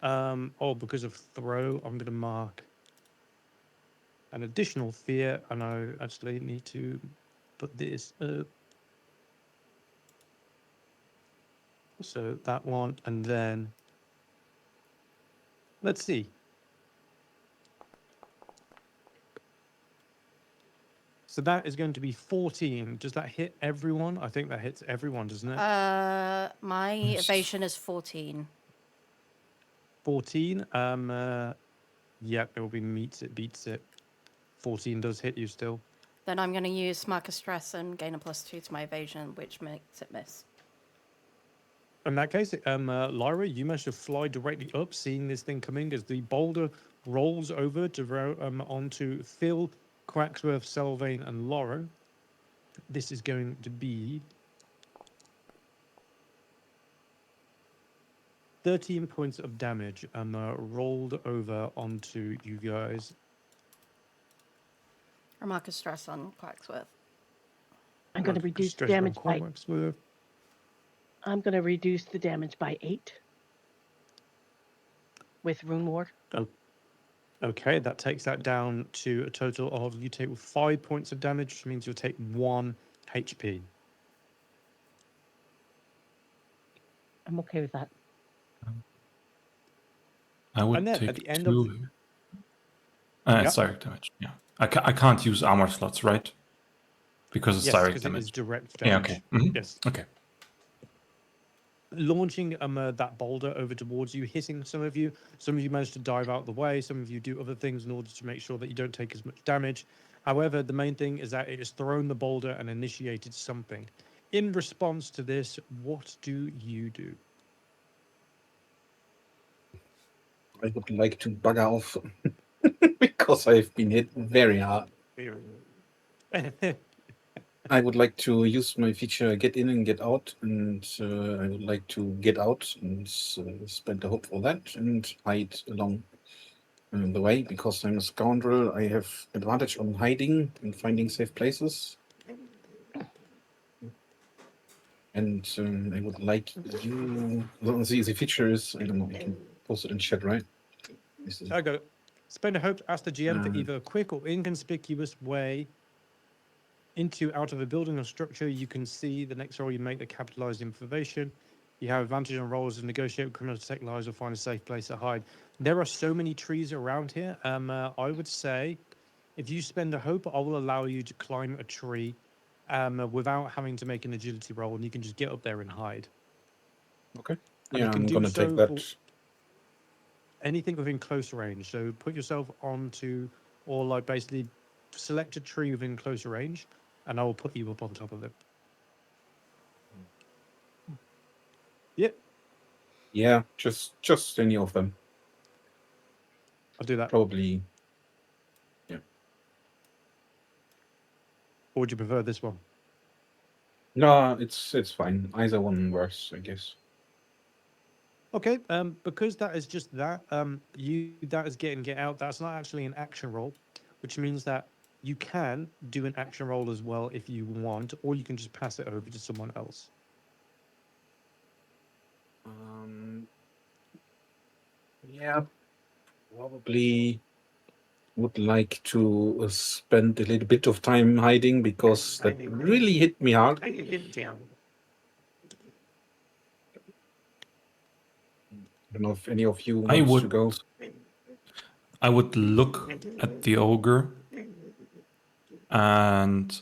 Speaker 2: Oh, because of throw, I'm going to mark an additional fear, and I actually need to put this up. So that one, and then let's see. So that is going to be 14. Does that hit everyone? I think that hits everyone, doesn't it?
Speaker 3: My evasion is 14.
Speaker 2: 14. Yeah, it will be meets it, beats it. 14 does hit you still.
Speaker 3: Then I'm going to use Marcus Stress and gain a +2 to my evasion, which makes it miss.
Speaker 2: In that case, Lyra, you managed to fly directly up, seeing this thing coming as the boulder rolls over to onto Phil, Cracksworth, Selvane, and Lauren. This is going to be 13 points of damage rolled over onto you guys.
Speaker 3: Or Marcus Stress on Quacksworth.
Speaker 6: I'm going to reduce
Speaker 2: Stress on
Speaker 6: damage by.
Speaker 2: Cracksworth.
Speaker 6: I'm going to reduce the damage by 8 with Rune Ward.
Speaker 2: Okay, that takes that down to a total of you take 5 points of damage, which means you'll take 1 HP.
Speaker 6: I'm okay with that.
Speaker 4: I would
Speaker 2: And then
Speaker 4: take
Speaker 2: at the end
Speaker 4: 2.
Speaker 2: of Yeah.
Speaker 4: It's direct damage. Yeah, I can't use armor slots, right? Because it's
Speaker 2: yes,
Speaker 4: direct
Speaker 2: because it
Speaker 4: damage.
Speaker 2: is direct
Speaker 4: Yeah.
Speaker 2: damage.
Speaker 4: Okay. Mhm.
Speaker 2: Yes.
Speaker 4: Okay.
Speaker 2: Launching that boulder over towards you, hitting some of you. Some of you manage to dive out the way. Some of you do other things in order to make sure that you don't take as much damage. However, the main thing is that it has thrown the boulder and initiated something. In response to this, what do you do?
Speaker 5: I would like to bugger off because I've been hit very hard. I would like to use my feature get in and get out, and I would like to get out and spend the hope for that and hide along the way because I'm a scoundrel. I have advantage on hiding and finding safe places. And I would like you. The feature is, I don't know, I can post it in chat, right?
Speaker 2: I go. Spend a hope to ask the GM for
Speaker 5: Uh,
Speaker 2: either a quick or inconspicuous way out of a building or structure. You can see the next roll you make the capitalized information. You have advantage on rolls to negotiate with criminals, detect lies, or find a safe place to hide. There are so many trees around here. I would say if you spend a hope, I will allow you to climb a tree without having to make an agility roll, and you can just get up there and hide.
Speaker 5: okay.
Speaker 2: And
Speaker 5: Yeah,
Speaker 2: you can
Speaker 5: I'm
Speaker 2: do
Speaker 5: gonna
Speaker 2: so
Speaker 5: take
Speaker 2: for
Speaker 5: that.
Speaker 2: anything within close range. So put yourself onto, or like basically select a tree within closer range, and I will put you up on top of it. Yep,
Speaker 5: Yeah, just any of them.
Speaker 2: I'll do that.
Speaker 5: Probably.
Speaker 2: Or would you prefer this one?
Speaker 5: No, it's fine. Either one works, I guess.
Speaker 2: Okay, because that is just that, that is get out. That's not actually an action roll, which means that you can do an action roll as well if you want, or you can just pass it over to someone else.
Speaker 5: Yeah, probably would like to spend a little bit of time hiding because that really hit me hard. I don't know if any of you
Speaker 4: I
Speaker 5: wants to
Speaker 4: would
Speaker 5: go.
Speaker 4: I would look at the ogre, and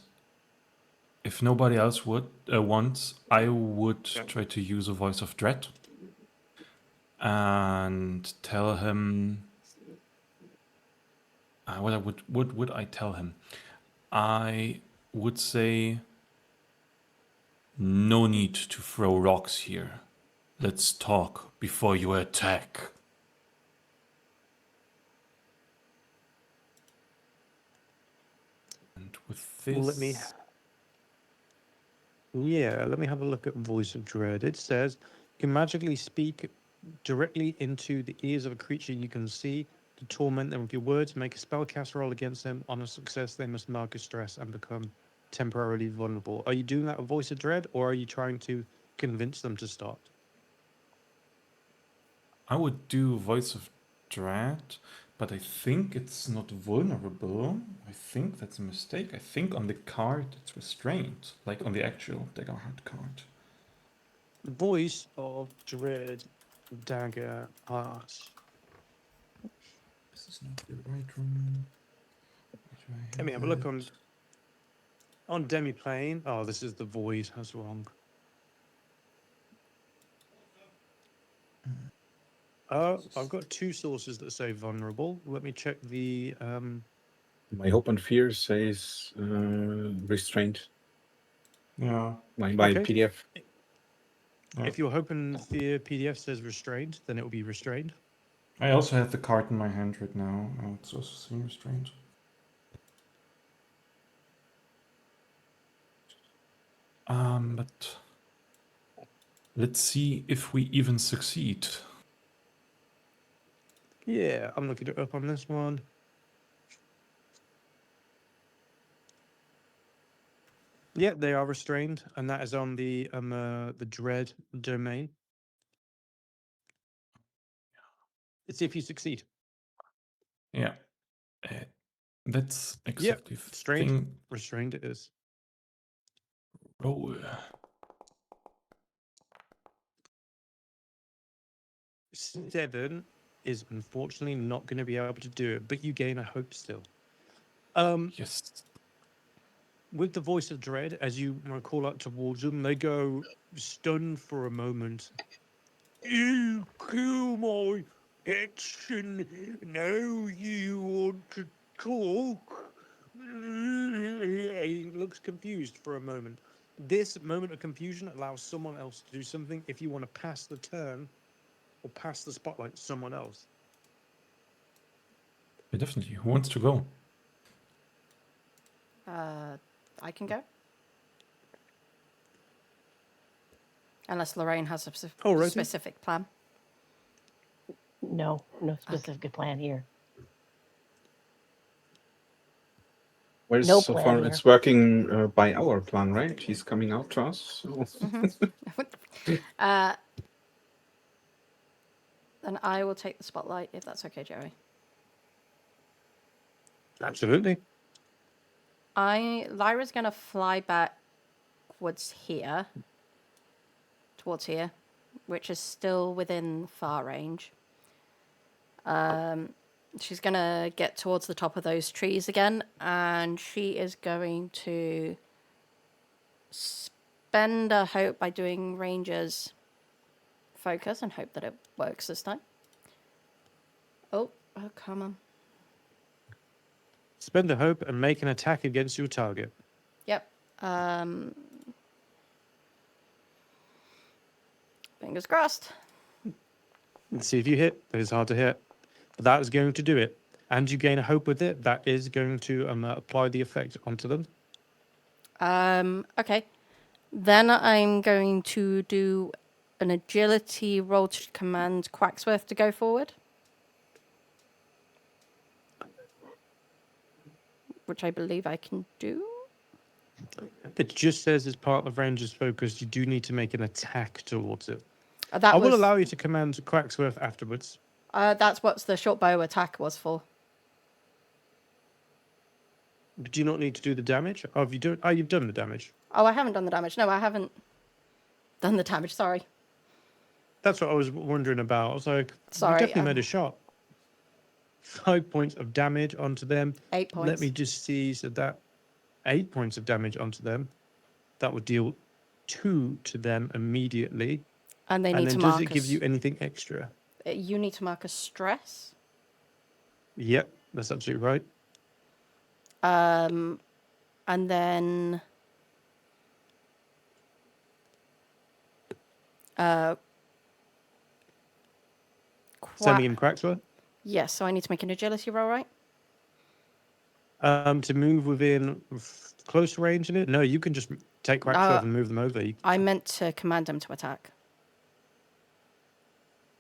Speaker 4: if nobody else wants, I would try to use a voice of dread and tell him. What would I tell him? I would say, no need to throw rocks here. Let's talk before you attack. And with this,
Speaker 2: Well, let me have a look at Voice of Dread. It says you can magically speak directly into the ears of a creature you can see to torment them with your words. Make a spellcast roll against them. On a success, they must mark a stress and become temporarily vulnerable. Are you doing that with Voice of Dread, or are you trying to convince them to stop?
Speaker 4: I would do Voice of Dread, but I think it's not vulnerable. I think that's a mistake. I think on the card it's restrained, like on the actual Daggerheart card.
Speaker 2: Voice of Dread, Daggerheart.
Speaker 4: This is not the right room.
Speaker 2: Let me have a look on Demiplane. Oh, this is the Void. That's wrong. I've got 2 sources that say vulnerable. Let me check the
Speaker 5: My hope and fear says restrained.
Speaker 4: Yeah.
Speaker 5: My
Speaker 2: Okay.
Speaker 5: PDF.
Speaker 4: Yeah.
Speaker 2: If your hope and fear PDF says restrained, then it will be restrained.
Speaker 4: I also have the card in my hand right now. It's also saying restrained. But let's see if we even succeed.
Speaker 2: Yeah, I'm looking it up on this one. Yeah, they are restrained, and that is on the dread domain. It's if you succeed.
Speaker 4: Yeah. That's
Speaker 2: Yep,
Speaker 4: exactly the
Speaker 2: restrained.
Speaker 4: thing.
Speaker 2: Restrained it is.
Speaker 4: Roll.
Speaker 2: 7 is unfortunately not going to be able to do it, but you gain a hope still.
Speaker 4: Yes.
Speaker 2: With the voice of dread, as you call out towards them, they go stunned for a moment. You kill my action. Now you want to talk? He looks confused for a moment. This moment of confusion allows someone else to do something if you want to pass the turn or pass the spotlight to someone else.
Speaker 4: Yeah, definitely. Who wants to go?
Speaker 3: I can go. Unless Lorraine has a
Speaker 2: Alrighty.
Speaker 3: specific plan.
Speaker 6: No specific plan here.
Speaker 5: Well,
Speaker 6: No
Speaker 5: so
Speaker 6: plan
Speaker 5: far
Speaker 6: here.
Speaker 5: it's working by our plan, right? He's coming out to us. So.
Speaker 3: Then I will take the spotlight if that's okay, Joey.
Speaker 2: Absolutely.
Speaker 3: Lyra's gonna fly backwards here, towards here, which is still within far range. She's gonna get towards the top of those trees again, and she is going to spend a hope by doing Ranger's focus and hope that it works this time. Oh, come on.
Speaker 2: Spend a hope and make an attack against your target.
Speaker 3: Yep. Fingers crossed.
Speaker 2: Let's see if you hit. That is hard to hit. But that is going to do it. And you gain a hope with it. That is going to apply the effect onto them.
Speaker 3: Okay. Then I'm going to do an agility roll to command Quacksworth to go forward. Which I believe I can do.
Speaker 2: It just says as part of Ranger's focus, you do need to make an attack towards it.
Speaker 3: That
Speaker 2: I will
Speaker 3: was,
Speaker 2: allow you to command Quacksworth afterwards.
Speaker 3: that's what the short bow attack was for.
Speaker 2: But do you not need to do the damage? Oh, have you done? Oh, you've done the damage.
Speaker 3: Oh, I haven't done the damage. No, I haven't done the damage. Sorry.
Speaker 2: That's what I was wondering about. I was like,
Speaker 3: Sorry,
Speaker 2: you definitely made a shot. 5 points of damage onto them.
Speaker 3: 8 points.
Speaker 2: Let me just see. So that 8 points of damage onto them. That would deal 2 to them immediately.
Speaker 3: And they
Speaker 2: And
Speaker 3: need
Speaker 2: then
Speaker 3: to
Speaker 2: does
Speaker 3: mark
Speaker 2: it give you anything extra?
Speaker 3: You need to mark a stress.
Speaker 2: Yep, that's absolutely right.
Speaker 3: And then
Speaker 2: Sending in Quacksworth.
Speaker 3: Yes, so I need to make an agility roll, right?
Speaker 2: To move within close range in it? No, you can just take Quacksworth and move them over.
Speaker 3: I meant to command them to attack.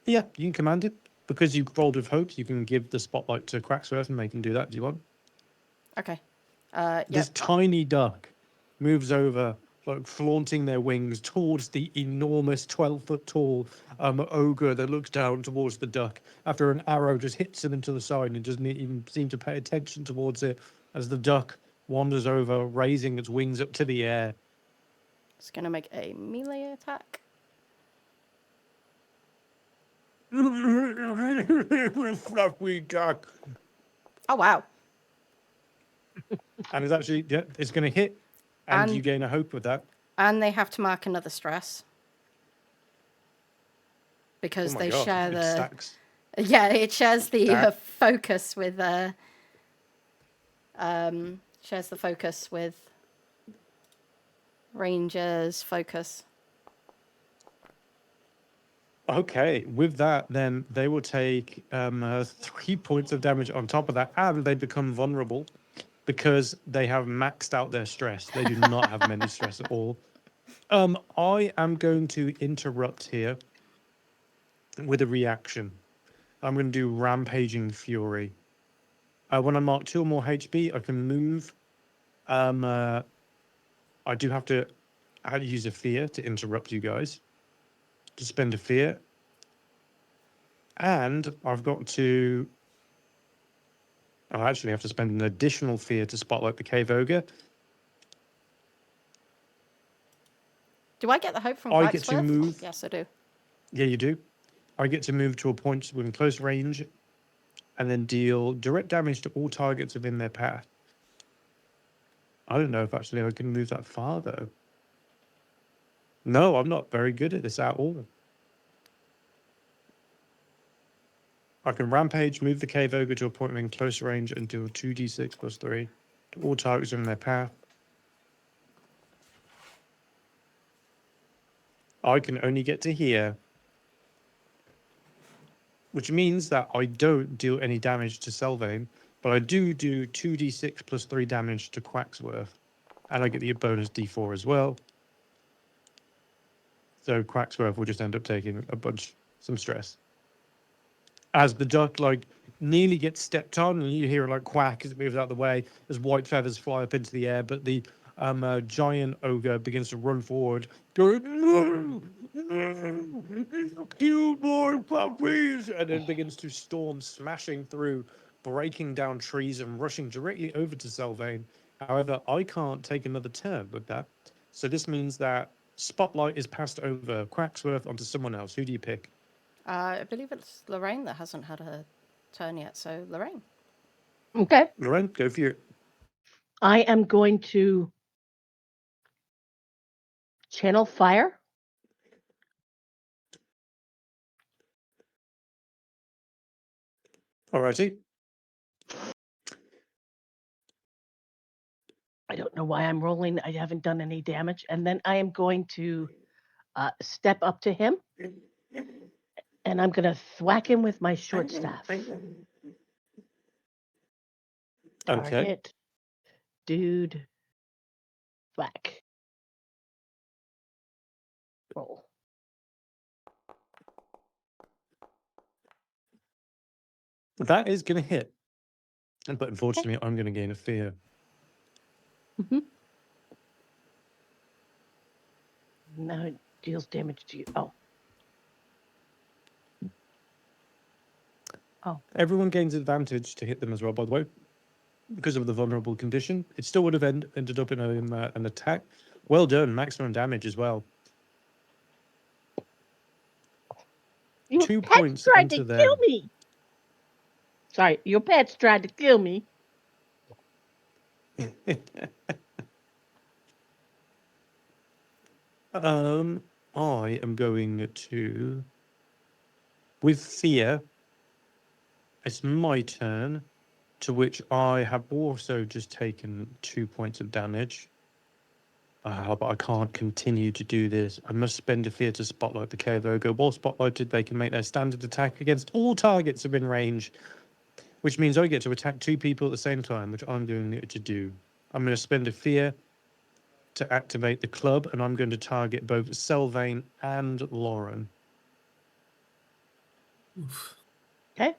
Speaker 2: Yeah, you can command it. Because you rolled with hope, you can give the spotlight to Quacksworth and they can do that if you want.
Speaker 3: Okay.
Speaker 2: This tiny duck moves over, like flaunting their wings towards the enormous 12-foot tall ogre that looks down towards the duck after an arrow just hits him into the side and doesn't even seem to pay attention towards it as the duck wanders over, raising its wings up to the air.
Speaker 3: It's going to make a melee attack.
Speaker 2: Fluffy duck.
Speaker 3: Oh, wow.
Speaker 2: And it's actually, yeah, it's going to hit, and you
Speaker 3: And-
Speaker 2: gain a hope with that.
Speaker 3: And they have to mark another stress. Because
Speaker 2: Oh my
Speaker 3: they
Speaker 2: God,
Speaker 3: share
Speaker 2: it
Speaker 3: the
Speaker 2: stacks.
Speaker 3: Yeah, it shares the
Speaker 2: That-
Speaker 3: focus with shares the focus with Ranger's focus.
Speaker 2: Okay, with that, then they will take 3 points of damage on top of that, and they become vulnerable because they have maxed out their stress. They do not have many stress at all. I am going to interrupt here with a reaction. I'm going to do Rampaging Fury. When I mark 2 or more HP, I can move. I do have to use a fear to interrupt you guys, to spend a fear. And I've got to... I actually have to spend an additional fear to spotlight the cave ogre.
Speaker 3: Do I get the hope from
Speaker 2: I get to
Speaker 3: Quacksworth?
Speaker 2: move.
Speaker 3: Yes, I do.
Speaker 2: Yeah, you do. I get to move to a point within close range and then deal direct damage to all targets within their path. I don't know if actually I can move that far, though. No, I'm not very good at this at all. I can rampage, move the cave ogre to a point within close range and deal 2d6 plus 3 to all targets in their path. I can only get to here, which means that I don't deal any damage to Sylvain, but I do 2d6 plus 3 damage to Quacksworth, and I get the bonus d4 as well. So Quacksworth will just end up taking some stress. As the duck nearly gets stepped on, and you hear it quack as it moves out of the way, as white feathers fly up into the air, but the giant ogre begins to run forward, going, "No! No! You killed my puppies!" And then begins to storm, smashing through, breaking down trees and rushing directly over to Sylvain. However, I can't take another turn with that. So this means that Spotlight is passed over Quacksworth onto someone else. Who do you pick?
Speaker 3: I believe it's Lorraine that hasn't had her turn yet, so Lorraine.
Speaker 6: Okay.
Speaker 2: Lorraine, go for it.
Speaker 6: I am going to channel fire.
Speaker 2: Alrighty.
Speaker 6: I don't know why I'm rolling. I haven't done any damage. And then I am going to step up to him. And I'm going to thwack him with my short staff.
Speaker 2: Okay.
Speaker 6: Target. Dude. Thwack. Roll.
Speaker 2: That is going to hit. But unfortunately, I'm going to gain a fear.
Speaker 6: Mm-hmm. Now it deals damage to you. Oh. Oh.
Speaker 2: Everyone gains advantage to hit them as well, by the way, because of the vulnerable condition. It still would have ended up in an attack. Well done. Maximum damage as well.
Speaker 6: Your
Speaker 2: 2
Speaker 6: pet's
Speaker 2: points
Speaker 6: tried
Speaker 2: into
Speaker 6: to
Speaker 2: them.
Speaker 6: kill me. Sorry, your pet's tried to kill me.
Speaker 2: I am going to, with fear, it's my turn, to which I have also just taken 2 points of damage. But I can't continue to do this. I must spend a fear to spotlight the cave ogre. While spotlighted, they can make their standard attack against all targets within range, which means I get to attack 2 people at the same time, which I'm going to do. I'm going to spend a fear to activate the club, and I'm going to target both Sylvain and Lauren.
Speaker 6: Okay.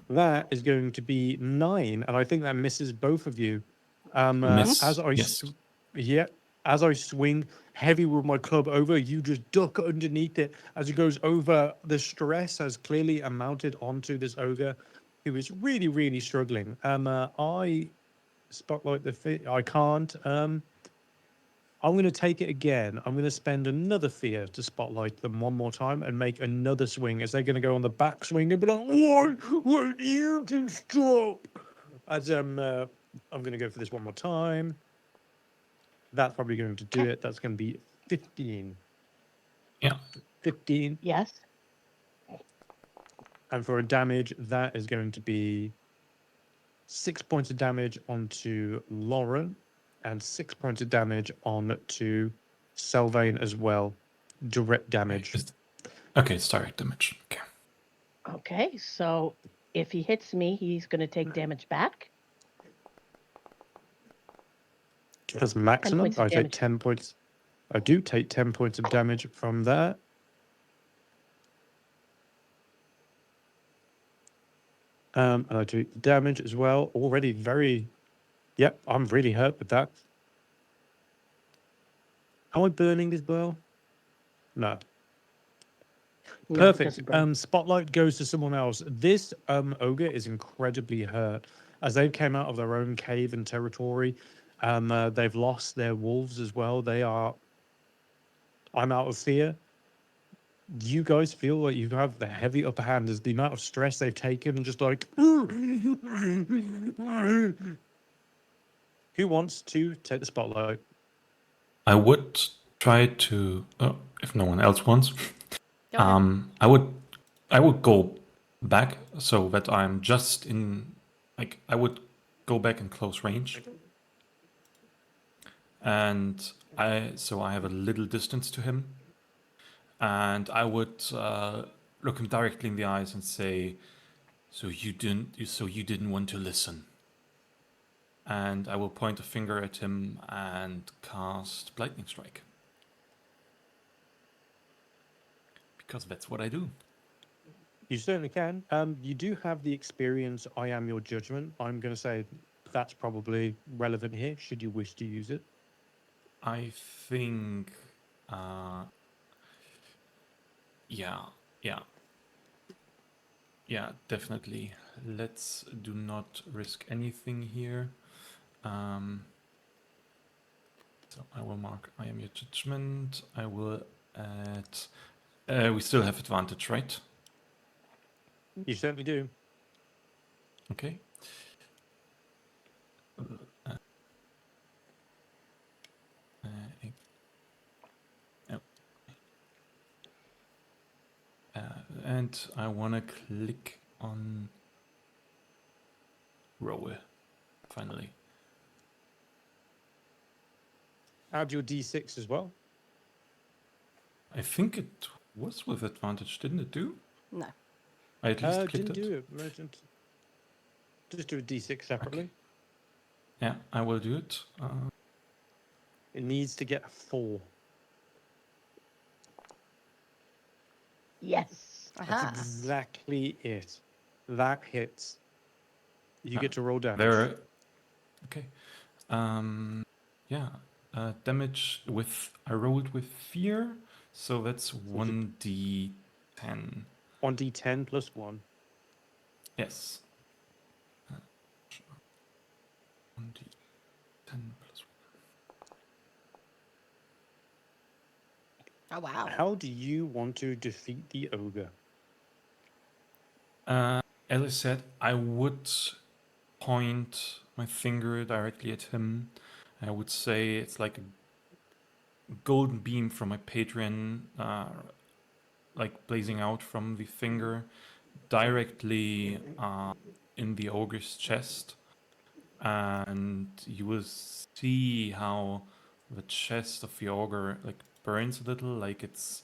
Speaker 2: That is going to be 9, and I think that misses both of you.
Speaker 4: Miss,
Speaker 2: As I
Speaker 4: yes.
Speaker 2: as I swing heavy with my club over, you just duck underneath it as it goes over. The stress has clearly amounted onto this ogre, who is really, really struggling. I spotlight I can't. I'm going to take it again. I'm going to spend another fear to spotlight them one more time and make another swing as they're going to go on the back swing and be like, "What? What you can stop?" As I'm going to go for this one more time. That's probably going to do it. That's going to be 15.
Speaker 4: Yeah.
Speaker 2: 15.
Speaker 6: Yes.
Speaker 2: And for a damage, that is going to be 6 points of damage onto Lauren and 6 points of damage on to Sylvain as well. Direct damage.
Speaker 4: Okay, it's direct damage. Okay.
Speaker 6: Okay, so if he hits me, he's going to take damage back.
Speaker 2: As maximum,
Speaker 6: points of
Speaker 2: I take
Speaker 6: damage.
Speaker 2: 10 points. I do take 10 points of damage from that. And I do damage as well. Already very... Yep, I'm really hurt with that. Am I burning as well? No.
Speaker 6: No, it
Speaker 2: Perfect.
Speaker 6: doesn't burn.
Speaker 2: Spotlight goes to someone else. This ogre is incredibly hurt. As they came out of their own cave and territory, they've lost their wolves as well. They are... I'm out of fear. Do you guys feel like you have the heavy upper hand as the amount of stress they've taken and just like... Who wants to take the spotlight?
Speaker 4: I would try to, if no one else wants,
Speaker 3: Go ahead.
Speaker 4: I would go back so that I'm just in, like, I would go back in close range. And I have a little distance to him. And I would look him directly in the eyes and say, so you didn't want to listen. And I will point a finger at him and cast Lightning Strike. Because that's what I do.
Speaker 2: You certainly can. You do have the experience, I am your judgment. I'm going to say that's probably relevant here, should you wish to use it.
Speaker 4: I think, yeah, definitely. Let's do not risk anything here. So I will mark I am your judgment. I will add, we still have advantage, right?
Speaker 2: You certainly do.
Speaker 4: Okay. And I want to click on roll, finally.
Speaker 2: Add your d6 as well.
Speaker 4: I think it was with advantage, didn't it do?
Speaker 3: No.
Speaker 4: I at least clicked
Speaker 2: Didn't
Speaker 4: it.
Speaker 2: do it. Merchant. Just do a d6 separately.
Speaker 4: Okay. Yeah, I will do it.
Speaker 2: It needs to get a 4.
Speaker 6: Yes.
Speaker 2: That's
Speaker 3: Aha.
Speaker 2: exactly it. That hits. You get to roll damage.
Speaker 4: There. Okay. Yeah. Damage with I rolled with fear, so that's 1d10.
Speaker 2: 1d10 plus 1.
Speaker 4: Yes. 1d10 plus
Speaker 3: Oh, wow.
Speaker 2: How do you want to defeat the ogre?
Speaker 4: 1. As I said, I would point my finger directly at him. I would say it's like a golden beam from my Patreon, like blazing out from the finger directly in the ogre's chest, and you will see how the chest of the ogre like burns a little, like it's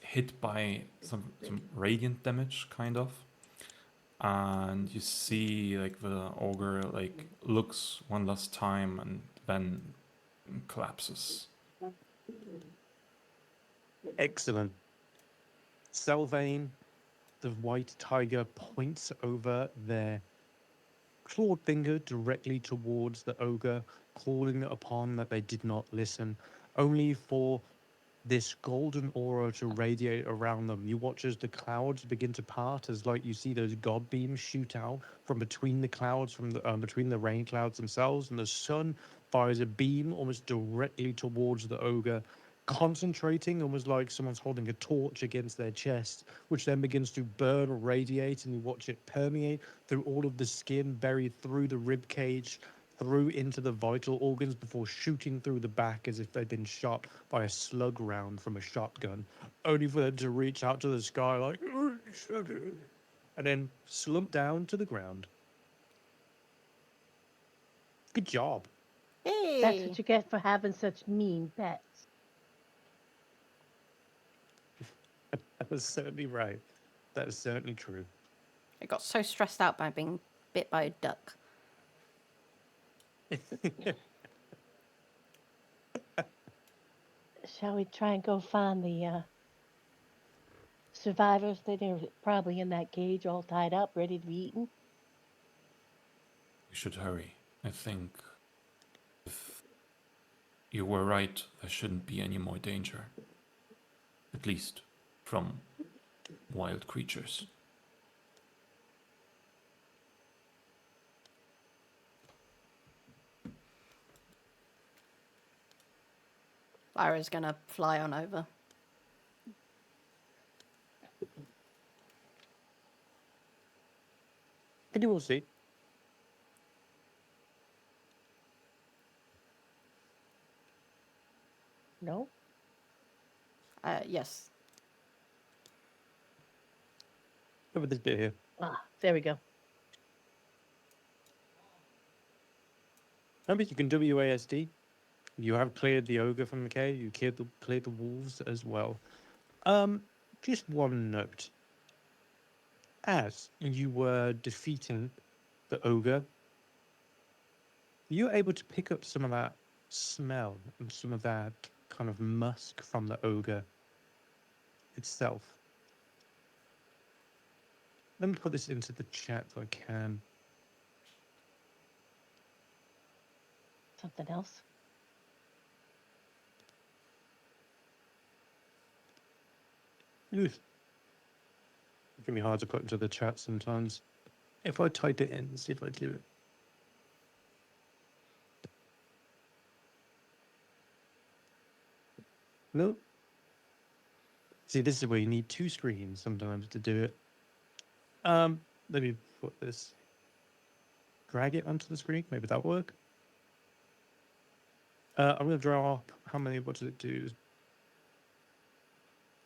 Speaker 4: hit by some radiant damage, kind of. And you see like the ogre like looks one last time and then collapses.
Speaker 2: Excellent. Sylvain, the white tiger, points over their clawed finger directly towards the ogre, calling upon that they did not listen, only for this golden aura to radiate around them. You watch as the clouds begin to part, as like you see those god beams shoot out from between the clouds, from the between the rain clouds themselves, and the sun fires a beam almost directly towards the ogre, concentrating almost like someone's holding a torch against their chest, which then begins to burn or radiate, and you watch it permeate through all of the skin, buried through the rib cage, through into the vital organs before shooting through the back as if they'd been shot by a slug round from a shotgun, only for them to reach out to the sky like, and then slump down to the ground. Good job.
Speaker 6: That's
Speaker 3: Hey!
Speaker 6: what you get for having such mean pets.
Speaker 2: That was certainly right. That is certainly true.
Speaker 3: I got so stressed out by being bit by a duck.
Speaker 6: Shall we try and go find the survivors that are probably in that cage all tied up, ready to be eaten?
Speaker 4: We should hurry. I think if you were right, there shouldn't be any more danger. At least from wild creatures.
Speaker 3: Lyra's gonna fly on over.
Speaker 2: And you will see.
Speaker 6: No?
Speaker 3: Yes.
Speaker 2: Over this bit here.
Speaker 6: Ah, there we go.
Speaker 2: Remember, you can WASD. You have cleared the ogre from the cave. You cleared the wolves as well. Just one note. As you were defeating the ogre, you're able to pick up some of that smell and some of that kind of musk from the ogre itself. Let me put this into the chat if I can.
Speaker 6: Something else?
Speaker 2: Ugh. It can be hard to put into the chat sometimes. If I type it in, see if I do it. No. See, this is where you need two screens sometimes to do it. Let me put this. Drag it onto the screen. Maybe that'll work. I'm going to draw. How many? What does it do?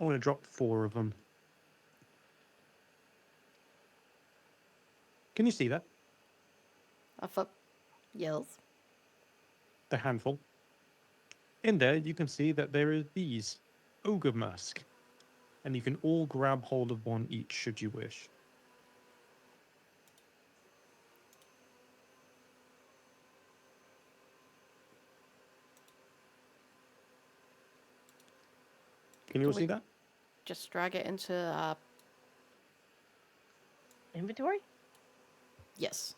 Speaker 2: I'm going to drop 4 of them. Can you see that?
Speaker 3: I thought yells.
Speaker 2: The handful. In there, you can see that there are these ogre musk, and you can all grab hold of one each should you wish. Can you all
Speaker 3: Do we-
Speaker 2: see that?
Speaker 3: Just drag it into
Speaker 6: Inventory?
Speaker 3: yes.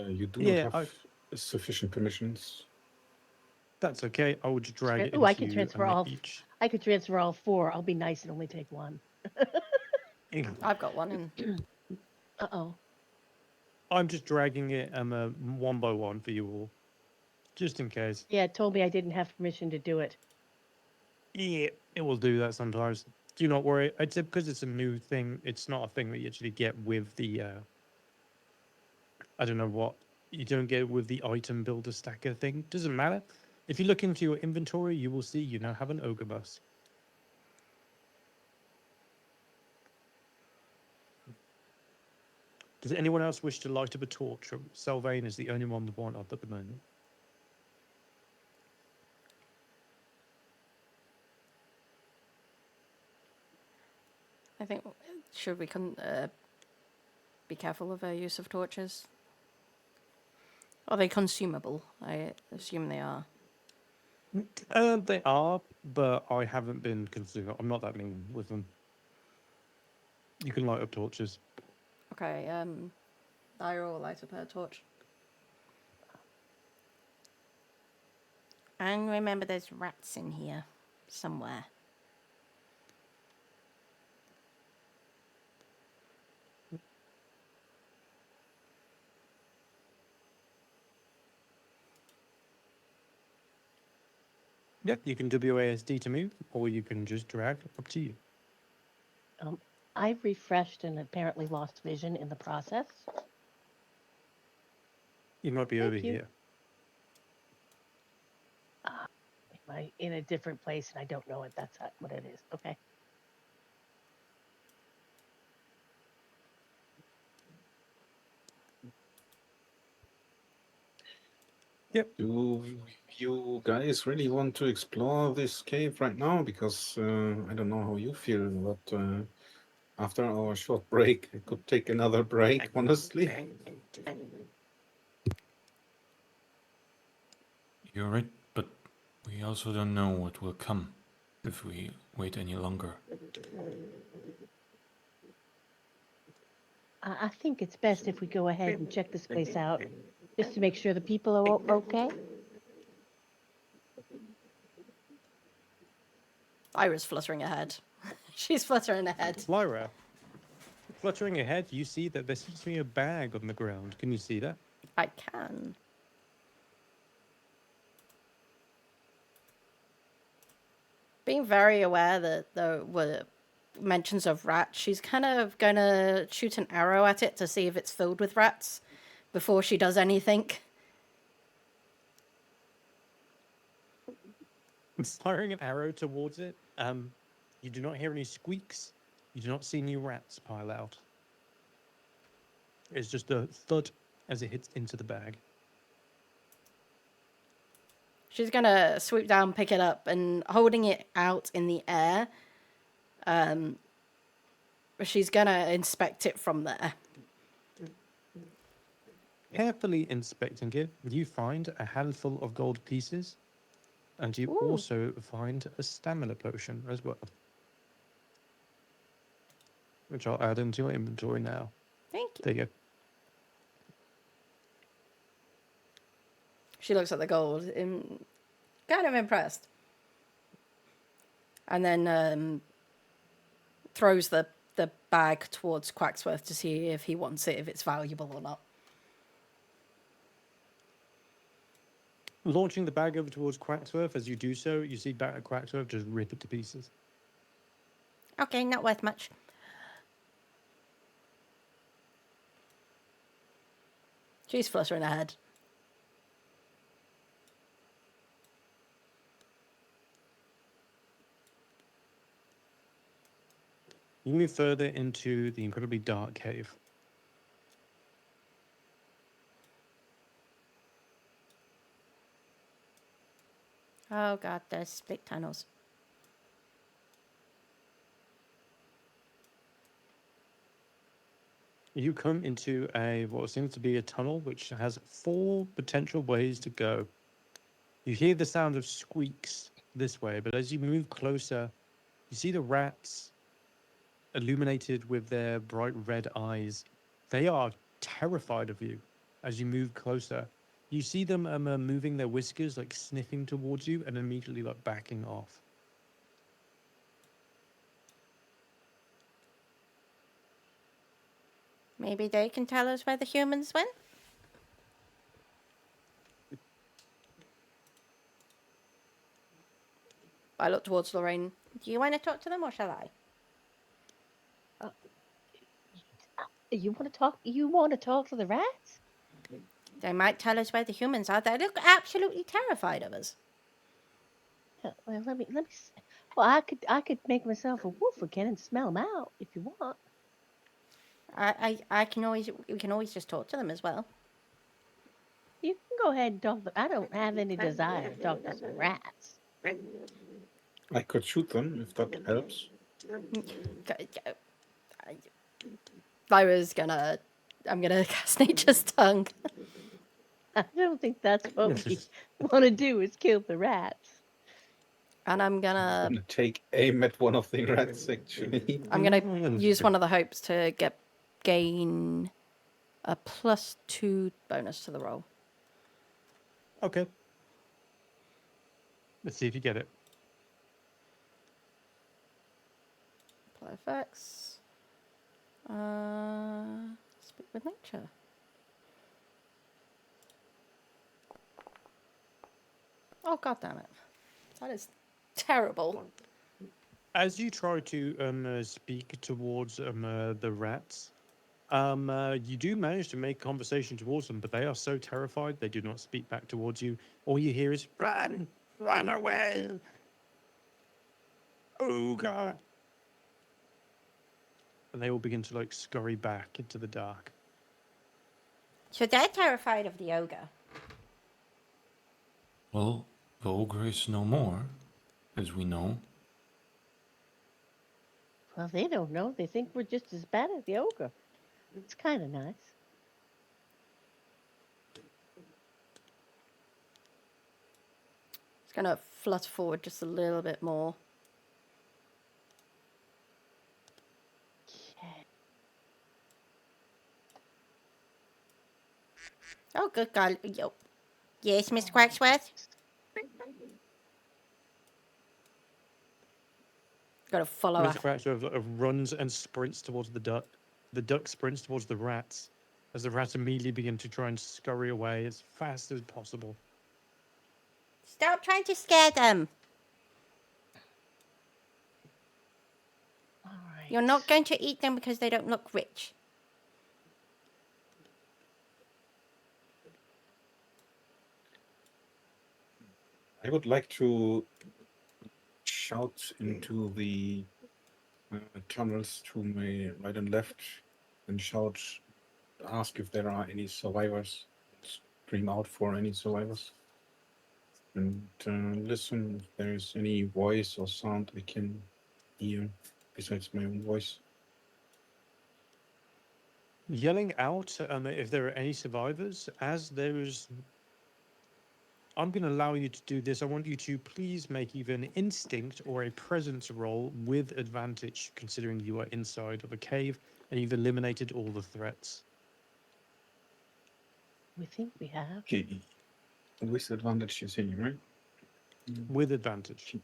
Speaker 5: You do
Speaker 2: Yeah,
Speaker 5: not have sufficient permissions.
Speaker 2: That's okay. I will just drag it
Speaker 6: Ooh, I
Speaker 2: into
Speaker 6: can
Speaker 2: you
Speaker 6: transfer
Speaker 2: and
Speaker 6: all.
Speaker 2: each.
Speaker 6: I could transfer all 4. I'll be nice and only take 1.
Speaker 3: I've got one in.
Speaker 6: Uh-oh.
Speaker 2: I'm just dragging it one by one for you all, just in case.
Speaker 6: Yeah, it told me I didn't have permission to do it.
Speaker 2: Yeah, it will do that sometimes. Do not worry. It's because it's a new thing. It's not a thing that you actually get with the. I don't know what you don't get with the item builder stacker thing. Doesn't matter. If you look into your inventory, you will see you now have an ogre bus. Does anyone else wish to light up a torch? Sylvain is the only one with one up at the moment.
Speaker 3: I think should we be careful of our use of torches? Are they consumable? I assume they are.
Speaker 2: They are, but I haven't been considering. I'm not that mean with them. You can light up torches.
Speaker 3: Okay, Lyra will light up her torch. And remember there's rats in here somewhere.
Speaker 2: Yep, you can WASD to move, or you can just drag. Up to you.
Speaker 6: I refreshed and apparently lost vision in the process.
Speaker 2: You might be
Speaker 6: Thank
Speaker 2: over
Speaker 6: you.
Speaker 2: here.
Speaker 6: in a different place and I don't know it. That's what it is. Okay.
Speaker 5: Do you guys really want to explore this cave right now? Because I don't know how you feel, but after our short break, I could take another break, honestly.
Speaker 4: You're right, but we also don't know what will come if we wait any longer.
Speaker 6: I think it's best if we go ahead and check this place out just to make sure the people are okay.
Speaker 3: Lyra's fluttering ahead. She's fluttering ahead.
Speaker 2: Lyra, fluttering ahead, you see that there seems to be a bag on the ground. Can you see that?
Speaker 3: I can. Being very aware that there were mentions of rats, she's kind of going to shoot an arrow at it to see if it's filled with rats before she does anything.
Speaker 2: Firing an arrow towards it. You do not hear any squeaks. You do not see any rats pile out. It's just a thud as it hits into the bag.
Speaker 3: She's going to swoop down, pick it up, and holding it out in the air, she's going to inspect it from there.
Speaker 2: Carefully inspecting it, you find a handful of gold pieces, and you
Speaker 3: Ooh.
Speaker 2: also find a stamina potion as well, which I'll add into your inventory now.
Speaker 3: Thank you.
Speaker 2: There you go.
Speaker 3: She looks at the gold, kind of impressed. And then throws the bag towards Quacksworth to see if he wants it, if it's valuable or not.
Speaker 2: Launching the bag over towards Quacksworth, as you do so, you see Quacksworth just rip it to pieces.
Speaker 3: Okay, not worth much. She's fluttering ahead.
Speaker 2: You move further into the incredibly dark cave.
Speaker 3: Oh god, there's split tunnels.
Speaker 2: You come into what seems to be a tunnel which has 4 potential ways to go. You hear the sound of squeaks this way, but as you move closer, you see the rats illuminated with their bright red eyes. They are terrified of you as you move closer. You see them moving their whiskers, like sniffing towards you, and immediately like backing off.
Speaker 3: Maybe they can tell us where the humans went? I look towards Lorraine. Do you want to talk to them or shall I?
Speaker 6: You want to talk? You want to talk to the rats?
Speaker 3: They might tell us where the humans are. They look absolutely terrified of us.
Speaker 6: Yeah, well, let me. Well, I could make myself a wolf again and smell them out if you want.
Speaker 3: I can always, we can always just talk to them as well.
Speaker 6: You can go ahead and talk. I don't have any desire to talk to some rats.
Speaker 5: I could shoot them if that helps.
Speaker 3: I'm gonna cast Nature's Tongue.
Speaker 6: I don't think that's what we want to do is kill the rats.
Speaker 3: And I'm
Speaker 5: I'm
Speaker 3: gonna
Speaker 5: gonna take aim at one of the rats, actually.
Speaker 3: I'm gonna use one of the hopes to gain a +2 bonus to the roll.
Speaker 2: Okay. Let's see if you get it.
Speaker 3: Apply effects. Speak with nature. Oh god damn it. That is terrible.
Speaker 2: As you try to speak towards the rats, you do manage to make conversation towards them, but they are so terrified they do not speak back towards you. All you hear is run,
Speaker 7: Run away! Ogre!
Speaker 2: And they all begin to like scurry back into the dark.
Speaker 3: So they're terrified of the ogre.
Speaker 4: Well, the ogre is no more, as we know.
Speaker 6: Well, they don't know. They think we're just as bad as the ogre. It's kind of nice.
Speaker 3: It's going to flutter forward just a little bit more.
Speaker 6: Okay.
Speaker 3: Oh, good God. Yo. Yes, Mr. Quacksworth? Got to follow
Speaker 2: Mr.
Speaker 3: her.
Speaker 2: Cratchit runs and sprints towards the duck. The duck sprints towards the rats, as the rats immediately begin to try and scurry away as fast as possible.
Speaker 3: Stop trying to scare them.
Speaker 6: All right.
Speaker 3: You're not going to eat them because they don't look rich.
Speaker 5: I would like to shout into the tunnels to my right and left and shout, ask if there are any survivors, scream out for any survivors, and listen if there is any voice or sound I can hear besides my own voice.
Speaker 2: Yelling out if there are any survivors, as there is. I'm going to allow you to do this. I want you to please make either an instinct or a presence roll with advantage, considering you are inside of a cave and you've eliminated all the threats.
Speaker 6: We think we have.
Speaker 5: Okay. With advantage, you say, right?
Speaker 2: With advantage.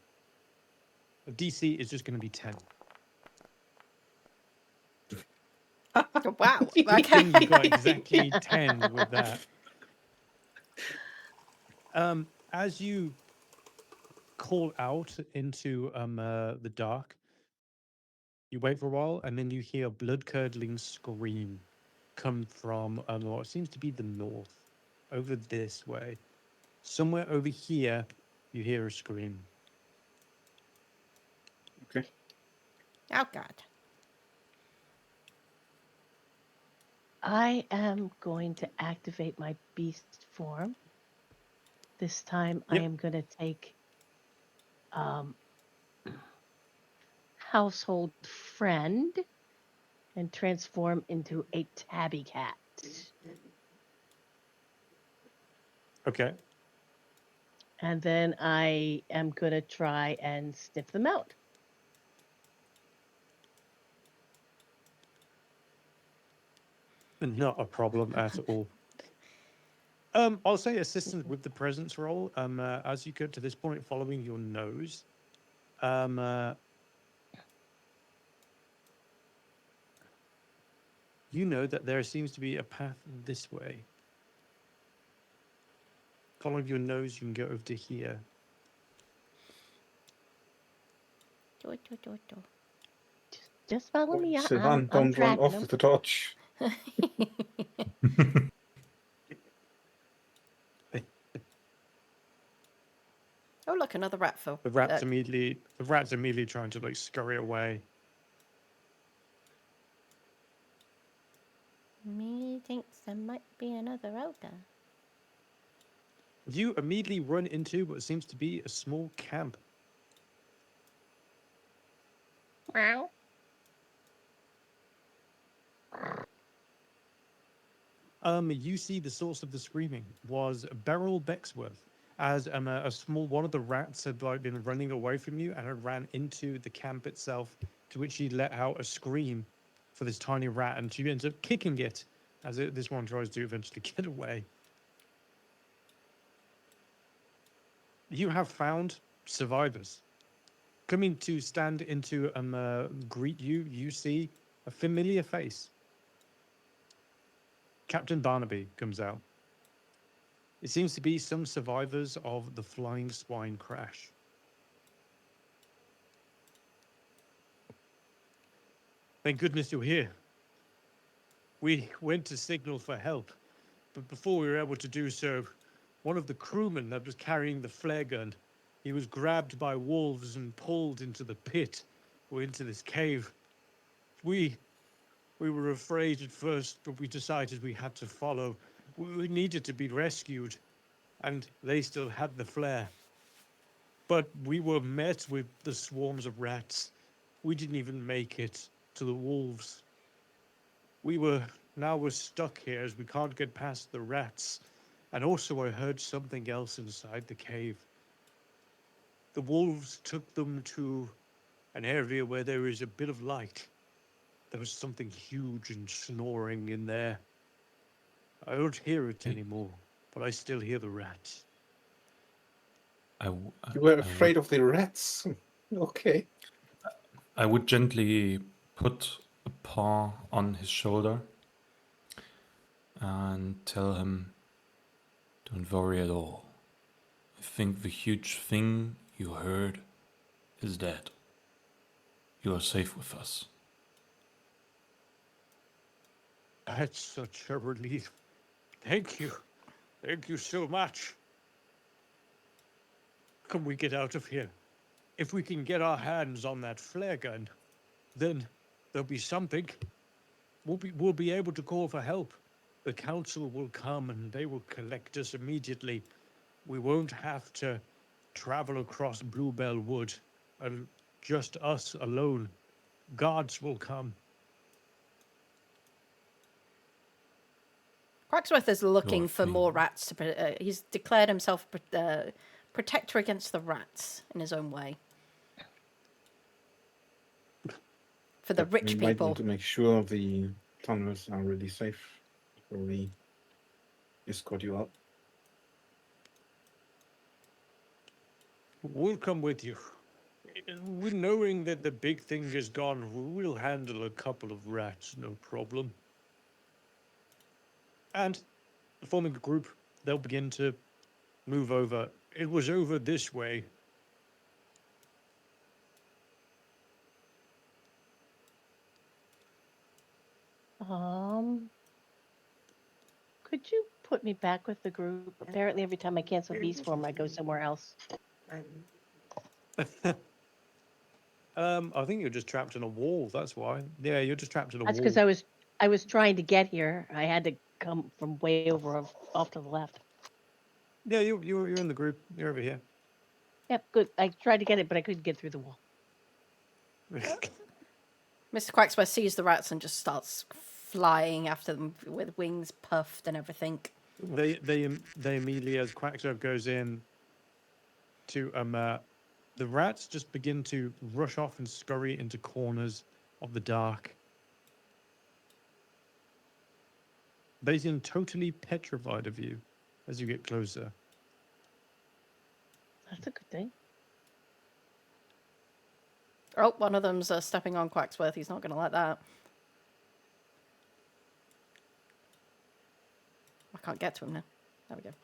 Speaker 2: The DC is just going to be 10.
Speaker 3: Wow.
Speaker 2: Good
Speaker 3: Okay.
Speaker 2: thing you got exactly 10 with that. As you call out into the dark, you wait for a while, and then you hear a blood-curdling scream come from what seems to be the north, over this way. Somewhere over here, you hear a scream.
Speaker 5: Okay.
Speaker 3: Oh, God.
Speaker 6: I am going to activate my beast form. This time I
Speaker 2: Yep.
Speaker 6: am going to take household friend and transform into a tabby cat.
Speaker 2: Okay.
Speaker 6: And then I am going to try and sniff them out.
Speaker 2: Not a problem at all. I'll say assistant with the presence roll. As you get to this point, following your nose, you know that there seems to be a path this way. Following your nose, you can go over to here.
Speaker 6: Just follow me.
Speaker 5: Sylvan,
Speaker 6: I'm
Speaker 5: don't run
Speaker 6: tracking
Speaker 5: off
Speaker 6: them.
Speaker 5: with the torch.
Speaker 3: Oh, look, another rat fell.
Speaker 2: The rat's immediately trying to like scurry away.
Speaker 3: Me thinks there might be another ogre.
Speaker 2: You immediately run into what seems to be a small camp.
Speaker 6: Meow.
Speaker 2: You see the source of the screaming was Beryl Bexworth, as a small one of the rats had like been running away from you and had ran into the camp itself, to which she let out a scream for this tiny rat, and she ends up kicking it as this one tries to eventually get away. You have found survivors. Coming to stand into greet you, you see a familiar face. Captain Barnaby comes out. It seems to be some survivors of the Flying Swine crash. Thank goodness you're here. We went to signal for help, but before we were able to do so, one of the crewmen that was carrying the flare gun He was grabbed by wolves and pulled into the pit or into this cave. We were afraid at first, but we decided we had to follow. We needed to be rescued, and they still had the flare. But we were met with the swarms of rats. We didn't even make it to the wolves. Now we're stuck here as we can't get past the rats. And also I heard something else inside the cave. The wolves took them to an area where there is a bit of light. There was something huge and snoring in there. I don't hear it anymore, but I still hear the rats.
Speaker 5: You were
Speaker 4: I
Speaker 5: afraid
Speaker 4: would,
Speaker 5: of the rats? Okay.
Speaker 4: I would gently put a paw on his shoulder and tell him, don't worry at all. I think the huge thing you heard is dead. You are safe with us.
Speaker 2: That's such a relief. Thank you. Thank you so much. Can we get out of here? If we can get our hands on that flare gun, then there'll be something. We'll be able to call for help. The council will come and they will collect us immediately. We won't have to travel across Bluebell Wood, and just us alone. Guards will come.
Speaker 3: Quacksworth is looking for
Speaker 4: Lord,
Speaker 3: more rats. He's declared himself protector against the rats in his own way. For the
Speaker 5: But we
Speaker 3: rich
Speaker 5: might
Speaker 3: people.
Speaker 5: want to make sure the tunnels are really safe before we escort you out.
Speaker 2: We'll come with you. Knowing that the big thing is gone, we'll handle a couple of rats, no problem. And forming a group, they'll begin to move over. It was over this way.
Speaker 6: Could you put me back with the group? Apparently, every time I cancel Beast Form, I go somewhere else.
Speaker 2: I think you're just trapped in a wall. That's why. Yeah, you're just trapped in a
Speaker 6: That's
Speaker 2: wall.
Speaker 6: because I was trying to get here. I had to come from way over off to the left.
Speaker 2: Yeah, you're in the group. You're over here.
Speaker 6: Yep, good. I tried to get it, but I couldn't get through the wall.
Speaker 3: Mr. Quacksworth sees the rats and just starts flying after them with wings puffed and everything.
Speaker 2: They immediately, as Quacksworth goes in to the rats just begin to rush off and scurry into corners of the dark. They seem totally petrified of you as you get closer.
Speaker 6: That's a good thing.
Speaker 3: Oh, one of them's stepping on Quacksworth. He's not going to like that. I can't get to him now. There we go.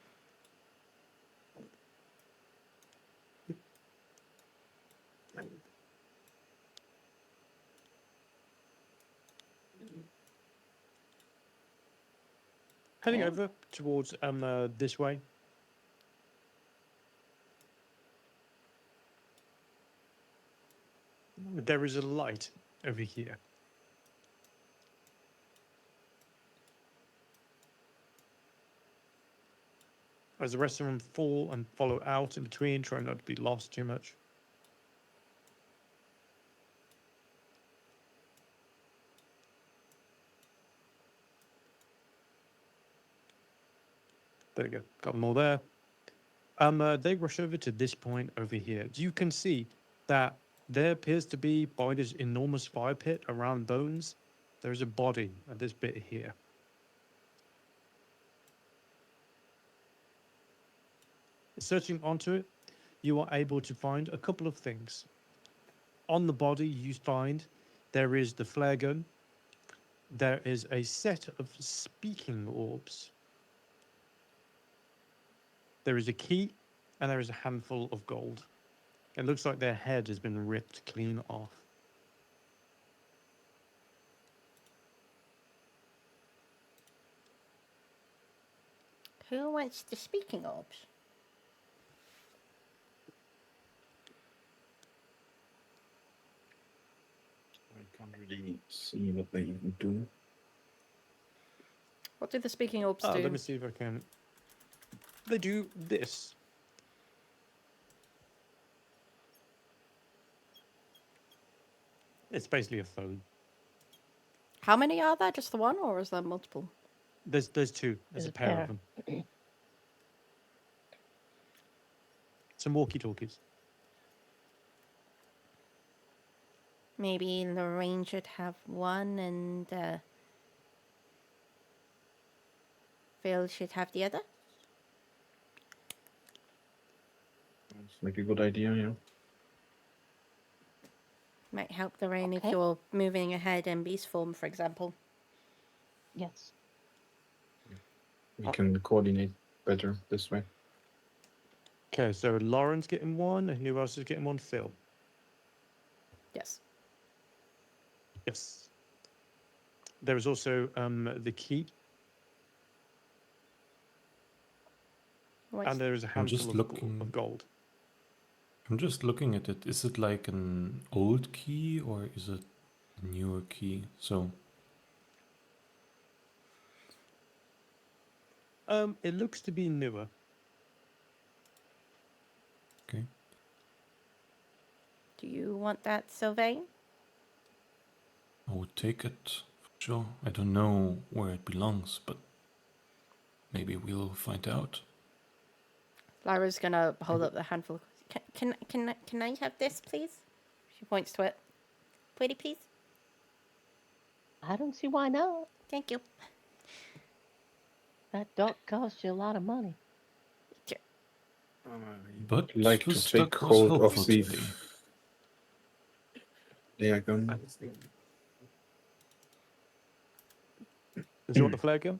Speaker 2: Heading over towards this way. There is a light over here. As the rest of them fall and follow out in between, trying not to be lost too much. There we go. Got them all there. They rush over to this point over here. You can see that there appears to be, by this enormous fire pit around Bones, there is a body at this bit here. Searching onto it, you are able to find a couple of things. On the body, you find there is the flare gun. There is a set of speaking orbs. There is a key, and there is a handful of gold. It looks like their head has been ripped clean off.
Speaker 3: Who wants the speaking orbs?
Speaker 5: really see what they even do.
Speaker 3: What do the speaking orbs
Speaker 2: Oh,
Speaker 3: do?
Speaker 2: let me see if I can. They do this. It's basically a phone.
Speaker 3: How many are there? Just the one, or is there multiple?
Speaker 2: There's two. There's a pair of them. Some walkie-talkies.
Speaker 3: Maybe Lorraine should have one, and Phil should have the other.
Speaker 5: It's like a good idea, yeah.
Speaker 3: Might help Lorraine if
Speaker 6: Okay.
Speaker 3: you're moving ahead in beast form, for example.
Speaker 6: Yes.
Speaker 5: We can coordinate better this way.
Speaker 2: Okay, so Lauren's getting one, and who else is getting one? Phil.
Speaker 3: Yes.
Speaker 2: Yes. There is also the key,
Speaker 3: Right.
Speaker 2: and there is a
Speaker 4: I'm just
Speaker 2: handful
Speaker 4: looking.
Speaker 2: of gold.
Speaker 4: I'm just looking at it. Is it like an old key or is it a newer key? So
Speaker 2: It looks to be newer.
Speaker 4: okay.
Speaker 3: Do you want that, Sylvain?
Speaker 4: I would take it for sure. I don't know where it belongs, but maybe we'll find out.
Speaker 3: Lyra's gonna hold up the handful. Can I have this, please? She points to it. Pretty, please.
Speaker 6: I don't see why not.
Speaker 3: Thank you.
Speaker 6: That dog costs you a lot of money.
Speaker 4: But
Speaker 5: Like
Speaker 4: this
Speaker 5: to take
Speaker 4: duck was
Speaker 5: hold of
Speaker 4: helpful
Speaker 5: the
Speaker 4: today.
Speaker 5: flare gun.
Speaker 2: Does you want the flare gun?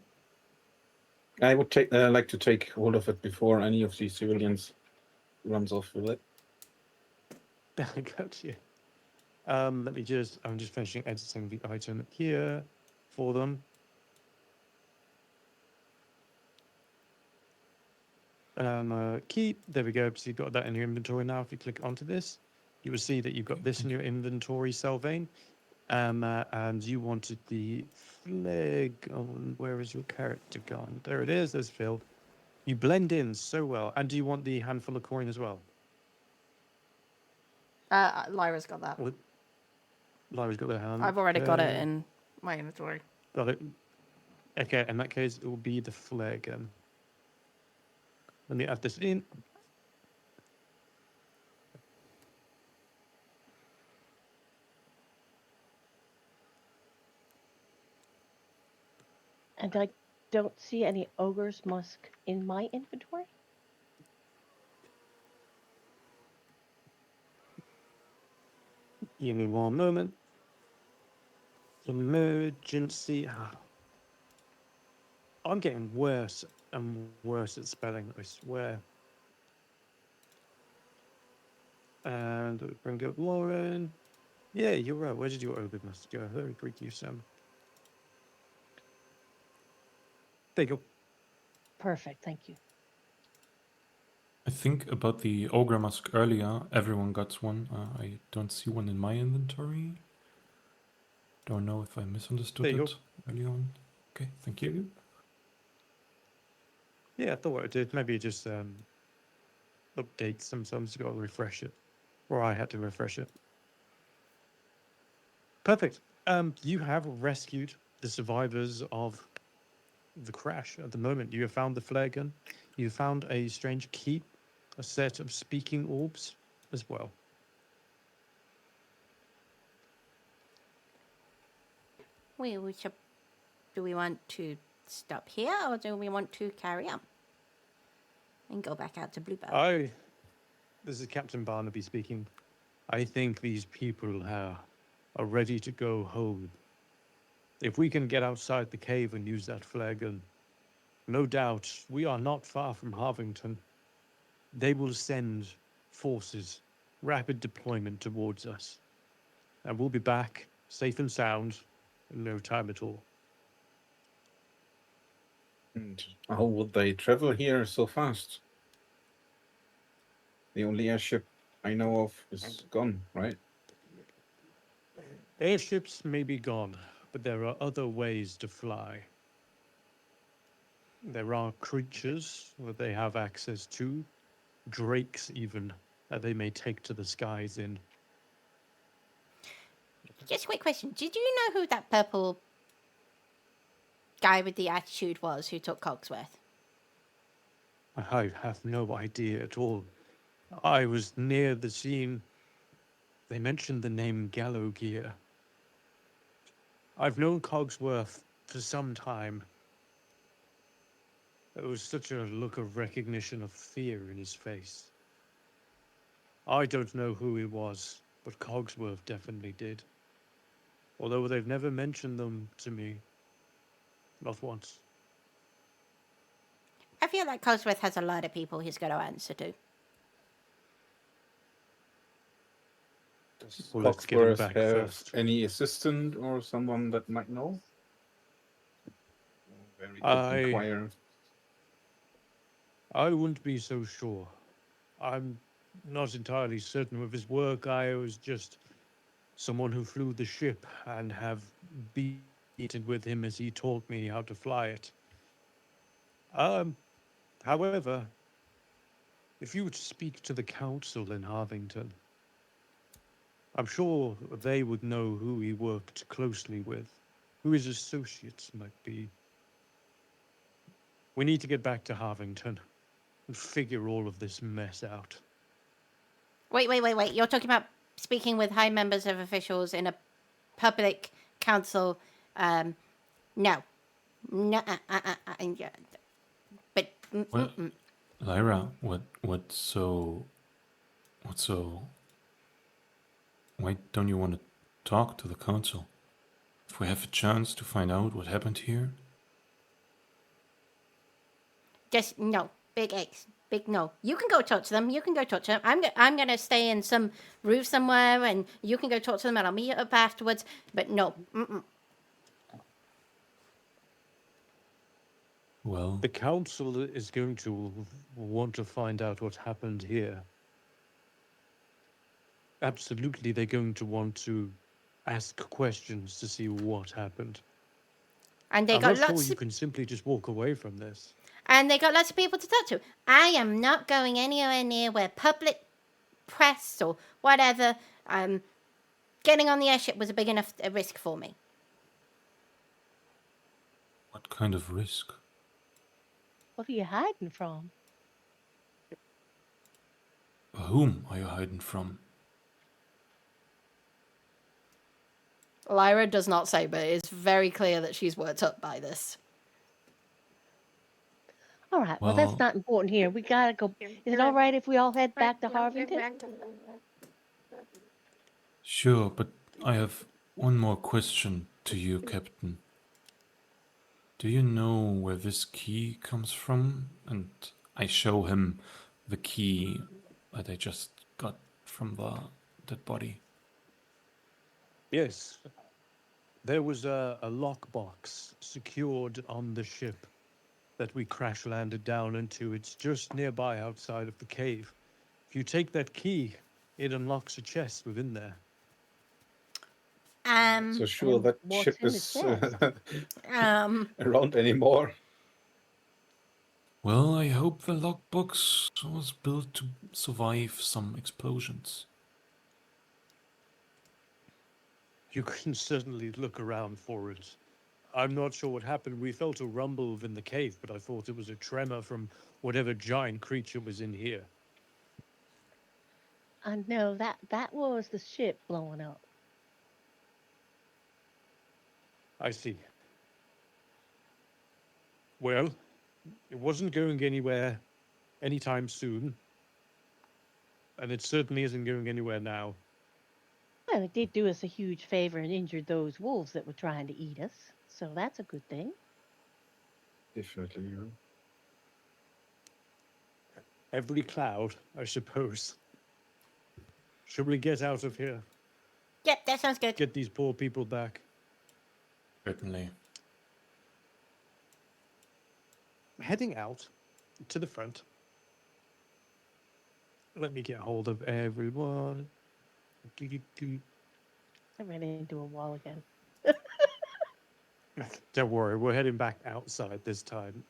Speaker 5: I would take like to take hold of it before any of these civilians runs off with it.
Speaker 2: I got you. I'm just finishing editing the item here for them. Key, there we go. So you've got that in your inventory now. If you click onto this, you will see that you've got this in your inventory, Sylvain. And you wanted the flare gun. Where is your character gone? There it is. There's Phil. You blend in so well. And do you want the handful of coin as well?
Speaker 3: Lyra's got that.
Speaker 2: Well, Lyra's got the hand.
Speaker 3: I've already got it in my inventory.
Speaker 2: Got it. Okay, in that case, it will be the flare gun. Let me add this in.
Speaker 6: And I don't see any ogre's musk in my inventory.
Speaker 2: Give me one moment. Emergency. I'm getting worse and worse at spelling, I swear. And bring up Lauren. Yeah, you're right. Where did your ogre must go? Very quick, you Sam. There you go.
Speaker 6: Perfect, thank you.
Speaker 4: I think about the ogre mask earlier. Everyone got one. I don't see one in my inventory. Don't know if I misunderstood
Speaker 2: There you
Speaker 4: it
Speaker 2: go.
Speaker 4: early on. Okay, thank you.
Speaker 2: Yeah, I thought I did. Maybe it just updates. Sometimes you got to refresh it. Or I had to refresh it. Perfect. You have rescued the survivors of the crash at the moment. You have found the flare gun. You found a strange key, a set of speaking orbs as well.
Speaker 3: Do we want to stop here, or do we want to carry on and go back out to Bluebell?
Speaker 2: This is Captain Barnaby speaking. I think these people are ready to go home. If we can get outside the cave and use that flare gun, no doubt we are not far from Harvington. They will send forces, rapid deployment towards us. And we'll be back, safe and sound, in no time at all.
Speaker 5: And how would they travel here so fast? The only airship I know of is gone, right?
Speaker 2: Airships may be gone, but there are other ways to fly. There are creatures that they have access to, drakes even, that they may take to the skies in.
Speaker 3: Just a quick question. Did you know who that purple guy with the attitude was who took Cogsworth?
Speaker 2: I have no idea at all. I was near the scene. They mentioned the name Gallow Gear. I've known Cogsworth for some time. There was such a look of recognition of fear in his face. I don't know who he was, but Cogsworth definitely did. Although they've never mentioned them to me. Not once.
Speaker 3: I feel like Cogsworth has a lot of people he's got to answer to.
Speaker 5: Does
Speaker 2: Well, let's get him
Speaker 5: Cogsworth
Speaker 2: back
Speaker 5: have
Speaker 2: first.
Speaker 5: any assistant or someone that might know? Where we could
Speaker 2: I
Speaker 5: inquire.
Speaker 2: wouldn't be so sure. I'm not entirely certain of his work. I was just someone who flew the ship and have beaten with him as he taught me how to fly it. However, if you would speak to the council in Harvington, I'm sure they would know who he worked closely with, who his associates might be. We need to get back to Harvington and figure all of this mess out.
Speaker 3: Wait. You're talking about speaking with high members of officials in a public council. No. No. Yeah. But.
Speaker 4: Well, Lyra, what's so... Why don't you want to talk to the council? If we have a chance to find out what happened here?
Speaker 3: Just no. Big X. Big no. You can go talk to them. I'm gonna stay in some roof somewhere, and you can go talk to them, and I'll meet you up afterwards. But no.
Speaker 4: Well,
Speaker 2: The council is going to want to find out what happened here. Absolutely, they're going to want to ask questions to see what happened.
Speaker 3: And they
Speaker 2: I'm
Speaker 3: got
Speaker 2: not sure
Speaker 3: lots.
Speaker 2: you can simply just walk away from this.
Speaker 3: And they got lots of people to talk to. I am not going anywhere near where public press or whatever. Getting on the airship was a big enough risk for me.
Speaker 4: what kind of risk?
Speaker 6: What are you hiding from?
Speaker 4: Whom are you hiding from?
Speaker 3: Lyra does not say, but it's very clear that she's worked up by this.
Speaker 6: All right, well, that's
Speaker 4: Well-
Speaker 6: not important here. We gotta go. Is it all right if we all head back to Harvington?
Speaker 4: Sure, but I have one more question to you, Captain. Do you know where this key comes from? And I show him the key that I just got from the dead body.
Speaker 2: Yes. There was a lockbox secured on the ship that we crash landed down into. It's just nearby outside of the cave. If you take that key, it unlocks a chest within there.
Speaker 5: So sure
Speaker 6: And
Speaker 5: that
Speaker 6: what's
Speaker 5: ship
Speaker 6: in the
Speaker 5: is
Speaker 6: chest?
Speaker 5: around anymore.
Speaker 4: Well, I hope the lockbox was built to survive some explosions.
Speaker 2: You can certainly look around for it. I'm not sure what happened. We felt a rumble within the cave, but I thought it was a tremor from whatever giant creature was in here.
Speaker 6: No, that was the ship blowing up.
Speaker 2: I see. Well, it wasn't going anywhere anytime soon. And it certainly isn't going anywhere now.
Speaker 6: Well, it did do us a huge favor and injured those wolves that were trying to eat us. So that's a good thing.
Speaker 5: Definitely. Yeah.
Speaker 2: Every cloud, I suppose. Should we get out of here?
Speaker 3: Yep, that sounds good.
Speaker 2: Get these poor people back.
Speaker 4: Certainly.
Speaker 2: Heading out to the front. Let me get hold of everyone.
Speaker 6: I ran into a wall again.
Speaker 2: Don't worry, we're heading back outside this time.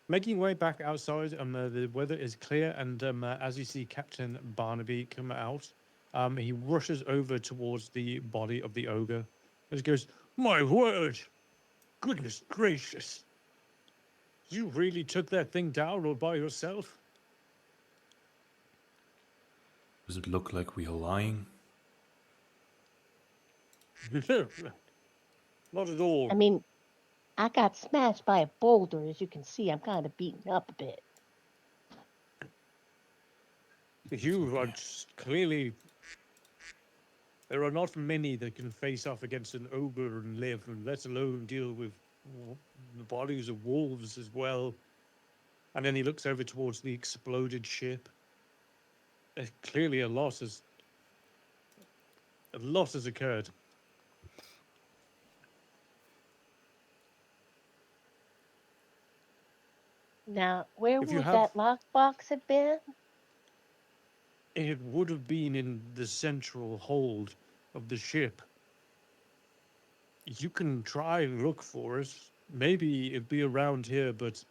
Speaker 2: Making your way back outside, the weather is clear, and as you see Captain Barnaby come out, he rushes over towards the body of the ogre. And he goes, "My word! Goodness gracious! You really took that thing down all by yourself?"
Speaker 4: Does it look like we are lying?
Speaker 2: Not at all.
Speaker 6: I mean, I got smashed by a boulder. As you can see, I'm kind of beaten up a bit.
Speaker 2: You are
Speaker 4: Okay.
Speaker 2: just clearly. There are not many that can face off against an ogre and live, and let alone deal with the bodies of wolves as well. And then he looks over towards the exploded ship. Clearly, a lot has occurred.
Speaker 6: Now, where
Speaker 2: If you
Speaker 6: would
Speaker 2: have,
Speaker 6: that lockbox have been?
Speaker 2: it would have been in the central hold of the ship. You can try and look for it. Maybe it'd be around here, but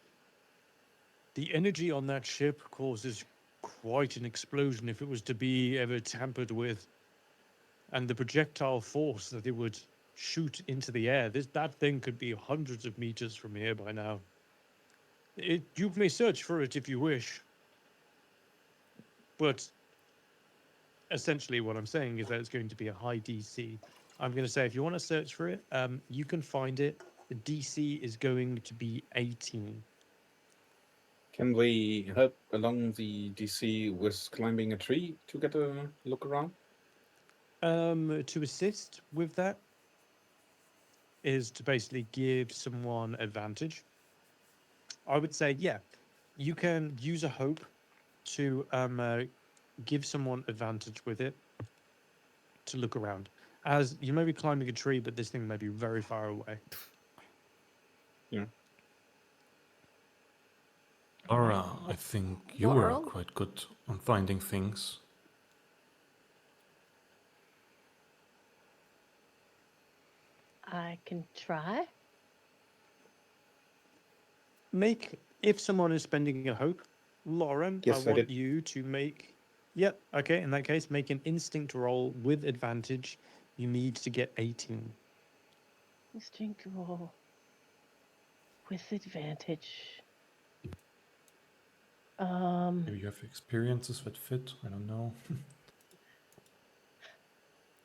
Speaker 2: the energy on that ship causes quite an explosion if it was to be ever tampered with. And the projectile force that it would shoot into the air, that thing could be hundreds of meters from here by now. You may search for it if you wish, but essentially what I'm saying is that it's going to be a high DC. I'm going to say if you want to search for it, you can find it. The DC is going to be 18.
Speaker 5: Can we help along the DC with climbing a tree to get a look around?
Speaker 2: To assist with that is to basically give someone advantage. I would say, yeah, you can use a hope to give someone advantage with it to look around. As you may be climbing a tree, but this thing may be very far away.
Speaker 5: Yeah.
Speaker 4: Laura, I think you were
Speaker 3: Laurel?
Speaker 4: quite good on finding things.
Speaker 6: I can try.
Speaker 2: If someone is spending a hope, Lauren, I
Speaker 5: Yes, I
Speaker 2: want
Speaker 5: did.
Speaker 2: you to make. Yep, okay, in that case, make an instinct roll with advantage. You need to get 18.
Speaker 6: Instinct roll with advantage.
Speaker 4: Maybe you have experiences that fit. I don't know.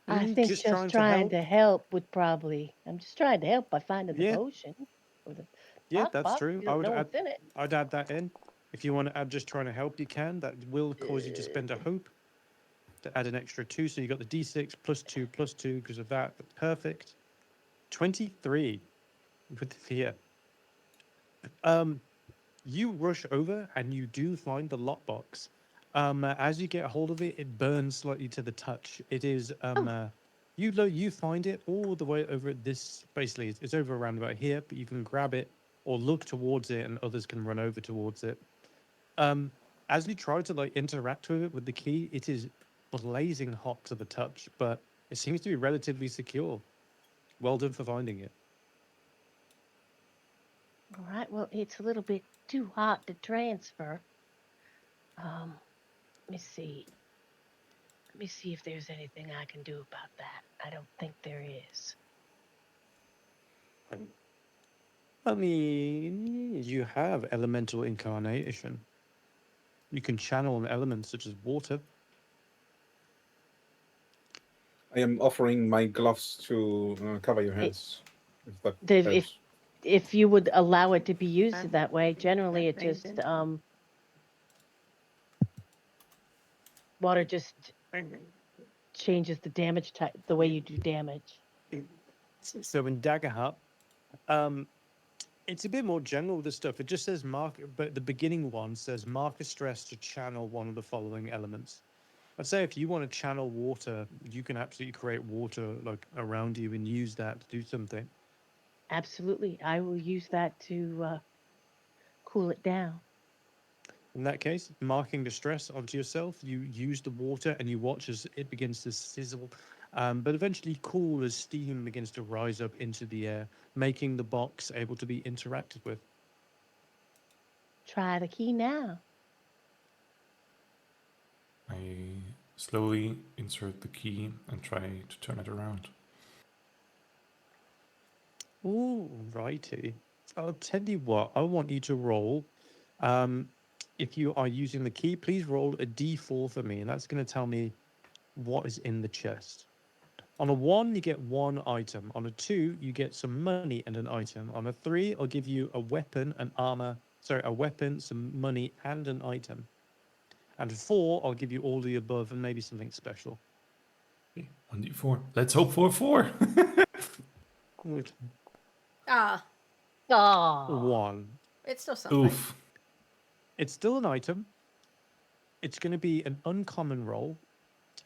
Speaker 6: I think
Speaker 2: Just
Speaker 6: just
Speaker 2: trying to
Speaker 6: trying
Speaker 2: help.
Speaker 6: to help would probably. I'm just trying to help by finding the
Speaker 2: Yeah,
Speaker 6: potion or the
Speaker 2: yeah, that's
Speaker 6: lockbox.
Speaker 2: true.
Speaker 6: You don't know what's in it.
Speaker 2: I'd add that in. If you want to add just trying to help, you can. That will cause you to spend a hope to add an extra 2. So you got the D6 plus 2 because of that. But perfect. 23 with the fear. You rush over and you do find the lockbox. As you get a hold of it, it burns slightly to the touch. It is you find it all the way over at this. Basically, it's over around about here, but you can grab it or look towards it, and others can run over towards it. As you try to like interact with it with the key, it is blazing hot to the touch, but it seems to be relatively secure. Well done for finding it.
Speaker 6: All right. Well, it's a little bit too hot to transfer. Let me see. Let me see if there's anything I can do about that. I don't think there is.
Speaker 2: I mean, you have elemental incarnation. You can channel an element such as water.
Speaker 5: I am offering my gloves to cover your
Speaker 6: It,
Speaker 5: hands. If that
Speaker 6: if
Speaker 5: helps.
Speaker 6: if you would allow it to be used that way, generally it just water just changes the damage type, the way you do damage.
Speaker 2: So in Daggerheart, um, it's a bit more general, this stuff. It just says mark, but the beginning one says mark a stress to channel one of the following elements. I'd say if you want to channel water, you can absolutely create water like around you and use that to do something.
Speaker 6: Absolutely, I will use that to cool it down.
Speaker 2: In that case, marking the stress onto yourself, you use the water and you watch as it begins to sizzle, but eventually cool as steam begins to rise up into the air, making the box able to be interacted with.
Speaker 6: Try the key now.
Speaker 4: I slowly insert the key and try to turn it around.
Speaker 2: Ooh, righty. I'll tell you what, I want you to roll. Um, if you are using the key, please roll a d4 for me, and that's going to tell me what is in the chest. On a 1, you get 1 item. On a 2, you get some money and an item. On a 3, I'll give you a weapon, an armor, sorry, a weapon, some money, and an item. And 4, I'll give you all the above and maybe something special.
Speaker 4: Okay, 1d4. Let's hope for a 4.
Speaker 2: Good.
Speaker 3: Ah,
Speaker 6: Oh,
Speaker 2: 1.
Speaker 3: it's still something.
Speaker 4: Oof.
Speaker 2: It's still an item. It's going to be an uncommon roll.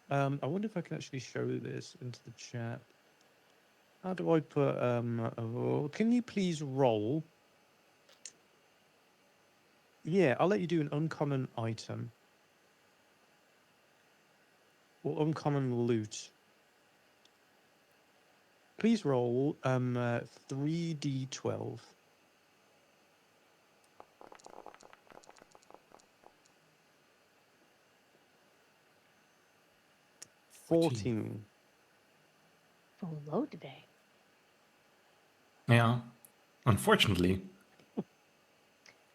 Speaker 2: I wonder if I can actually show this into the chat. How do I put can you please roll? Yeah, I'll let you do an uncommon item. Or uncommon loot. Please roll 3d12. $14.
Speaker 6: full load today.
Speaker 4: Yeah. Unfortunately,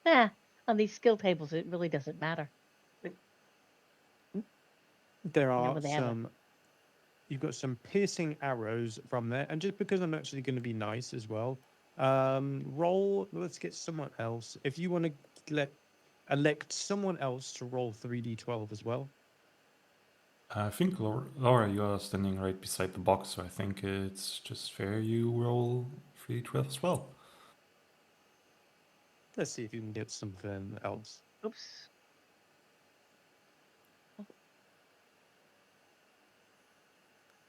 Speaker 6: Nah, on these skill tables, it really doesn't matter.
Speaker 2: There
Speaker 6: You know,
Speaker 2: are
Speaker 6: when they have a
Speaker 2: some. You've got some piercing arrows from there, and just because I'm actually going to be nice as well, roll. Let's get someone else. If you want to elect someone else to roll 3d12 as well.
Speaker 4: I think Laura, you are standing right beside the box, so I think it's just fair you roll 3d12 as well.
Speaker 2: Let's see if you can get something else.
Speaker 6: oops.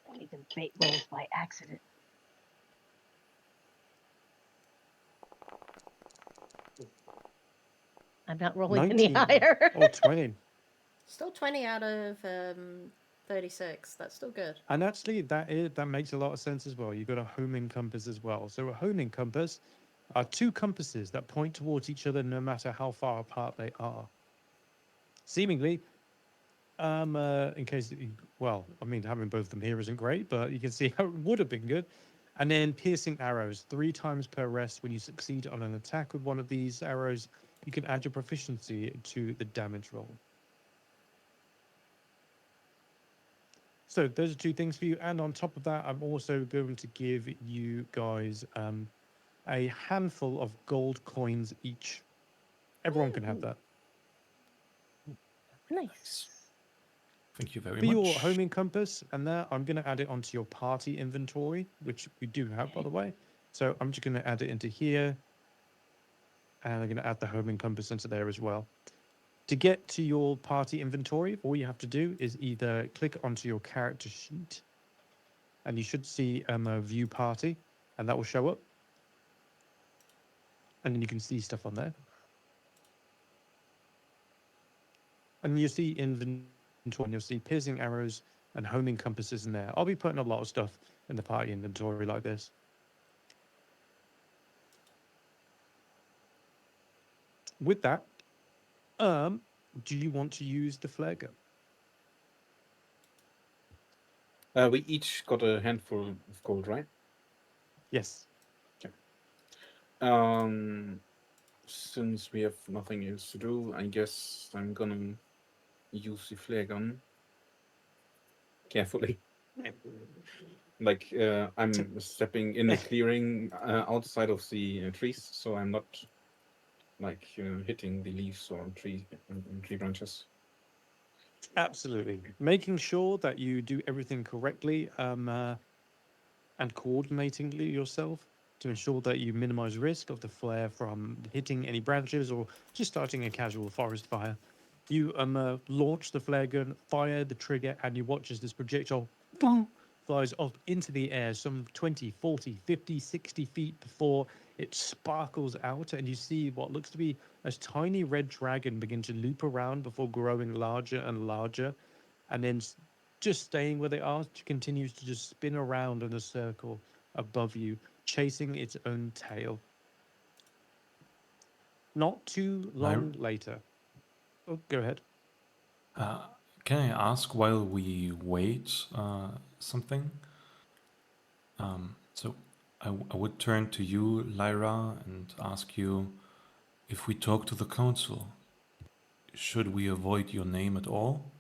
Speaker 6: One of them fate rolls by accident. I'm not rolling any
Speaker 2: 19.
Speaker 6: higher.
Speaker 2: Or 20.
Speaker 3: Still 20 out of 36. That's still good.
Speaker 2: And actually, that makes a lot of sense as well. You've got a homing compass as well. So a homing compass are 2 compasses that point towards each other no matter how far apart they are. Seemingly, in case well, I mean, having both of them here isn't great, but you can see how it would have been good. And then piercing arrows 3 times per rest. When you succeed on an attack with one of these arrows, you can add your proficiency to the damage roll. So those are 2 things for you. And on top of that, I'm also going to give you guys a handful of gold coins each. Everyone can have that.
Speaker 6: Nice.
Speaker 4: Thank you very
Speaker 2: For
Speaker 4: much.
Speaker 2: your homing compass, and there, I'm going to add it onto your party inventory, which we do have, by the way. So I'm just going to add it into here. And I'm going to add the homing compass into there as well. To get to your party inventory, all you have to do is either click onto your character sheet, and you should see a view party, and that will show up. And then you can see stuff on there. And you'll see inventory, and you'll see piercing arrows and homing compasses in there. I'll be putting a lot of stuff in the party inventory like this. With that, do you want to use the flare gun?
Speaker 5: We each got a handful of gold, right?
Speaker 2: Yes.
Speaker 5: Since we have nothing else to do, I guess I'm gonna use the flare gun carefully. Like I'm stepping in a clearing outside of the trees, so I'm not like hitting the leaves or tree branches.
Speaker 2: Absolutely. Making sure that you do everything correctly and coordinating yourself to ensure that you minimize risk of the flare from hitting any branches or just starting a casual forest fire. You launch the flare gun, fire the trigger, and you watch as this projectile boom, flies up into the air some 20, 40, 50, 60 feet before it sparkles out, and you see what looks to be a tiny red dragon begin to loop around before growing larger and larger, and then just staying where they are, continues to just spin around in a circle above you, chasing its own tail. Not too long later. Oh, go ahead.
Speaker 4: Can I ask while we wait something? So I would turn to you, Lyra, and ask you if we talk to the council, should we avoid your name at all?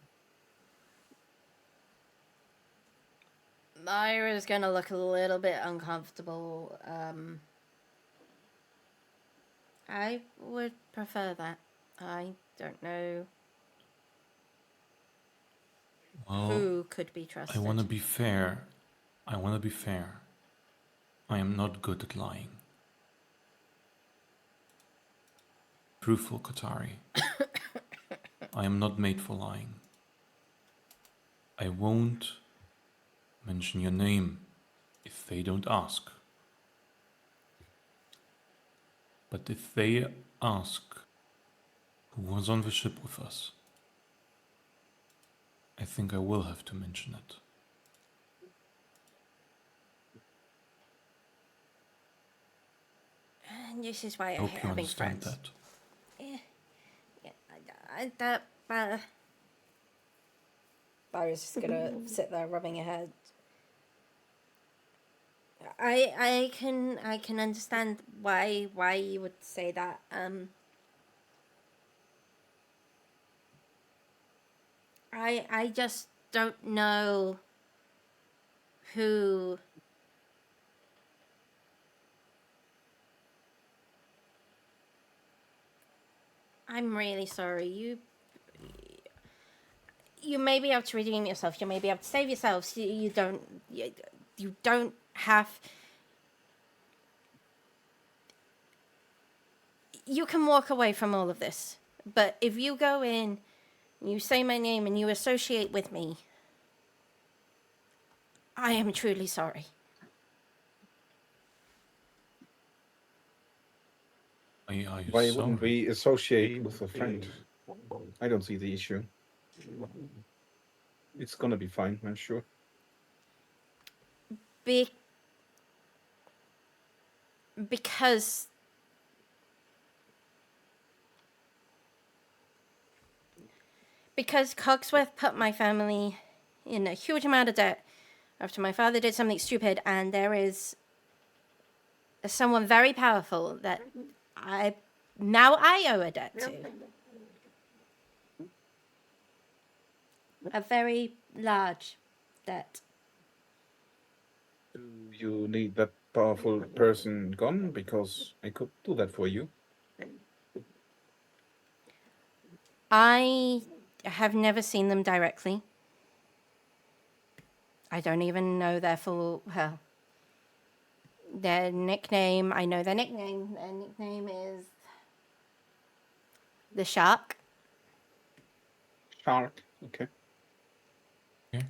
Speaker 3: Lyra's gonna look a little bit uncomfortable. I would prefer that. I don't know
Speaker 4: Well,
Speaker 3: who could be trusted.
Speaker 4: I want to be fair. I want to be fair. I am not good at lying. Truthful, Katari. I am not made for lying. I won't mention your name if they don't ask. But if they ask who was on the ship with us, I think I will have to mention it.
Speaker 3: And this is why I
Speaker 4: I hope
Speaker 3: hate
Speaker 4: you
Speaker 3: having
Speaker 4: understand
Speaker 3: friends.
Speaker 4: that.
Speaker 3: Lyra's just gonna sit there rubbing her head. I can understand why you would say that. I just don't know who I'm really sorry. You may be able to redeem yourself. You may be able to save yourselves. You don't have. You can walk away from all of this, but if you go in, you say my name, and you associate with me, I am truly sorry.
Speaker 5: Why wouldn't we associate with a friend? I don't see the issue. It's gonna be fine, I'm sure.
Speaker 3: Because Cogsworth put my family in a huge amount of debt after my father did something stupid, and there is someone very powerful that I owe a debt to. A very large debt.
Speaker 5: Do you need that powerful person gone? Because I could do that for you.
Speaker 3: I have never seen them directly. I don't even know their their nickname. I know their nickname. Their nickname is the Shark.
Speaker 5: Shark, okay.
Speaker 4: Yeah.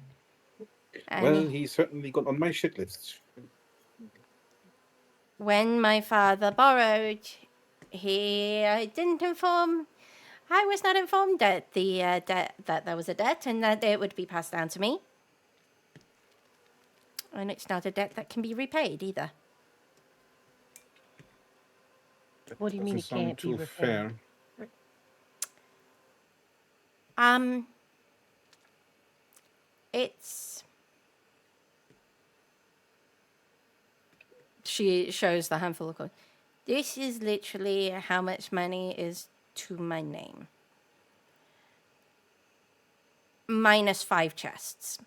Speaker 5: Well, he certainly got on my shit list.
Speaker 3: When my father borrowed, he didn't inform. I was not informed that that there was a debt and that it would be passed down to me. And it's not a debt that can be repaid either.
Speaker 6: What do you mean it
Speaker 5: Doesn't sound
Speaker 6: can't be
Speaker 5: too
Speaker 6: repaired?
Speaker 5: fair.
Speaker 3: It's. She shows the handful of coins. This is literally how much money is to my name. Minus 5 chests.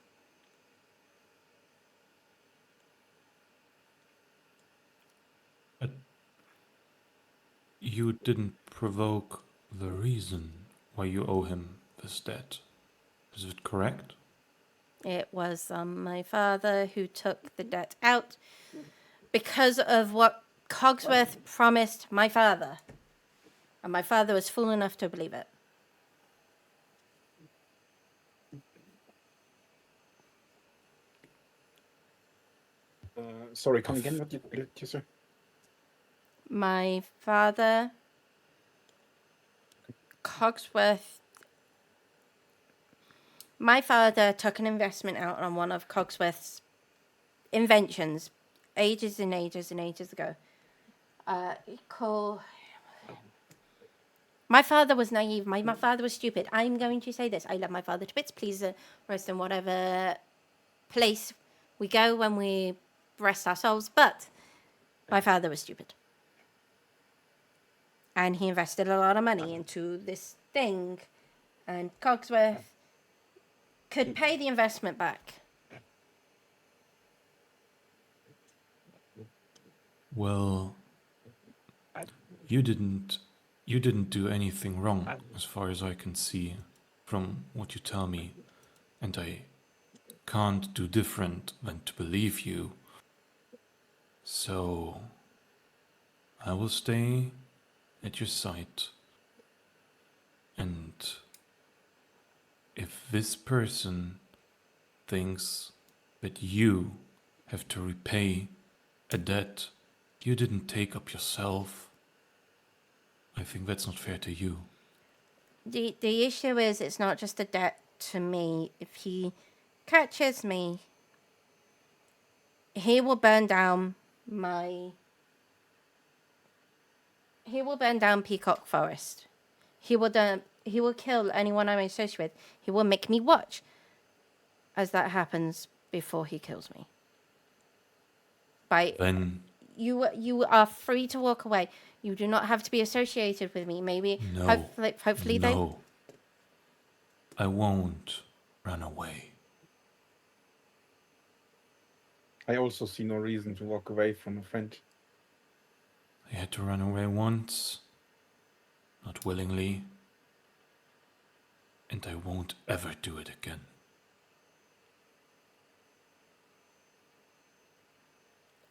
Speaker 4: But you didn't provoke the reason why you owe him this debt. Is it correct?
Speaker 3: It was my father who took the debt out because of what Cogsworth promised my father. And my father was fool enough to believe it.
Speaker 5: Sorry, come again. What did you say?
Speaker 3: My father, Cogsworth. My father took an investment out on one of Cogsworth's inventions ages and ages and ages ago. My father was naive. My father was stupid. I'm going to say this. I love my father to bits. Please rest in whatever place we go when we rest our souls. But my father was stupid. And he invested a lot of money into this thing. And Cogsworth could pay the investment back.
Speaker 4: Well, you didn't do anything wrong as far as I can see from what you tell me, and I can't do different than to believe you. So I will stay at your side, and if this person thinks that you have to repay a debt you didn't take up yourself, I think that's not fair to you.
Speaker 3: The issue is it's not just a debt to me. If he catches me, he will burn down Peacock Forest. He will kill anyone I'm associated with. He will make me watch as that happens before he kills me.
Speaker 4: Then
Speaker 3: You are free to walk away. You do not have to be associated with me. Maybe
Speaker 4: no,
Speaker 3: hopefully
Speaker 4: no, I won't run away.
Speaker 5: I also see no reason to walk away from a friend.
Speaker 4: I had to run away once, not willingly, and I won't ever do it again.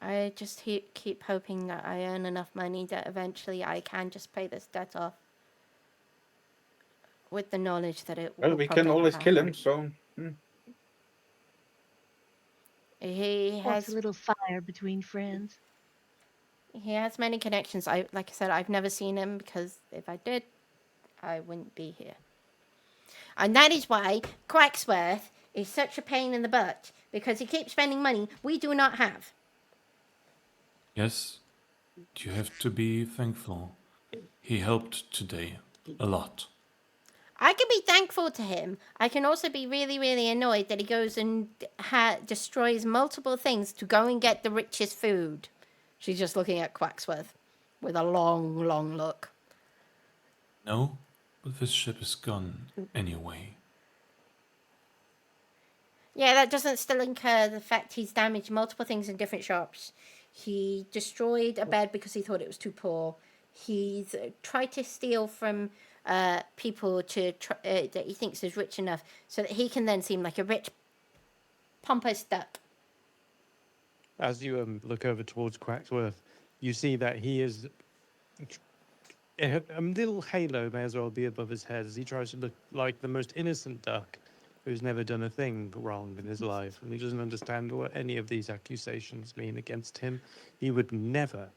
Speaker 3: I just keep hoping that I earn enough money that eventually I can just pay this debt off. With the knowledge that it
Speaker 5: Well,
Speaker 3: will
Speaker 5: we
Speaker 3: probably
Speaker 5: can always
Speaker 3: never
Speaker 5: kill
Speaker 3: happen.
Speaker 5: him, so.
Speaker 3: He
Speaker 6: What's
Speaker 3: has
Speaker 6: a little fire between friends?
Speaker 3: he has many connections. Like I said, I've never seen him because if I did, I wouldn't be here. And that is why Quacksworth is such a pain in the butt, because he keeps spending money we do not have.
Speaker 4: Yes, you have to be thankful. He helped today a lot.
Speaker 3: I can be thankful to him. I can also be really, really annoyed that he goes and destroys multiple things to go and get the richest food. She's just looking at Quacksworth with a long, long look.
Speaker 4: No, but this ship is gone anyway.
Speaker 3: Yeah, that doesn't still incur the fact he's damaged multiple things in different shops. He destroyed a bed because he thought it was too poor. He's tried to steal from people that he thinks is rich enough so that he can then seem like a rich, pompous duck.
Speaker 2: As you look over towards Quacksworth, you see that he is a little halo may as well be above his head as he tries to look like the most innocent duck who's never done a thing wrong in his life, and he doesn't understand what any of these accusations mean against him. He would never.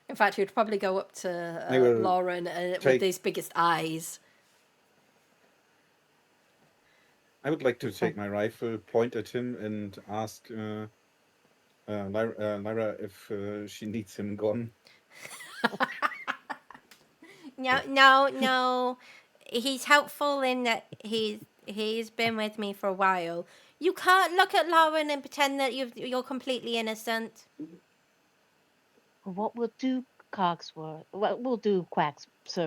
Speaker 3: In fact, he would probably go up to
Speaker 5: I will
Speaker 3: Lauren
Speaker 5: take-
Speaker 3: with his biggest eyes.
Speaker 5: I would like to take my rifle, point at him, and ask Lyra if she needs him gone.
Speaker 3: No. He's helpful in that he's been with me for a while. You can't look at Lauren and pretend that you're completely innocent.
Speaker 6: Well, what we'll do, Sir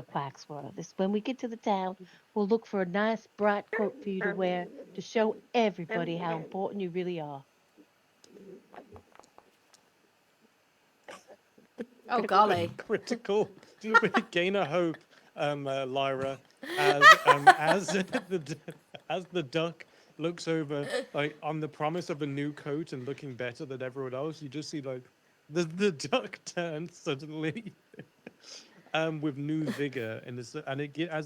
Speaker 6: Quacksworth, is when we get to the town, we'll look for a nice bright coat for you to wear to show everybody how important you really are.
Speaker 3: Oh golly!
Speaker 2: Critical. Gain a hope, Lyra, as the duck looks over, like on the promise of a new coat and looking better than everyone else. You just see like the duck turns suddenly, with new vigor, and as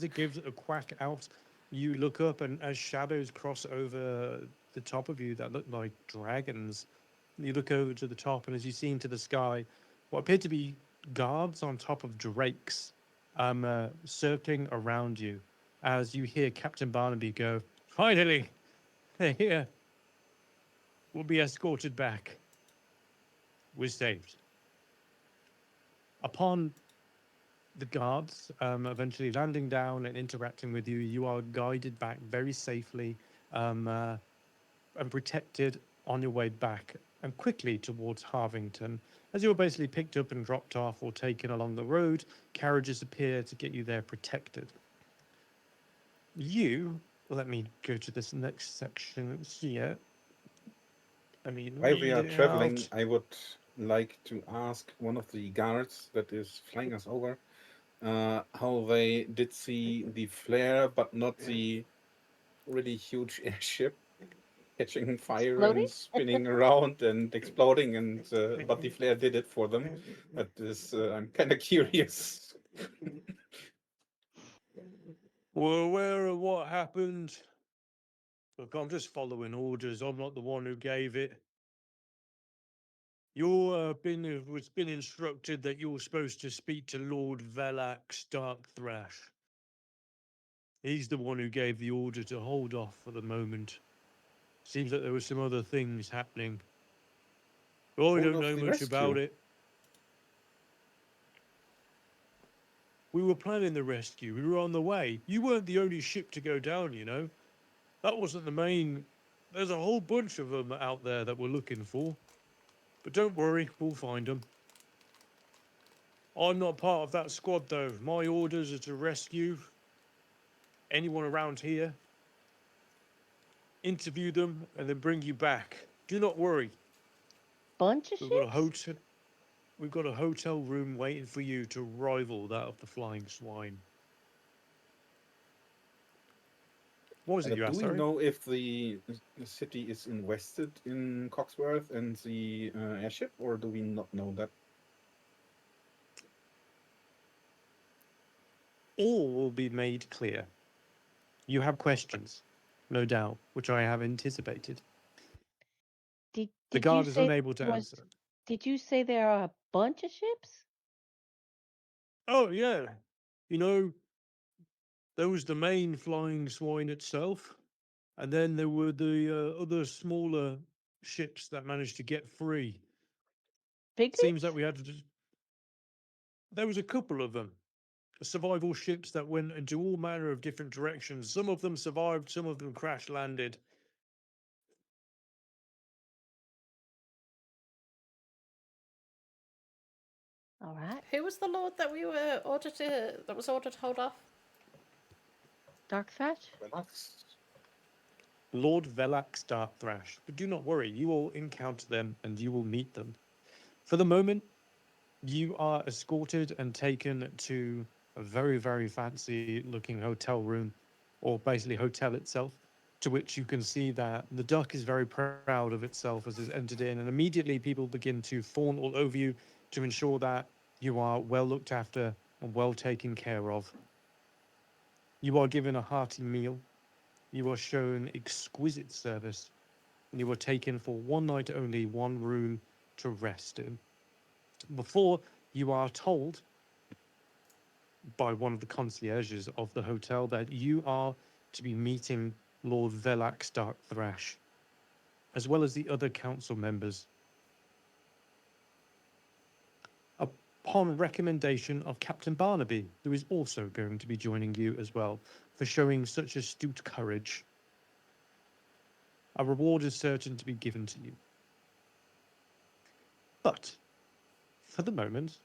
Speaker 2: it gives a quack out, you look up, and as shadows cross over the top of you that look like dragons, You look over to the top, and as you see into the sky, what appear to be guards on top of drakes circling around you as you hear Captain Barnaby go, "Finally, they're here. We'll be escorted back. We're saved." Upon the guards eventually landing down and interacting with you, you are guided back very safely and protected on your way back and quickly towards Harvington. As you were basically picked up and dropped off or taken along the road, carriages appear to get you there protected. Let me go to this next section here. Let me
Speaker 5: While we
Speaker 2: read
Speaker 5: are
Speaker 2: it
Speaker 5: traveling,
Speaker 2: out.
Speaker 5: I would like to ask one of the guards that is flying us over how they did see the flare, but not the really huge airship catching fire
Speaker 6: Exploding?
Speaker 5: and spinning around and exploding, and but the flare did it for them. That is, I'm kind of curious.
Speaker 2: We're aware of what happened. Look, I'm just following orders. I'm not the one who gave it. It's been instructed that you're supposed to speak to Lord Velak Starkthrash. He's the one who gave the order to hold off for the moment. Seems like there were some other things happening. I
Speaker 5: Hold
Speaker 2: don't
Speaker 5: off
Speaker 2: know
Speaker 5: the
Speaker 2: much about
Speaker 5: rescue.
Speaker 2: it. We were planning the rescue. We were on the way. You weren't the only ship to go down, you know. That wasn't the main. There's a whole bunch of them out there that we're looking for. But don't worry, we'll find them. I'm not part of that squad, though. My orders are to rescue anyone around here, interview them, and then bring you back. Do not worry.
Speaker 6: Bunch of
Speaker 2: We've got a
Speaker 6: ships?
Speaker 2: hotel. We've got a hotel room waiting for you to rival that of the Flying Swine. What was it you
Speaker 5: Do
Speaker 2: asked?
Speaker 5: we
Speaker 2: Sorry.
Speaker 5: know if the city is invested in Cogsworth and the airship, or do we not know that?
Speaker 2: All will be made clear. You have questions, no doubt, which I have anticipated.
Speaker 6: Did
Speaker 2: The
Speaker 6: did you
Speaker 2: guard is
Speaker 6: say
Speaker 2: unable to
Speaker 6: there was?
Speaker 2: answer.
Speaker 6: Did you say there are a bunch of ships?
Speaker 2: Oh, yeah. You know, there was the main Flying Swine itself, and then there were the other smaller ships that managed to get free. Seems that
Speaker 6: Piglets?
Speaker 2: we had to. There was a couple of them. Survival ships that went into all manner of different directions. Some of them survived, some of them crash landed.
Speaker 6: All right.
Speaker 3: Who was the lord that was ordered to hold off?
Speaker 6: Dark Thatch?
Speaker 5: Relax.
Speaker 2: Lord Velak Starkthrash. But do not worry, you will encounter them and you will meet them. For the moment, you are escorted and taken to a very, very fancy looking hotel room, or basically hotel itself, to which you can see that the duck is very proud of itself as it's entered in, and immediately people begin to fawn all over you to ensure that you are well looked after and well taken care of. You are given a hearty meal. You are shown exquisite service, and you are taken for one night only, one room to rest in. Before you are told by one of the concierges of the hotel that you are to be meeting Lord Velak Starkthrash, as well as the other council members, upon recommendation of Captain Barnaby, who is also going to be joining you as well, for showing such astute courage. A reward is certain to be given to you. But, for the moment,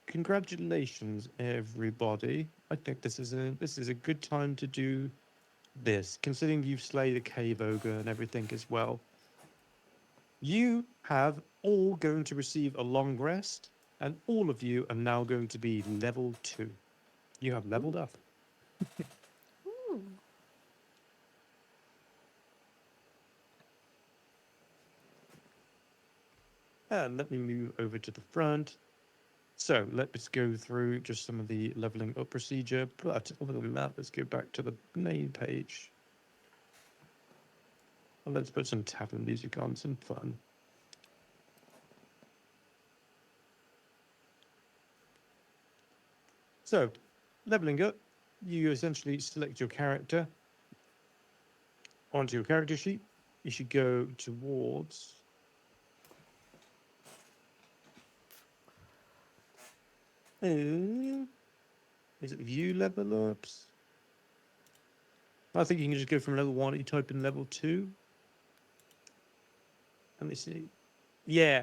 Speaker 2: congratulations, everybody. I think this is a good time to do this, considering you've slayed a cave ogre and everything as well. You have all going to receive a long rest, and all of you are now going to be level 2. You have leveled up.
Speaker 3: Ooh.
Speaker 2: And let me move over to the front. So let's go through just some of the leveling up procedure. But other than that, let's go back to the main page. Well, let's put some tavern music on, some fun. So, leveling up, you essentially select your character onto your character sheet. You should go towards. Is it view level ups? I think you can just go from level 1, you type in level 2. Let me see. Yeah.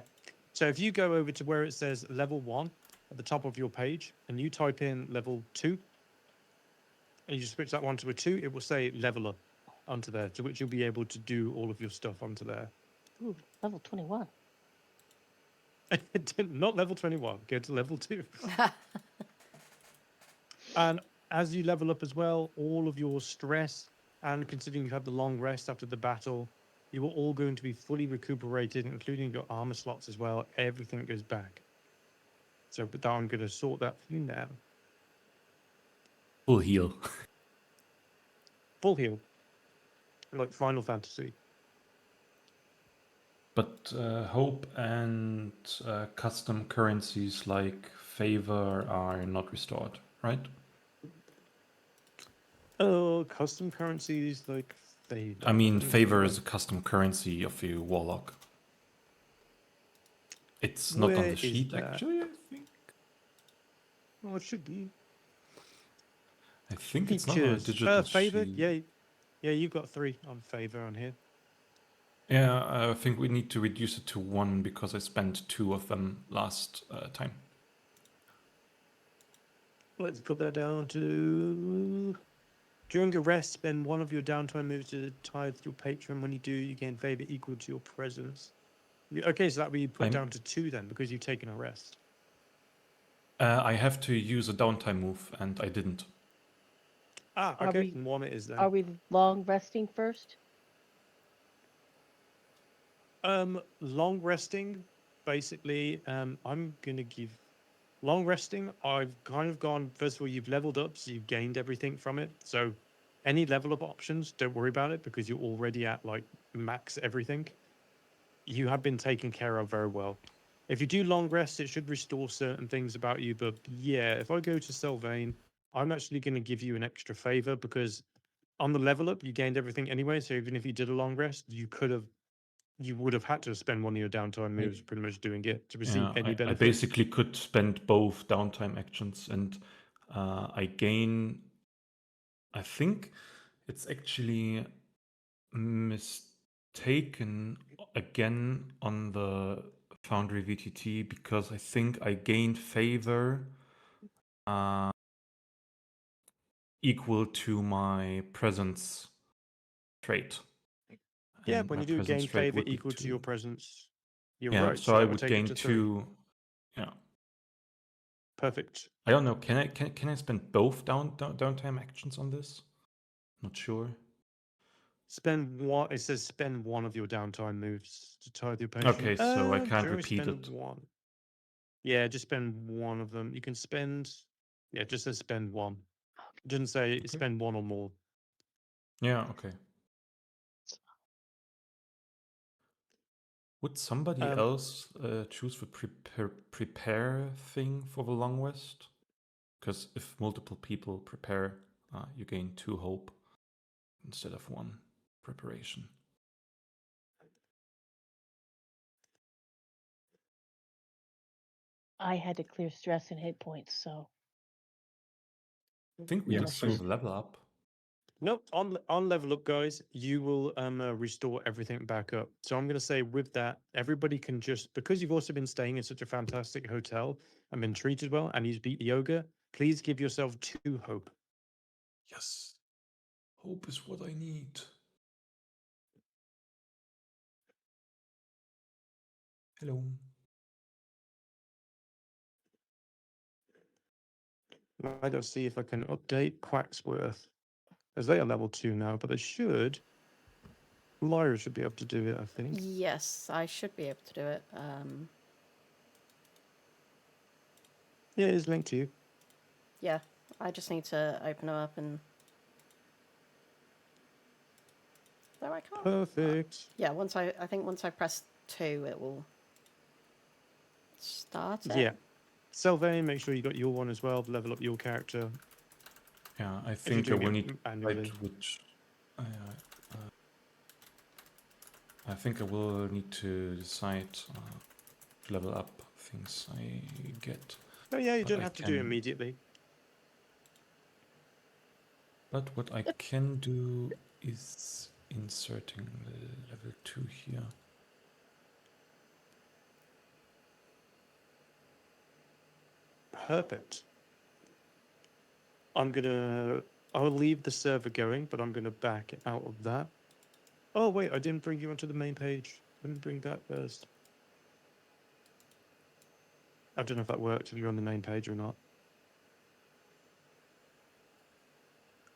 Speaker 2: So if you go over to where it says level 1 at the top of your page and you type in level 2 and you switch that one to a 2, it will say level up onto there, to which you'll be able to do all of your stuff onto there.
Speaker 6: Ooh, level 21.
Speaker 2: Not level 21, go to level 2. And as you level up as well, all of your stress, and considering you had the long rest after the battle, you are all going to be fully recuperated, including your armor slots as well. Everything goes back. So, but I'm going to sort that for you now.
Speaker 4: Full heal.
Speaker 2: Full heal, like Final Fantasy.
Speaker 4: But hope and custom currencies like favor are not restored, right?
Speaker 2: Oh, custom currencies like favor.
Speaker 4: I mean,
Speaker 2: Let me see
Speaker 4: favor
Speaker 2: if
Speaker 4: is a custom currency of a warlock. It's not on
Speaker 2: Where
Speaker 4: the
Speaker 2: is
Speaker 4: sheet,
Speaker 2: that?
Speaker 4: actually, I think.
Speaker 2: Oh, it should be.
Speaker 4: I think it's not on a
Speaker 2: Features.
Speaker 4: digital
Speaker 2: Favor.
Speaker 4: sheet.
Speaker 2: Yeah, you've got 3 on favor on here.
Speaker 4: Yeah, I think we need to reduce it to 1 because I spent 2 of them last time.
Speaker 2: Let's put that down to. During a rest, spend 1 of your downtime moves to tithe your patron. When you do, you gain favor equal to your presence. Okay, so that would be put
Speaker 4: I'm-
Speaker 2: down to 2 then, because you've taken a rest.
Speaker 4: I have to use a downtime move, and I didn't.
Speaker 2: Ah,
Speaker 6: Are
Speaker 2: okay,
Speaker 6: we-
Speaker 2: and 1 it is then.
Speaker 6: Are we long resting first?
Speaker 2: Long resting, basically, I'm gonna give long resting. I've kind of gone. First of all, you've leveled up, so you've gained everything from it. So, any level up options, don't worry about it because you're already at like max everything. You have been taken care of very well. If you do long rest, it should restore certain things about you. But yeah, if I go to Sylvain, I'm actually going to give you an extra favor because on the level up, you gained everything anyway. So even if you did a long rest, you would have had to spend 1 of your downtime moves pretty much doing it to receive
Speaker 4: Yeah,
Speaker 2: any
Speaker 4: I
Speaker 2: benefits.
Speaker 4: basically could spend both downtime actions, and I gain. I think it's actually mistaken again on the Foundry VTT because I think I gained favor equal to my presence trait.
Speaker 2: Yeah,
Speaker 4: And
Speaker 2: when
Speaker 4: my
Speaker 2: you do
Speaker 4: presence
Speaker 2: gain
Speaker 4: trait
Speaker 2: favor
Speaker 4: would be
Speaker 2: equal to your presence, you're
Speaker 4: Yeah,
Speaker 2: right.
Speaker 4: so
Speaker 2: So
Speaker 4: I
Speaker 2: that would
Speaker 4: would
Speaker 2: take it
Speaker 4: gain
Speaker 2: to 3.
Speaker 4: 2. Yeah,
Speaker 2: Perfect.
Speaker 4: I don't know. Can I spend both downtime actions on this? Not sure.
Speaker 2: Spend 1. It says spend 1 of your downtime moves to tithe your patient.
Speaker 4: Okay, so I can't
Speaker 2: Sure,
Speaker 4: repeat
Speaker 2: spend
Speaker 4: it.
Speaker 2: 1. Yeah, just spend 1 of them. You can spend. Yeah, it just says spend 1. It doesn't say spend 1 or more.
Speaker 4: Yeah, okay. Would somebody else choose the prepare thing for the long rest? Because if multiple people prepare, you gain 2 hope instead of 1 preparation.
Speaker 6: I had to clear stress and hit points, so
Speaker 4: I think we
Speaker 5: Yeah,
Speaker 4: did
Speaker 5: same.
Speaker 4: through the level up.
Speaker 2: No, on level up, guys, you will restore everything back up. So I'm going to say with that, everybody can just because you've also been staying in such a fantastic hotel and been treated well, and you've beat the ogre. Please give yourself 2 hope.
Speaker 4: Yes. Hope is what I need. Hello.
Speaker 2: I don't see if I can update Quacksworth as they are level 2 now, but they should. Lyra should be able to do it, I think.
Speaker 3: Yes, I should be able to do it.
Speaker 2: Yeah, it's linked to you.
Speaker 3: Yeah, I just need to open them up and. Though I can't.
Speaker 2: Perfect.
Speaker 3: Yeah, I think once I press 2, it will start it.
Speaker 2: Yeah. Sylvain, make sure you got your one as well. Level up your character.
Speaker 4: Yeah, I
Speaker 2: If you're
Speaker 4: think I
Speaker 2: doing
Speaker 4: will
Speaker 2: it
Speaker 4: need to
Speaker 2: manually.
Speaker 4: decide which. I think I will need to decide to level up things I get.
Speaker 2: Oh yeah, you
Speaker 4: But
Speaker 2: don't
Speaker 4: I
Speaker 2: have to do it
Speaker 4: can-
Speaker 2: immediately.
Speaker 4: But what I can do is inserting the level 2 here.
Speaker 2: Perfect. I'll leave the server going, but I'm gonna back out of that. Oh wait, I didn't bring you onto the main page. I didn't bring that first. I don't know if that worked, if you're on the main page or not.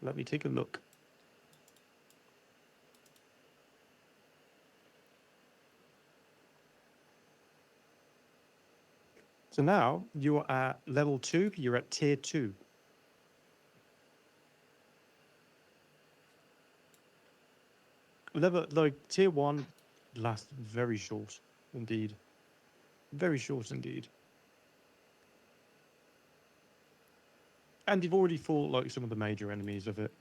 Speaker 2: Let me take a look. So now you are at level 2, you're at tier 2. Level, like, tier 1 lasts very short indeed. Very short indeed. And you've already fought like some of the major enemies of it.